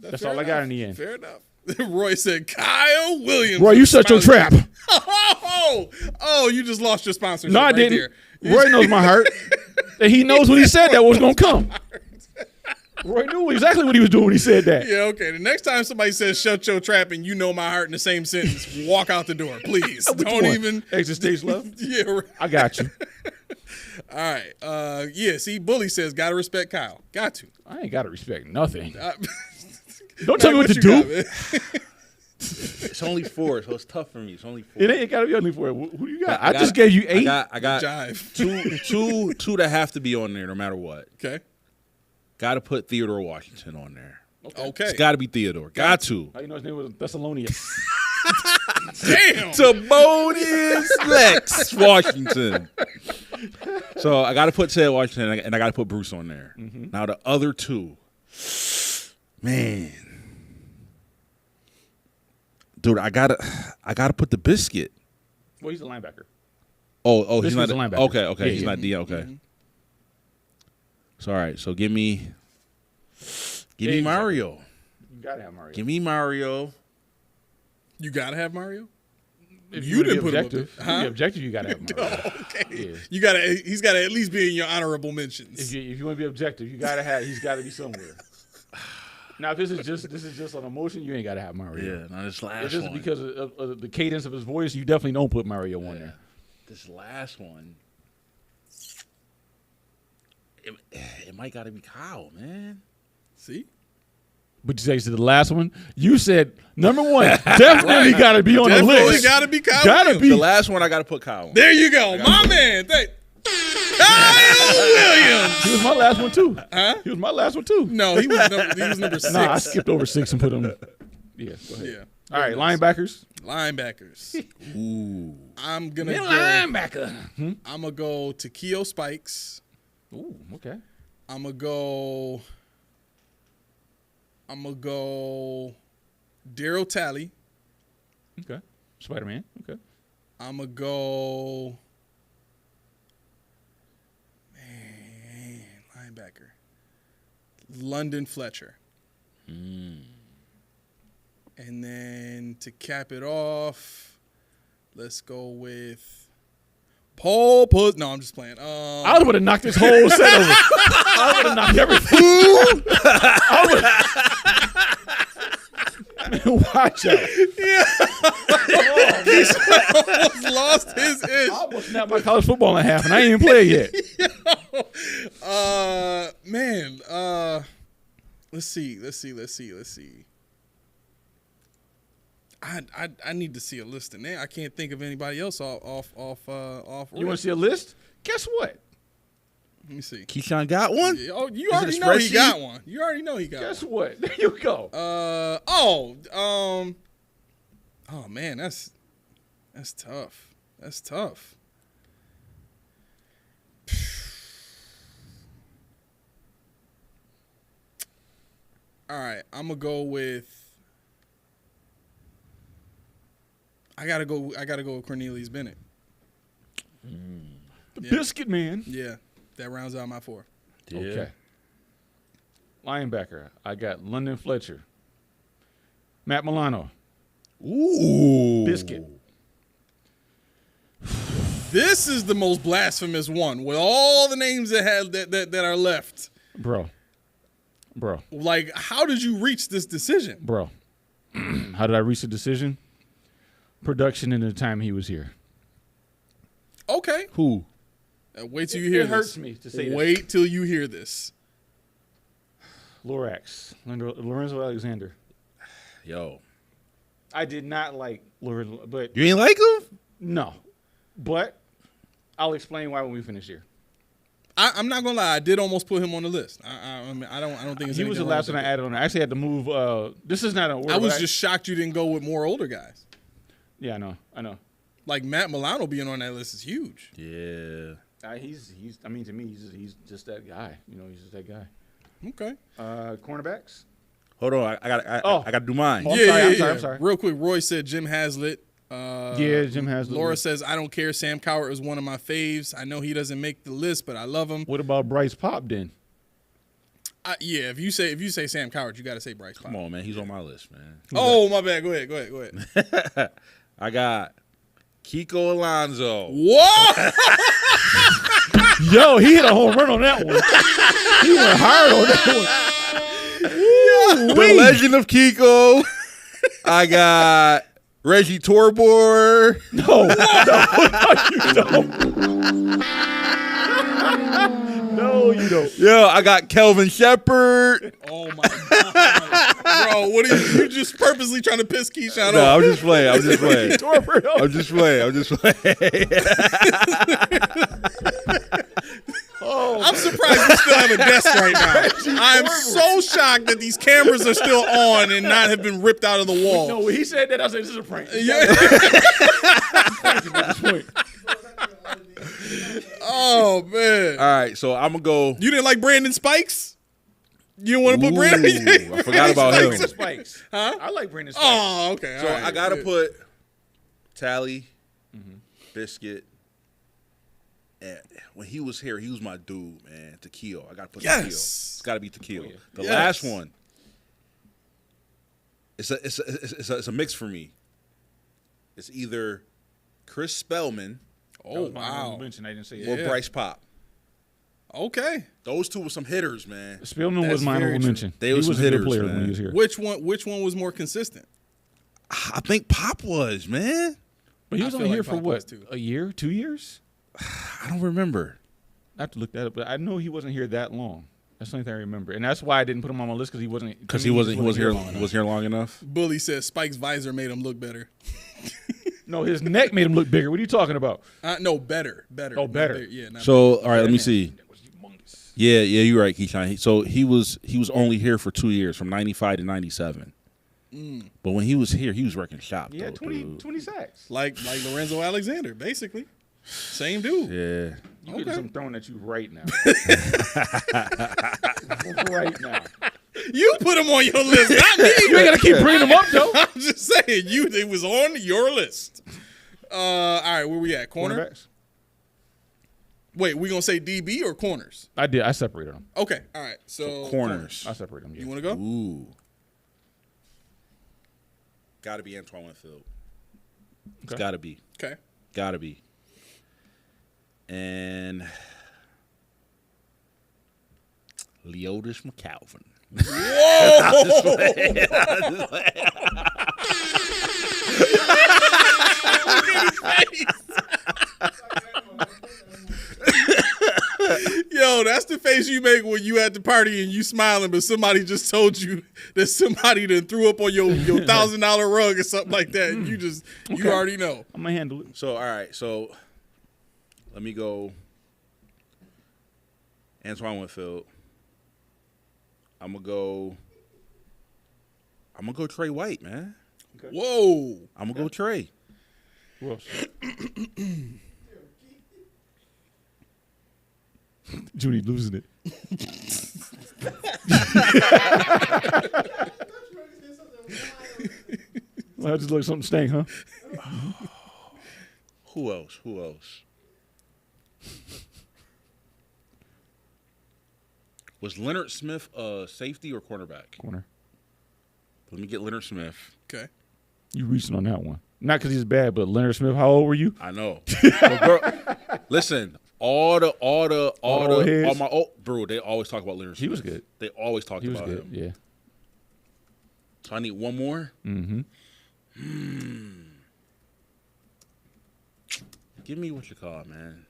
That's Fair all I got in the end. Fair enough. Roy said Kyle Williams. Roy, you shut your trap. Oh, you just lost your sponsorship. No, I right didn't. There. Roy knows my heart. And he knows when he said that was going to come. Roy knew exactly what he was doing when he said that. Yeah, okay. The next time somebody says shut your trap and you know my heart in the same sentence, walk out the door, please. Which Don't one? even. Exit stage left. Yeah, right. I got you. All right. Yeah, see, Bully says, got to respect Kyle. Got to. I ain't got to respect nothing. Matt, Don't tell me what to you do. got, man? It's only 4, so it's tough for me. It's only 4. It ain't got to be only for it. Who you got? I just gave you 8. I got Jive. two that have to be on there no matter what. Okay. Got to put Theodore Washington on there. Okay. It's got to be Theodore. Got to. How you know his name was Thessalonians? Damn. Timonius Lex Washington. So I got to put Ted Washington and I got to put Bruce on there. Now the other 2, man, dude, I gotta put the Biscuit. Well, he's a linebacker. Oh, he's Biscuit's not a linebacker. Okay, Yeah, he's yeah. not D. Okay. So all right, so give me Mario. You got to have Mario. Give me Mario. You got to have Mario? If you wanna didn't be put him up objective, there. to be Huh? objective, you got to have Mario. Okay. Yeah. He's got to at least be in your honorable mentions. If you want to be objective, you got to have. He's got to be somewhere. Now, if this is just an emotion, you ain't got to have Mario. Yeah, now this If last this is one. because of the cadence of his voice, you definitely don't put Mario on there. This last one. It might got to be Kyle, man. See? But you say the last one, you said number 1 definitely got to be on the Definitely list. got to be Kyle Gotta Williams. be. The last one I got to put Kyle on. There you go. My man. Kyle Williams. He was my last one too. Huh? He was my last one too. No, he was number 6. Nah, I skipped over 6 and put him. Yeah, go ahead. Yeah. All right, linebackers. Linebackers. Ooh. I'm gonna go. Linebacker. I'm gonna go Takeo Spikes. Ooh, okay. I'm gonna go Daryl Talley. Okay. Spider-Man. Okay. I'm gonna go. Man, linebacker. London Fletcher. And then to cap it off, let's go with Paul Put. No, I'm just playing. I would have knocked this whole set over. I would have knocked everything. Watch out. He almost lost his ish. I almost snapped my college football in half, and I ain't even played yet. Man. Let's see. I need to see a list in there. I can't think of anybody else off. You want to see a list? Guess what? Let me see. Keyshawn got one? Oh, you Is it a already know he spreadsheet? got one. You already know he got Guess one. what? There you go. Oh man, that's tough. That's tough. All right, I'm gonna go with. I gotta go with Cornelius Bennett. The Biscuit Man. Yeah, that rounds out my 4. Yeah. Okay. Linebacker. I got London Fletcher. Matt Milano. Ooh. Biscuit. This is the most blasphemous one with all the names that are left. Bro. Like, how did you reach this decision? Bro. How did I reach the decision? Production in the time he was here. Okay. Who? Wait till you hear It this. hurts me to say that. Wait till you hear this. Lorax. Lorenzo Alexander. Yo. I did not like Lorenzo, but You ain't like him? no. But I'll explain why when we finish here. I'm not gonna lie. I did almost put him on the list. I mean, I don't think it's He was the anything wrong last with one I it. added on there. I actually had to move. This is not a word. I was but just shocked you didn't go with more older guys. Yeah, I know. Like Matt Milano being on that list is huge. Yeah. He's. I mean, to me, he's just that guy. You know, he's just that guy. Okay. Cornerbacks. Hold on. I got to do mine. Oh, I'm sorry. Real quick, Roy said Jim Haslett. Yeah, Jim Haslett. Laura says, I don't care. Sam Cowart is one of my faves. I know he doesn't make the list, but I love him. What about Bryce Pop then? Yeah, if you say Sam Cowart, you got to say Bryce Pop. Come on, man. He's on my list, man. Oh, my bad. Go ahead. I got Kiko Alonso. What? Yo, he hit a home run on that one. He went hard on that one. The Legend of Kiko. I got Reggie Torbor. No, you don't. Yo, I got Kelvin Shepard. Oh, my God. Bro, what are you just purposely trying to piss Keyshawn No, off? I'm just playing. I'm just playing. Torpedo. I'm just playing. I'm surprised we still have a desk right now. I'm so shocked that these cameras are still on and not have been ripped out of the wall. No, when he said that, I said, this is a prank. Yeah. Oh, man. All right, so I'm going to go. You didn't like Brandon Spikes? You didn't want to put Brandon? I forgot about him. Brandon Spikes. Huh? I like Brandon Spikes. Oh, okay. So all right. I got to Yeah. put Tally, Biscuit. And when he was here, he was my dude, man. Tequila. I got to put Yes. Tequila. It's got to be Tequila. The Yes. last one. It's a mix for me. It's either Chris Spellman Oh, wow. I didn't say or it. Yeah. Bryce Pop. Okay. Those two were some hitters, man. Spillman That's was my very honorable true. mention. They he was was some a good hitters, player man. when he was here. Which one was more consistent? I think Pop was, man. But he I was feel only like here for Pop was what? too. A year? 2 years? I don't remember. I have to look that up, but I know he wasn't here that long. That's the only thing I remember, and that's why I didn't put him on my list because he wasn't. Because to he me, wasn't just here long enough. was here long enough. Bully says Spike's visor made him look better. No, his neck made him look bigger. What are you talking about? No, better. Oh, Not better. big. Yeah. Not So all right, let me see. That was humongous. Yeah, you're right, Keyshawn. So he was only here for 2 years, from 95 to 97. But when he was here, he was wrecking shop. Yeah, though, 20 sacks. like Lorenzo Alexander, basically. Same dude. Yeah. You get something thrown at you right now. Right now. You put him on your list, not me. You ain't got to keep bringing them up, though. I'm just saying, it was on your list. All right, where we at? Corner? Cornerbacks? Wait, we gonna say DB or corners? I did. I separated them. Okay, all right. So Corners. I separated them. Yeah. You want to go? Ooh. Got to be Antoine Winfield. It's Okay. got to be. Okay. Got to be. And Leotis McCalvin. Yo, that's the face you make when you at the party and you smiling, but somebody just told you that somebody done threw up on your $1,000 rug or something like that. And you already know. I'm going to handle it. So, all right. So, let me go Antoine Winfield. I'm going to go Trey White, man. Whoa. I'm going to go Trey. Who else? Judy losing it. Well, I just look something stank, huh? Who else? Was Leonard Smith a safety or cornerback? Corner. Let me get Leonard Smith. Okay. You reaching on that one. Not because he's bad, but Leonard Smith, how old were you? I know. But bro, listen, all my bro, they always talk about Leonard Smith. He was good. They always talk He was about good, him. yeah. So I need one more. Mm-hmm. Give me what you call it, man.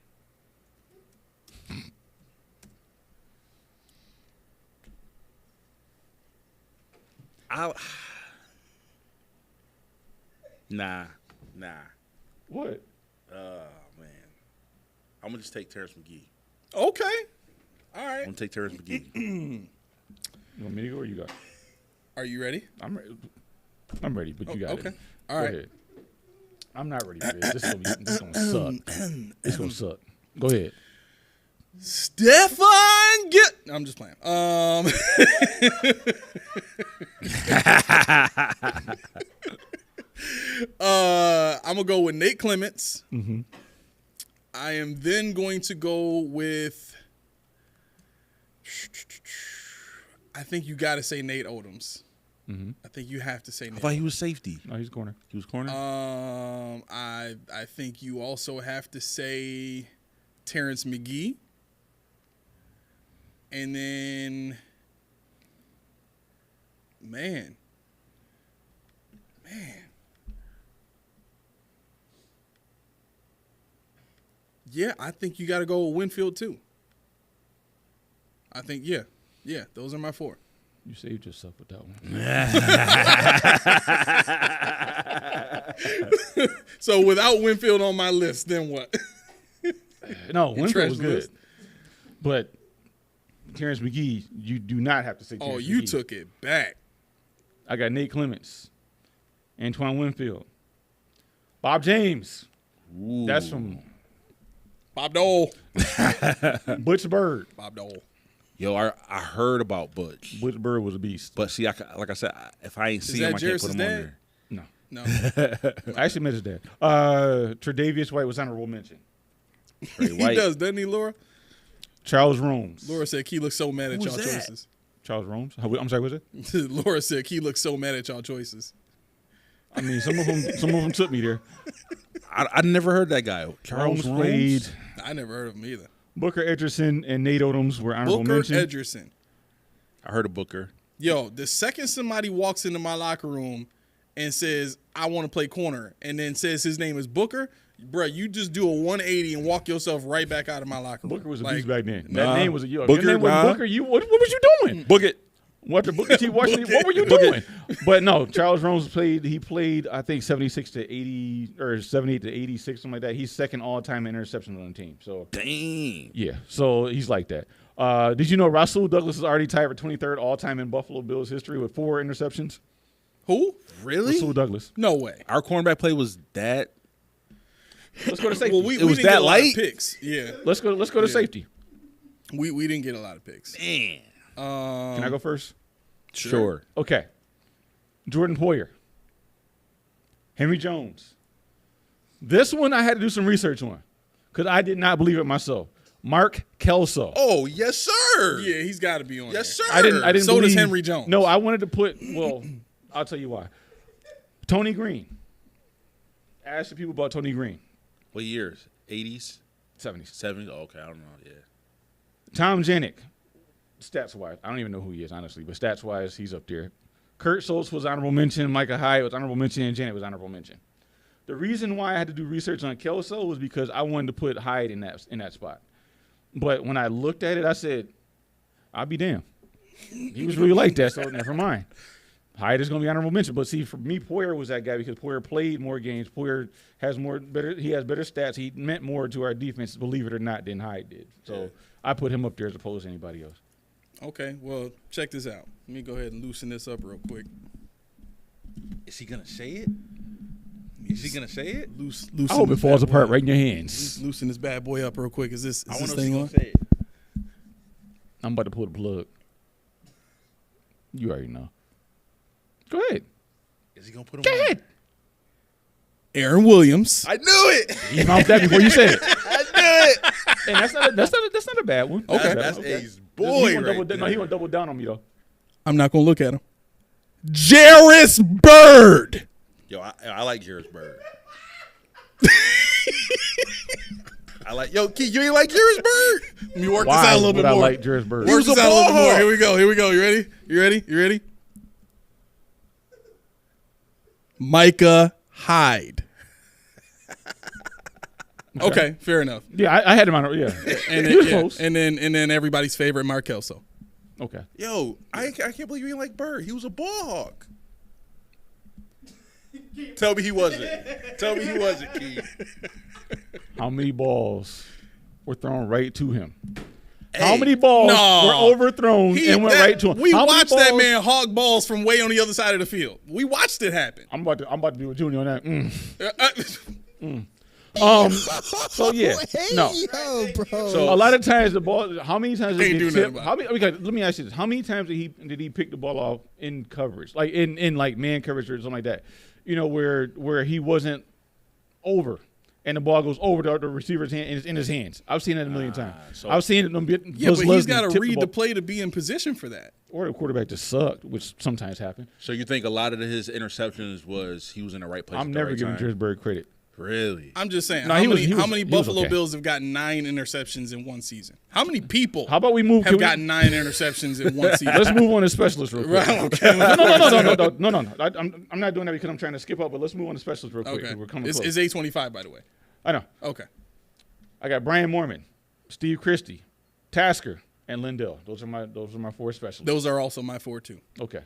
Nah. What? Man. I'm gonna just take Terrence McGee. Okay. All I'm right. gonna take Terrence McGee. You want me to go or you got it? Are you ready? I'm ready, but you got Okay. it. All Go right. ahead. I'm not ready for this. This is gonna suck. It's gonna suck. Go ahead. Stefan I'm just playing. I'm gonna go with Nate Clements. Mm-hmm. I am then going to go with. I think you got to say Nate Odoms. Mm-hmm. I think you have to say I Nate. thought he was safety. No, he's corner. He was corner. I think you also have to say Terrence McGee. And then man. Yeah, I think you got to go with Winfield too. I think yeah, those are my four. You saved yourself with that one. So without Winfield on my list, then what? No, You Winfield trash was the good. list? But Terrence McGee, you do not have to say Terrence Oh, you McGee. took it back. I got Nate Clements, Antoine Winfield, Bob James. Ooh. That's from Bob Dole. Butch Bird. Bob Dole. Yo, I heard about Butch. Butch Bird was a beast. But see, like I said, if I ain't see that him, I can't Jarrett's put him on dad? there. No. No. I actually met his dad. Tre'Davious White was honorable mention. Trey He White. does, doesn't he, Laura? Charles Romes. Laura said Key looks so mad at Who's y'all that? choices. Charles Romes. I'm sorry, was it? Laura said Key looks so mad at y'all choices. I mean, some of them took me there. I never heard that guy. Charles Romes played. I never heard of him either. Booker Edgerson and Nate Odoms were honorable Booker mention. Edgerson. I heard of Booker. Yo, the second somebody walks into my locker room and says, I want to play corner, and then says his name is Booker, bruh, you just do a 180 and walk yourself right back out of my locker room. Booker was a Like, beast back then. Nah. That name was a yo. If Booker, your name was nah. Booker, what was you doing? Book it. What the Booker T Washington? What were you doing? But no, Charles Jones played. He played, I think, 76 to 80 or 78 to 86, something like that. He's second all time in interceptions on the team. So Dang. yeah, so he's like that. Did you know Rasul Douglas is already tied for 23rd all time in Buffalo Bills history with 4 interceptions? Who? Really? Rasul Douglas. No way. Our cornerback play was that. Let's go to safety. Well, we was didn't that get a lot of light? picks. Yeah, let's go to safety. we didn't get a lot of picks. Man. Can I go first? Sure. Okay. Jordan Poyer. Henry Jones. This one I had to do some research on because I did not believe it myself. Mark Kelso. Oh, yes, sir. Yeah, he's got to be on. Yes, there. sir. I didn't. So does believe- Henry Jones. No, I wanted to put. Well, I'll tell you why. Tony Green. Ask the people about Tony Green. What years? 80s? 70s. 70s? Oh, okay, I don't know. Yeah. Tom Janik. Stats wise, I don't even know who he is honestly, but stats wise, he's up there. Kurt Schultz was honorable mention. Micah Hyde was honorable mention, and Janet was honorable mention. The reason why I had to do research on Kelso was because I wanted to put Hyde in that spot. But when I looked at it, I said, "I'll be damned." He was really like that, so never mind. Hyde is going to be honorable mention. But see, for me, Poyer was that guy because Poyer played more games. Poyer has he has better stats. He meant more to our defense, believe it or not, than Hyde did. So I put him up there as opposed to anybody else. Okay, well, check this out. Let me go ahead and loosen this up real quick. Is he going to say it? Is he going to say it? Loosen I hope it this falls bad boy apart up. right in your hands. Loosen this bad boy up real quick. Is this I want to thing know on? if he's going to say it. I'm about to pull the plug. You already know. Go ahead. Is he going to put him Go on? ahead. Aaron Williams. I knew it. You mouthed that before you said it. I knew it. And that's not a bad one. Okay. That's Okay. A's boy He went right there. No, he went double down on me though. I'm not gonna look at him. Jarris Bird. Yo, I like Jarris Bird. I like, yo, Keith, you ain't like Jarris Bird? Let me work Why this out a little would bit I more. like Jarris Bird? He Work was this a out a little bit ball more. hawk. Here we go. Here we go. You ready? You ready? You ready? Micah Hyde. Okay, fair enough. Yeah, I had him on. Yeah, And he was then, close. and then everybody's favorite, Mark Kelso. Okay. Yo, I can't believe you ain't like Bird. He was a ball hawk. Tell me he wasn't. Tell me he wasn't, Keith. How many balls were thrown right to him? Hey, How many balls no. were overthrown and went right to him? We How many watched that balls- man hog balls from way on the other side of the field. We watched it happen. I'm about to be with Junior on that. Uh, So yeah, no. Yo, bro. So A lot of times the ball. How many times did Ain't he do tip? nothing How many? Okay, let me ask you this: how many times did he pick the ball off in coverage, like in like man coverage or something like that? You know, where he wasn't over, and the ball goes over the receiver's hand and it's in his hands. I've seen that a million times. so- I've seen it. yeah, but he's got to read the play to be in position for that. Or the quarterback just sucked, which sometimes happen. So you think a lot of his interceptions was he was in the right place I'm at the never right giving time? Jers credit. Really? I'm just saying, No, how he was- many, he was- how many he was Buffalo okay. Bills have gotten 9 interceptions in one season? How many people How about we move? have gotten 9 interceptions in one season? Let's move on to specialists real quick. Right, okay. No. I'm not doing that because I'm trying to skip up, but let's move on to specialists real quick. Okay. We're coming It's, close. it's 8:25, by the way. I know. Okay. I got Brian Mormon, Steve Christie, Tasker, and Lindell. Those are my 4 specialists. Those are also my 4 too. Okay.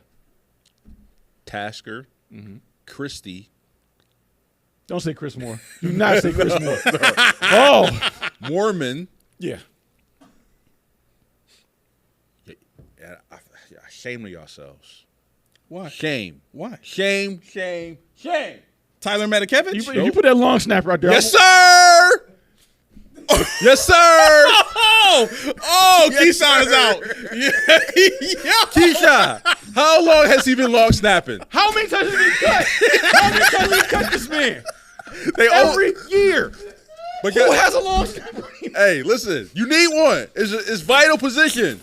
Tasker, Christie, Don't say Chris Moore. Do not say Chris Moore. Oh, Mormon. yeah. Yeah, shame to yourselves. Why? Shame. Why? Shame. Tyler Matakevich? You put that long snapper out there. Yes, sir. Yes, sir. Oh, Keyshawn is out. Yeah. Keisha, how long has he been long snapping? How many times has he cut? How many times has he cut this man? They all, Every year. but Who has a long snapper? hey, listen, you need one. It's vital position.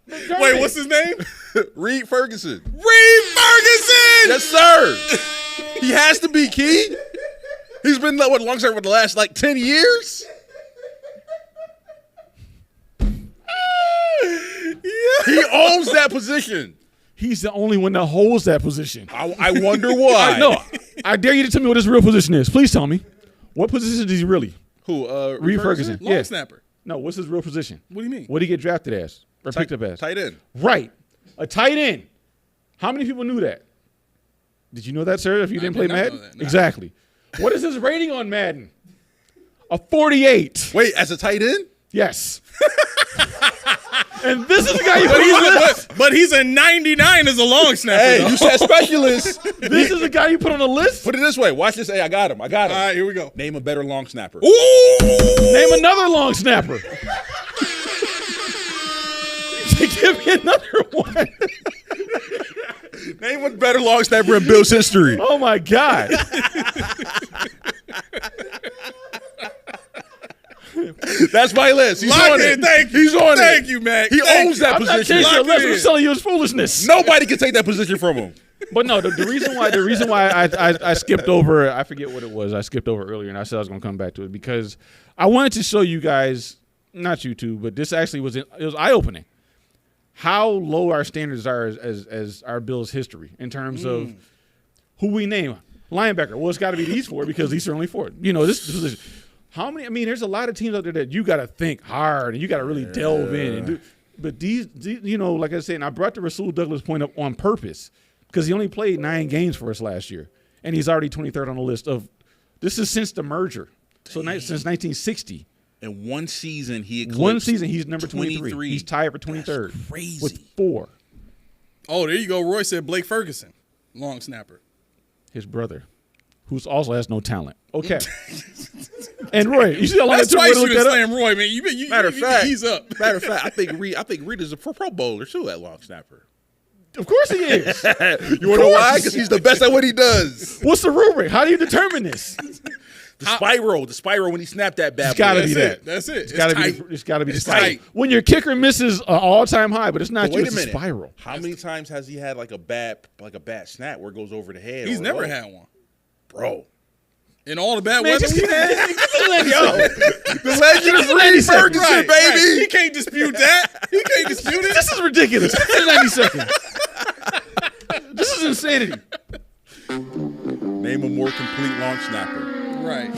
Wait, what's his name? Reed Ferguson. Reed Ferguson! Yes, sir. He has to be key. He's been long serve for the last 10 years. He owns that position. He's the only one that holds that position. I wonder why. No, I dare you to tell me what his real position is. Please tell me. What position is he really? Who? Reed Ferguson. Long snapper. No, what's his real position? What do you mean? What did he get drafted as? Or picked up as? Tight end. Right. A tight end. How many people knew that? Did you know that, sir, if you didn't play did not Madden? know that, no. Exactly. What is his rating on Madden? A 48. Wait, as a tight end? Yes. And this is the guy you put on the list. But he's a 99 as a long snapper. Hey, though. you said specialist. This is the guy you put on the list. Put it this way. Watch this. Hey, I got him. All right, here we go. Name a better long snapper. Ooh! Name another long snapper. Give me another one. Name a better long snapper in Bill's history. Oh my God. That's my list. He's Lock on in. it. Thank you. He's on it. Thank you, Mac. He Thank owns you. that I'm not position. changing the Lock list. it I'm in. selling you his foolishness. Nobody can take that position from him. But no, the reason why I skipped over, I forget what it was. I skipped over earlier, and I said I was going to come back to it because I wanted to show you guys, not you two, but this actually was eye opening. How low our standards are as our Bills history in terms of who we name. Linebacker. Well, it's got to be these four because these are only four. You know, this position. How many? I mean, there's a lot of teams out there that you got to think hard and you got to really delve in and do. But these, you know, like I said, and I brought the Rasul Douglas point up on purpose because he only played 9 games for us last year, and he's already 23rd on the list of. This is since the merger, so since 1960. In one season, he eclipsed One season, he's number 23. He's tied for 23rd. That's crazy. With 4. Oh, there you go. Roy said Blake Ferguson, long snapper. His brother, who also has no talent. Okay. And Roy, you see how long it That's took twice Roy to you look done that up? slam Roy, man. You Matter of fact, he's up. Matter of fact, I think Reed is a Pro Bowler too at long snapper. Of course he is. You want to know why? Because he's the best at what he does. What's the rubric? How do you determine this? The spiral when he snapped that bad It's got to boy. be that. That's it. It's got to tight. be. It's got to be the It's spiral. tight. When your kicker misses an all-time high, but it's not But you. wait a It's minute. a spiral. How many times has he had like a bad snap where it goes over the head? He's or never low? had one. Bro. In all the bad Man, weather just we get had. The legend of Reed Ferguson, Right, baby. right. He can't dispute that. He can't dispute it. This is ridiculous. 90 seconds. This is insanity. Name a more complete long snapper. Right.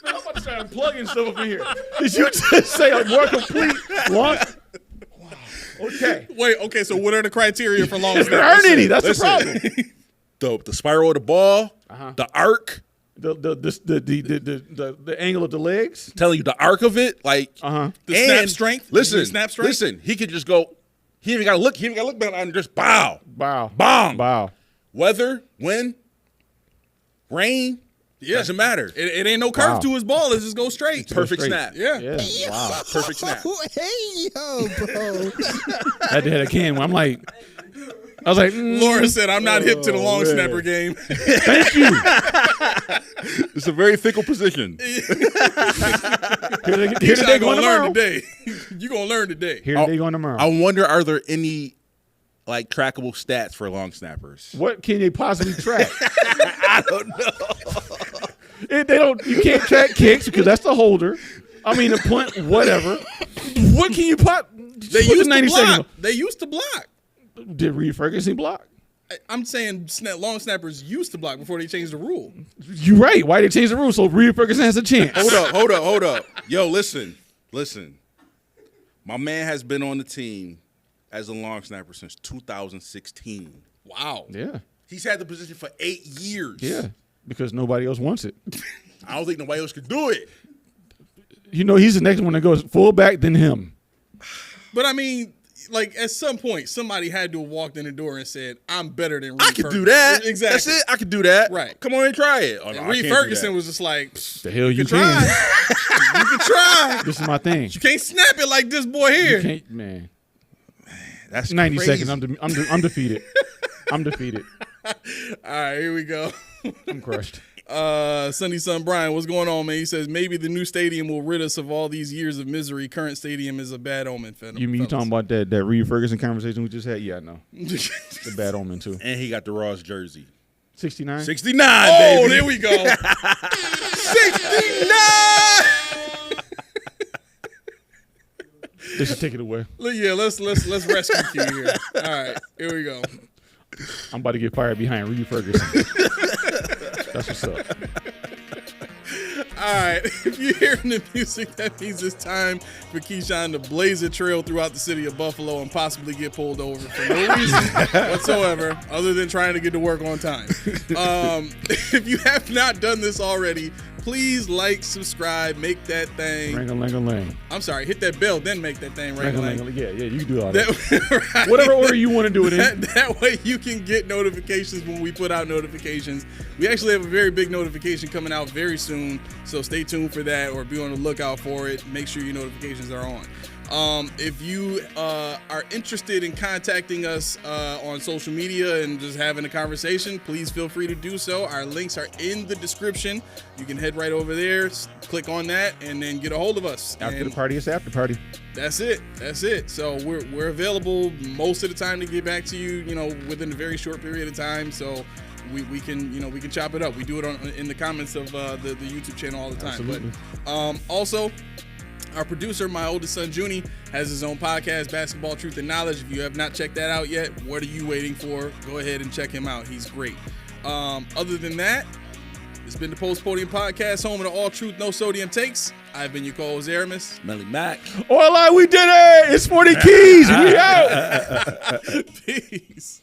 I'm about to start unplugging stuff up in here. Did you just say a more complete long? Wow. Okay. Wait, okay, so what are the criteria for long There snapper? aren't any. That's Listen. the problem. The spiral of the ball, the arc. The angle of the legs. Telling you the arc of it, like The snap strength? Listen, The snap strength? listen. He could just go. He even got to look. He even got to look back and just bow, Wow. bong. Wow. Weather, wind, rain. Yeah. Doesn't matter. It ain't no curve Wow. to his ball. It just goes straight. Perfect straight. snap. Yeah. Yeah. Wow. Perfect snap. Hey, yo, bro. I had to hit a can. I'm like, I was like, Laura said, I'm not hip to the long man. snapper game. thank you. It's a very fickle position. Here You're today, not going going to learn tomorrow. today. You're going to learn today. Here today, going tomorrow. I wonder, are there any like trackable stats for long snappers? What can they possibly track? I don't know. They don't. You can't track kicks because that's the holder. I mean, the punt, whatever. What can you pop? They What's used the 90 to block. seconds? They used to block. Did Reed Ferguson block? I'm saying long snappers used to block before they changed the rule. You're right. Why they change the rule so Reed Ferguson has a chance? Hold up. Yo, listen. My man has been on the team as a long snapper since 2016. Wow. Yeah, He's had the position for 8 years. yeah. Because nobody else wants it. I don't think nobody else could do it. You know, he's the next one that goes fullback, then him. But I mean, like at some point, somebody had to have walked in the door and said, "I'm better than Reed I could Ferguson." do that. Exactly. That's it. I could do that. Right. Come on and try it. Oh, no, And I Reed can't do Ferguson that. was just like, The hell you try. can. "You can try. This is my thing. You can't snap it like this boy You here." can't, man. That's 90 crazy. seconds. I'm defeated. I'm defeated. All right, here we go. I'm crushed. Sunny Son Brian, what's going on, man? He says maybe the new stadium will rid us of all these years of misery. Current stadium is a bad omen. You talking about that Reed Ferguson conversation we just had? Yeah, I know. It's a bad omen, too. And he got the Ross jersey. 69? 69, Oh, baby. there we go. 69. They should take it away. Yeah, let's rescue you here. All right, here we go. I'm about to get fired behind Reed Ferguson. That's what's up. All right. If you're hearing the music, that means it's time for Keyshawn to blaze a trail throughout the city of Buffalo and possibly get pulled over for no reason whatsoever other than trying to get to work on time. If you have not done this already, please like, subscribe, make that thing. Ring-a-ling-a-ling. I'm sorry, hit that bell, then make that thing ring-a-ling. Yeah, you can do all that. Right. Whatever order you want to do it in. That way you can get notifications when we put out notifications. We actually have a very big notification coming out very soon, so stay tuned for that or be on the lookout for it. Make sure your notifications are on. If you are interested in contacting us on social media and just having a conversation, please feel free to do so. Our links are in the description. You can head right over there, click on that, and then get a hold of us. After the party, it's after party. That's it. So we're available most of the time to get back to you, within a very short period of time. So we can chop it up. We do it in the comments of the YouTube channel all the time. Absolutely. But also, our producer, my oldest son, Junie, has his own podcast, Basketball Truth and Knowledge. If you have not checked that out yet, what are you waiting for? Go ahead and check him out. He's great. Other than that, it's been the Post Podium Podcast, home of the All Truth, No Sodium Takes. I've been your co-host, Aramis. Melly Mac. All right, we did it. It's 40 Keys. We out. Peace.